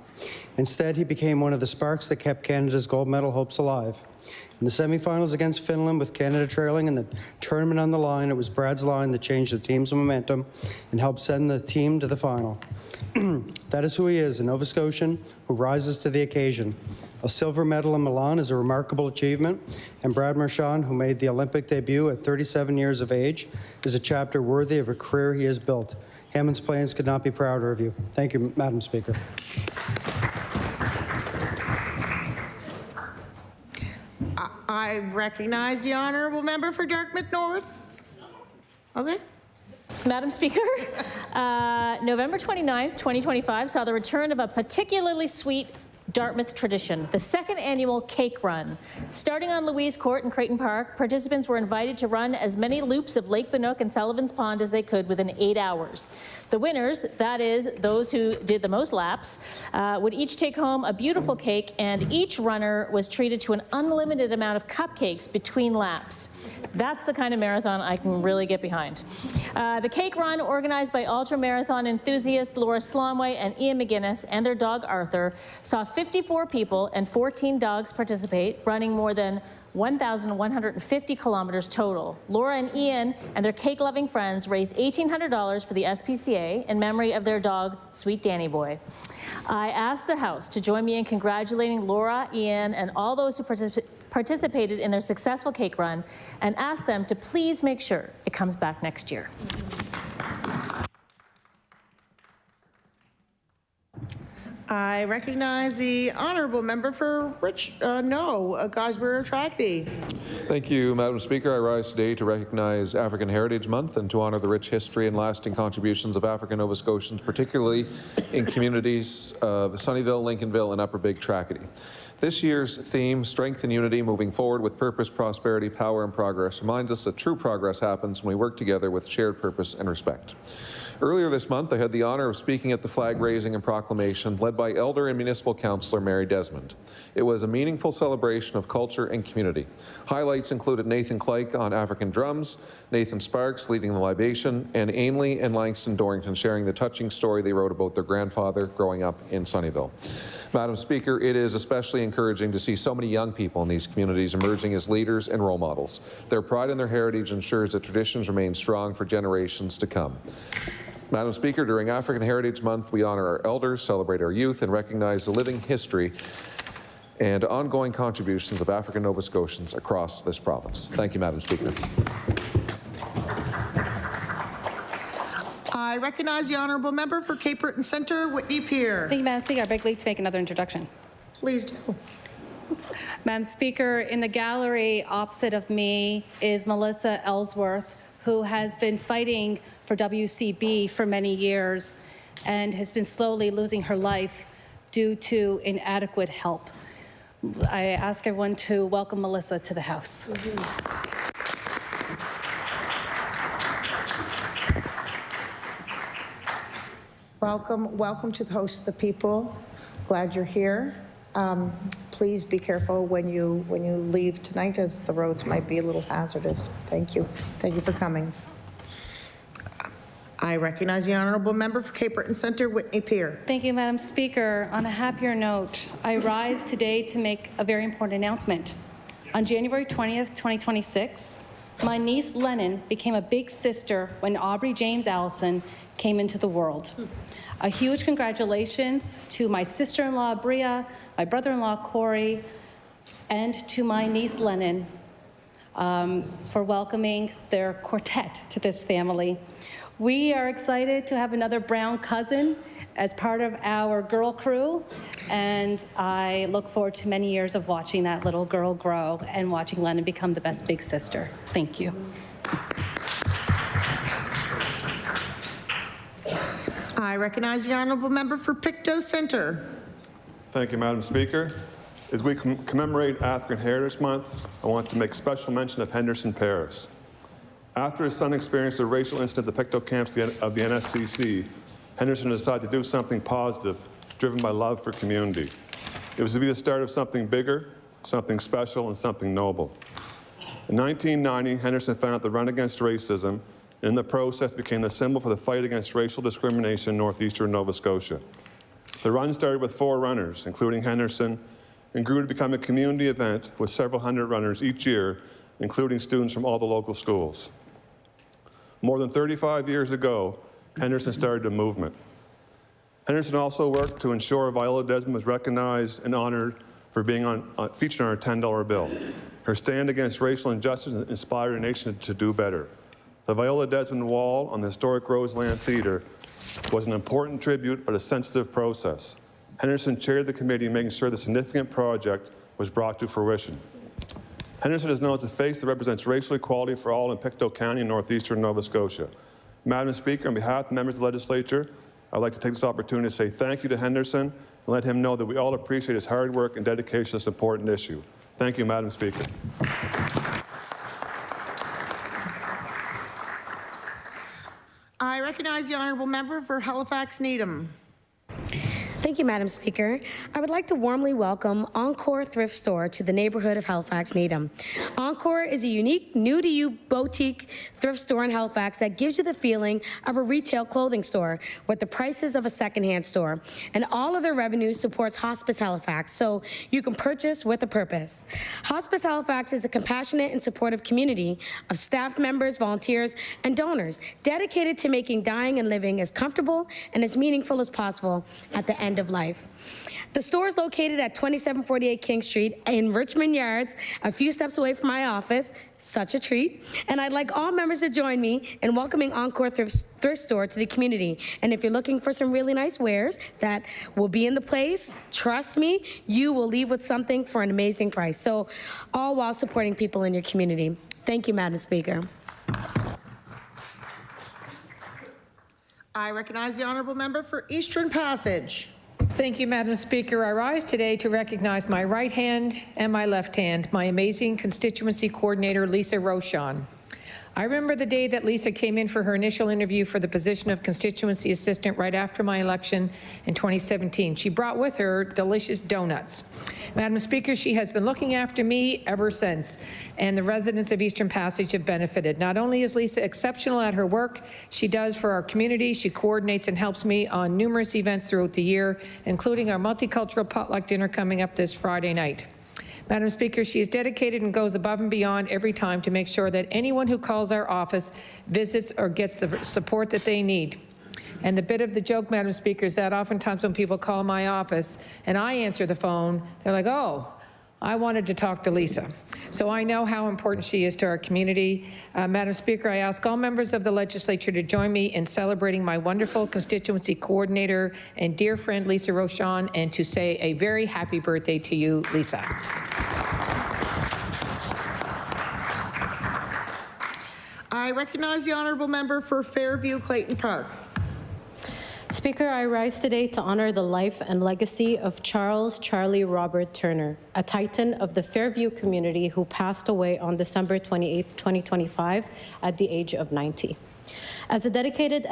Instead, he became one of the sparks that kept Canada's gold medal hopes alive. In the semifinals against Finland, with Canada trailing and the tournament on the line, it was Brad's line that changed the team's momentum and helped send the team to the final. That is who he is, a Nova Scotian who rises to the occasion. A silver medal in Milan is a remarkable achievement, and Brad Marchand, who made the Olympic debut at 37 years of age, is a chapter worthy of a career he has built. Hammonds Plains could not be prouder of you. Thank you, Madam Speaker. I recognize the honourable member for Dartmouth North. Okay. Madam Speaker, November 29th, 2025 saw the return of a particularly sweet Dartmouth tradition, the second annual cake run. Starting on Louise Court in Creighton Park, participants were invited to run as many loops of Lake Banook and Sullivan's Pond as they could within 8 hours. The winners, that is, those who did the most laps, would each take home a beautiful cake, and each runner was treated to an unlimited amount of cupcakes between laps. That's the kind of marathon I can really get behind. The cake run, organized by ultra-marathon enthusiasts Laura Slomway and Ian McGuinness and their dog Arthur, saw 54 people and 14 dogs participate, running more than 1,150 kilometers total. Laura and Ian and their cake-loving friends raised $1,800 for the SPCA in memory of their dog, Sweet Danny Boy. I asked the House to join me in congratulating Laura, Ian, and all those who participated in their successful cake run, and asked them to please make sure it comes back next year. I recognize the honourable member for Gosbury-Tracadie. Thank you, Madam Speaker. I rise today to recognize African Heritage Month and to honour the rich history and lasting contributions of African Nova Scotians, particularly in communities of Sunnyvale, Lincolnville, and Upper Big Tracadie. This year's theme, Strength and Unity, Moving Forward with Purpose, Prosperity, Power, and Progress, reminds us that true progress happens when we work together with shared purpose and respect. Earlier this month, I had the honour of speaking at the flag raising and proclamation led by Elder and Municipal Councillor Mary Desmond. It was a meaningful celebration of culture and community. Highlights included Nathan Clyke on African drums, Nathan Sparks leading the libation, and Ainley and Langston Dorrington sharing the touching story they wrote about their grandfather growing up in Sunnyvale. Madam Speaker, it is especially encouraging to see so many young people in these communities emerging as leaders and role models. Their pride in their heritage ensures that traditions remain strong for generations to come. Madam Speaker, during African Heritage Month, we honour our elders, celebrate our youth, and recognize the living history and ongoing contributions of African Nova Scotians across this province. Thank you, Madam Speaker. I recognize the honourable member for Cape Breton Centre, Whitney Peer. Thank you, Madam Speaker. I beg leave to make another introduction. Please do. Madam Speaker, in the gallery opposite of me is Melissa Ellsworth, who has been fighting for WCB for many years and has been slowly losing her life due to inadequate help. I ask everyone to welcome Melissa to the House. Welcome to the host of the people. Glad you're here. Please be careful when you leave tonight, as the roads might be a little hazardous. Thank you. Thank you for coming. I recognize the honourable member for Cape Breton Centre, Whitney Peer. Thank you, Madam Speaker. On a happier note, I rise today to make a very important announcement. On January 20th, 2026, my niece Lennon became a big sister when Aubrey James Allison came into the world. A huge congratulations to my sister-in-law Bria, my brother-in-law Corey, and to my niece Lennon for welcoming their quartet to this family. We are excited to have another brown cousin as part of our girl crew, and I look forward to many years of watching that little girl grow and watching Lennon become the best big sister. Thank you. I recognize the honourable member for Pictou Centre. Thank you, Madam Speaker. As we commemorate African Heritage Month, I want to make special mention of Henderson Paris. After his son experienced a racial incident at the Pictou camps of the NSCC, Henderson decided to do something positive, driven by love for community. It was to be the start of something bigger, something special, and something noble. In 1990, Henderson founded the Run Against Racism, and in the process became the symbol for the fight against racial discrimination in northeastern Nova Scotia. The run started with 4 runners, including Henderson, and grew to become a community event with several hundred runners each year, including students from all the local schools. More than 35 years ago, Henderson started a movement. Henderson also worked to ensure Viola Desmond was recognized and honored for being featured on our $10 bill. Her stand against racial injustice inspired a nation to do better. The Viola Desmond Wall on the historic Roseland Theatre was an important tribute, but a sensitive process. Henderson chaired the committee, making sure the significant project was brought to fruition. Henderson is known as the face that represents racial equality for all in Pictou County and northeastern Nova Scotia. Madam Speaker, on behalf of the members of the legislature, I'd like to take this opportunity to say thank you to Henderson and let him know that we all appreciate his hard work and dedication to this important issue. Thank you, Madam Speaker. I recognize the honourable member for Halifax Needham. Thank you, Madam Speaker. I would like to warmly welcome Encore Thrift Store to the neighborhood of Halifax, Needham. Encore is a unique, new-to-you boutique thrift store in Halifax that gives you the feeling of a retail clothing store with the prices of a secondhand store. And all of their revenue supports Hospice Halifax, so you can purchase with a purpose. Hospice Halifax is a compassionate and supportive community of staff members, volunteers, and donors dedicated to making dying and living as comfortable and as meaningful as possible at the end of life. The store is located at 2748 King Street in Richmond Yards, a few steps away from my office. Such a treat. And I'd like all members to join me in welcoming Encore Thrift Store to the community. And if you're looking for some really nice wares that will be in the place, trust me, you will leave with something for an amazing price. So all while supporting people in your community. Thank you, Madam Speaker. I recognize the honourable member for Eastern Passage. Thank you, Madam Speaker. I rise today to recognize my right hand and my left hand, my amazing constituency coordinator, Lisa Rochon. I remember the day that Lisa came in for her initial interview for the position of constituency assistant right after my election in 2017. She brought with her delicious donuts. Madam Speaker, she has been looking after me ever since, and the residents of Eastern Passage have benefited. Not only is Lisa exceptional at her work she does for our community, she coordinates and helps me on numerous events throughout the year, including our multicultural potluck dinner coming up this Friday night. Madam Speaker, she is dedicated and goes above and beyond every time to make sure that anyone who calls our office visits or gets the support that they need. And the bit of the joke, Madam Speaker, is that oftentimes when people call my office and I answer the phone, they're like, oh, I wanted to talk to Lisa. So I know how important she is to our community. Madam Speaker, I ask all members of the legislature to join me in celebrating my wonderful constituency coordinator and dear friend, Lisa Rochon, and to say a very happy birthday to you, Lisa. I recognize the honourable member for Fairview Clayton Park. Speaker, I rise today to honor the life and legacy of Charles Charlie Robert Turner, a titan of the Fairview community who passed away on December 28, 2025 at the age of 90. As a dedicated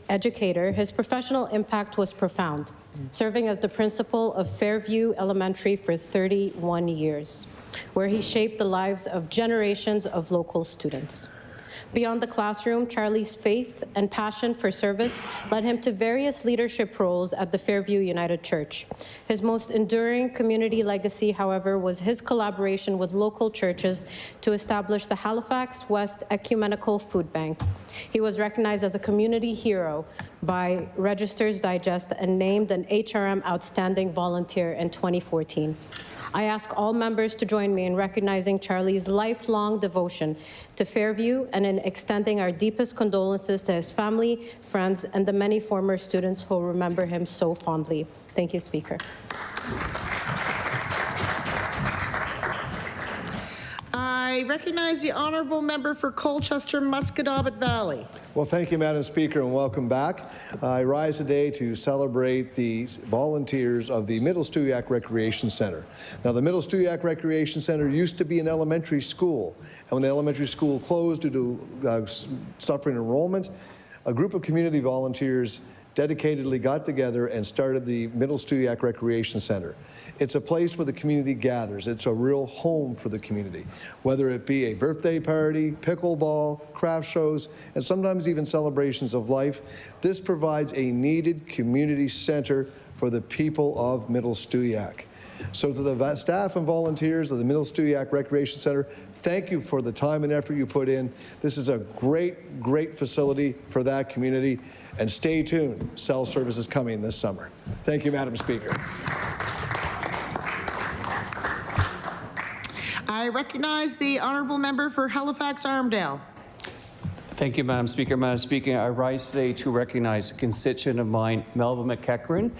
educator, his professional impact was profound, serving as the principal of Fairview Elementary for 31 years, where he shaped the lives of generations of local students. Beyond the classroom, Charlie's faith and passion for service led him to various leadership roles at the Fairview United Church. His most enduring community legacy, however, was his collaboration with local churches to establish the Halifax West Ecumenical Food Bank. He was recognized as a community hero by Register's Digest and named an HRM Outstanding Volunteer in 2014. I ask all members to join me in recognizing Charlie's lifelong devotion to Fairview and in extending our deepest condolences to his family, friends, and the many former students who remember him so fondly. Thank you, Speaker. I recognize the honourable member for Colchester Musquodoboit Valley. Well, thank you, Madam Speaker, and welcome back. I rise today to celebrate the volunteers of the Middle Stewiacke Recreation Centre. Now, the Middle Stewiacke Recreation Centre used to be an elementary school, and when the elementary school closed due to suffering enrollment, a group of community volunteers dedicatedly got together and started the Middle Stewiacke Recreation Centre. It's a place where the community gathers. It's a real home for the community, whether it be a birthday party, pickleball, craft shows, and sometimes even celebrations of life. This provides a needed community center for the people of Middle Stewiacke. So to the staff and volunteers of the Middle Stewiacke Recreation Center, thank you for the time and effort you put in. This is a great, great facility for that community. And stay tuned, cell service is coming this summer. Thank you, Madam Speaker. I recognize the honourable member for Halifax Armdale. Thank you, Madam Speaker. Madam Speaker, I rise today to recognize a constituent of mine, Melba McEachran,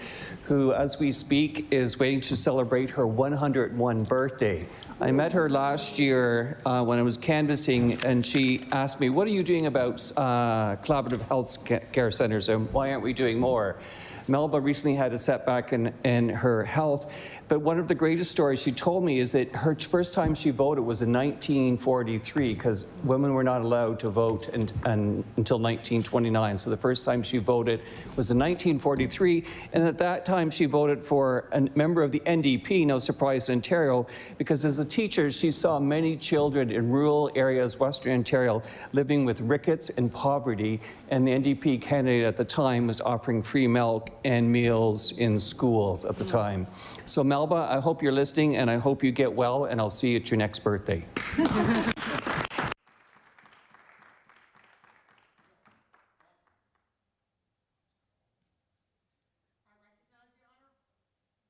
who, as we speak, is waiting to celebrate her 101 birthday. I met her last year when I was canvassing, and she asked me, what are you doing about collaborative health care centres, and why aren't we doing more? Melba recently had a setback in her health, But one of the greatest stories she told me is that her first time she voted was in 1943, because women were not allowed to vote until 1929. So the first time she voted was in 1943, and at that time she voted for a member of the NDP, no surprise in Ontario, because as a teacher she saw many children in rural areas, Western Ontario, living with rickets and poverty, and the NDP candidate at the time was offering free milk and meals in schools at the time. So Melba, I hope you're listening, and I hope you get well, and I'll see you at your next birthday.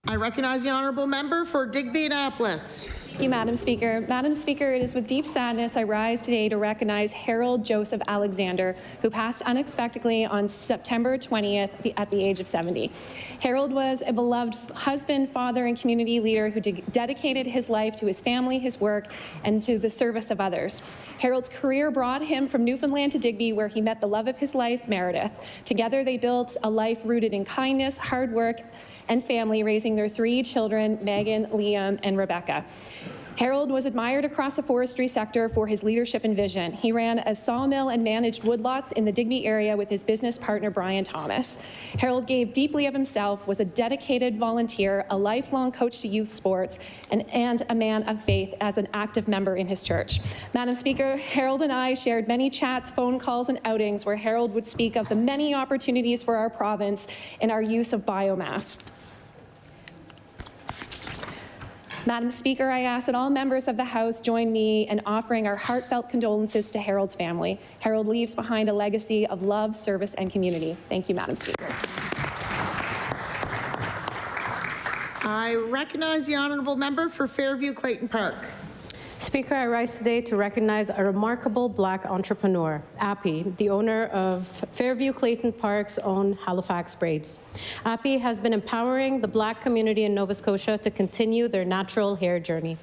I recognize the honourable member for Digby-Annapolis. Thank you, Madam Speaker. Madam Speaker, it is with deep sadness I rise today to recognize Harold Joseph Alexander, who passed unexpectedly on September 20th at the age of 70. Harold was a beloved husband, father, and community leader who dedicated his life to his family, his work, and to the service of others. Harold's career brought him from Newfoundland to Digby, where he met the love of his life, Meredith. Together, they built a life rooted in kindness, hard work, and family, raising their 3 children, Megan, Liam, and Rebecca. Harold was admired across the forestry sector for his leadership and vision. He ran a sawmill and managed woodlots in the Digby area with his business partner, Brian Thomas. Harold gave deeply of himself, was a dedicated volunteer, a lifelong coach to youth sports, and a man of faith as an active member in his church. Madam Speaker, Harold and I shared many chats, phone calls, and outings where Harold would speak of the many opportunities for our province in our use of biomass. Madam Speaker, I ask that all members of the House join me in offering our heartfelt condolences to Harold's family. Harold leaves behind a legacy of love, service, and community. Thank you, Madam Speaker. I recognize the honourable member for Fairview-Clayton Park. Speaker, I rise today to recognize a remarkable Black entrepreneur, Appy, the owner of Fairview Clayton Park's own Halifax Braids. Appy has been empowering the Black community in Nova Scotia to continue their natural hair journey.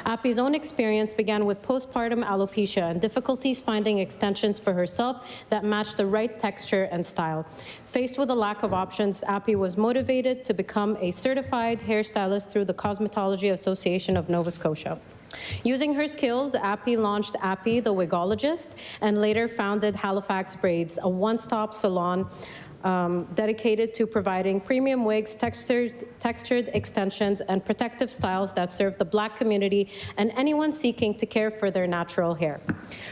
Appy's own experience began with postpartum alopecia and difficulties finding extensions for herself that matched the right texture and style. Faced with a lack of options, Appy was motivated to become a certified hairstylist through the Cosmetology Association of Nova Scotia. Using her skills, Appy launched Appy the Wigologist and later founded Halifax Braids, a one-stop salon dedicated to providing premium wigs, textured extensions, and protective styles that serve the Black community and anyone seeking to care for their natural hair.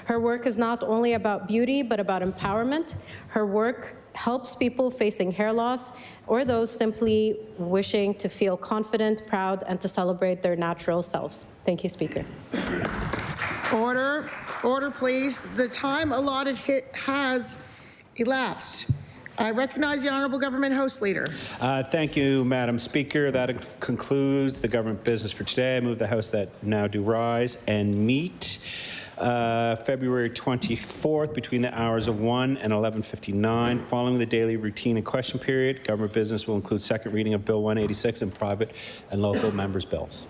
Her work is not only about beauty, but about empowerment. Her work helps people facing hair loss or those simply wishing to feel confident, proud, and to celebrate their natural selves. Thank you, Speaker. Order. Order, please. The time allotted has elapsed. I recognize the Honourable Government House Leader. Thank you, Madam Speaker. That concludes the government business for today. I move the House that now do rise and meet February 24th between the hours of 1 and 11:59. Following the daily routine and question period, government business will include second reading of Bill 186 and private and local members' bills.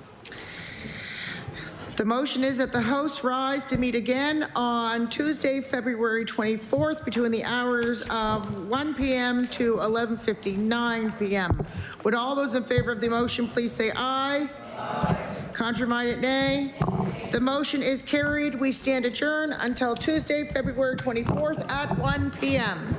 The motion is that the House rise to meet again on Tuesday, February 24th between the hours of 1 p.m. to 11:59 p.m. Would all those in favor of the motion please say aye? Aye. Contrary-minded, nay. The motion is carried. We stand adjourned until Tuesday, February 24th at 1 p.m.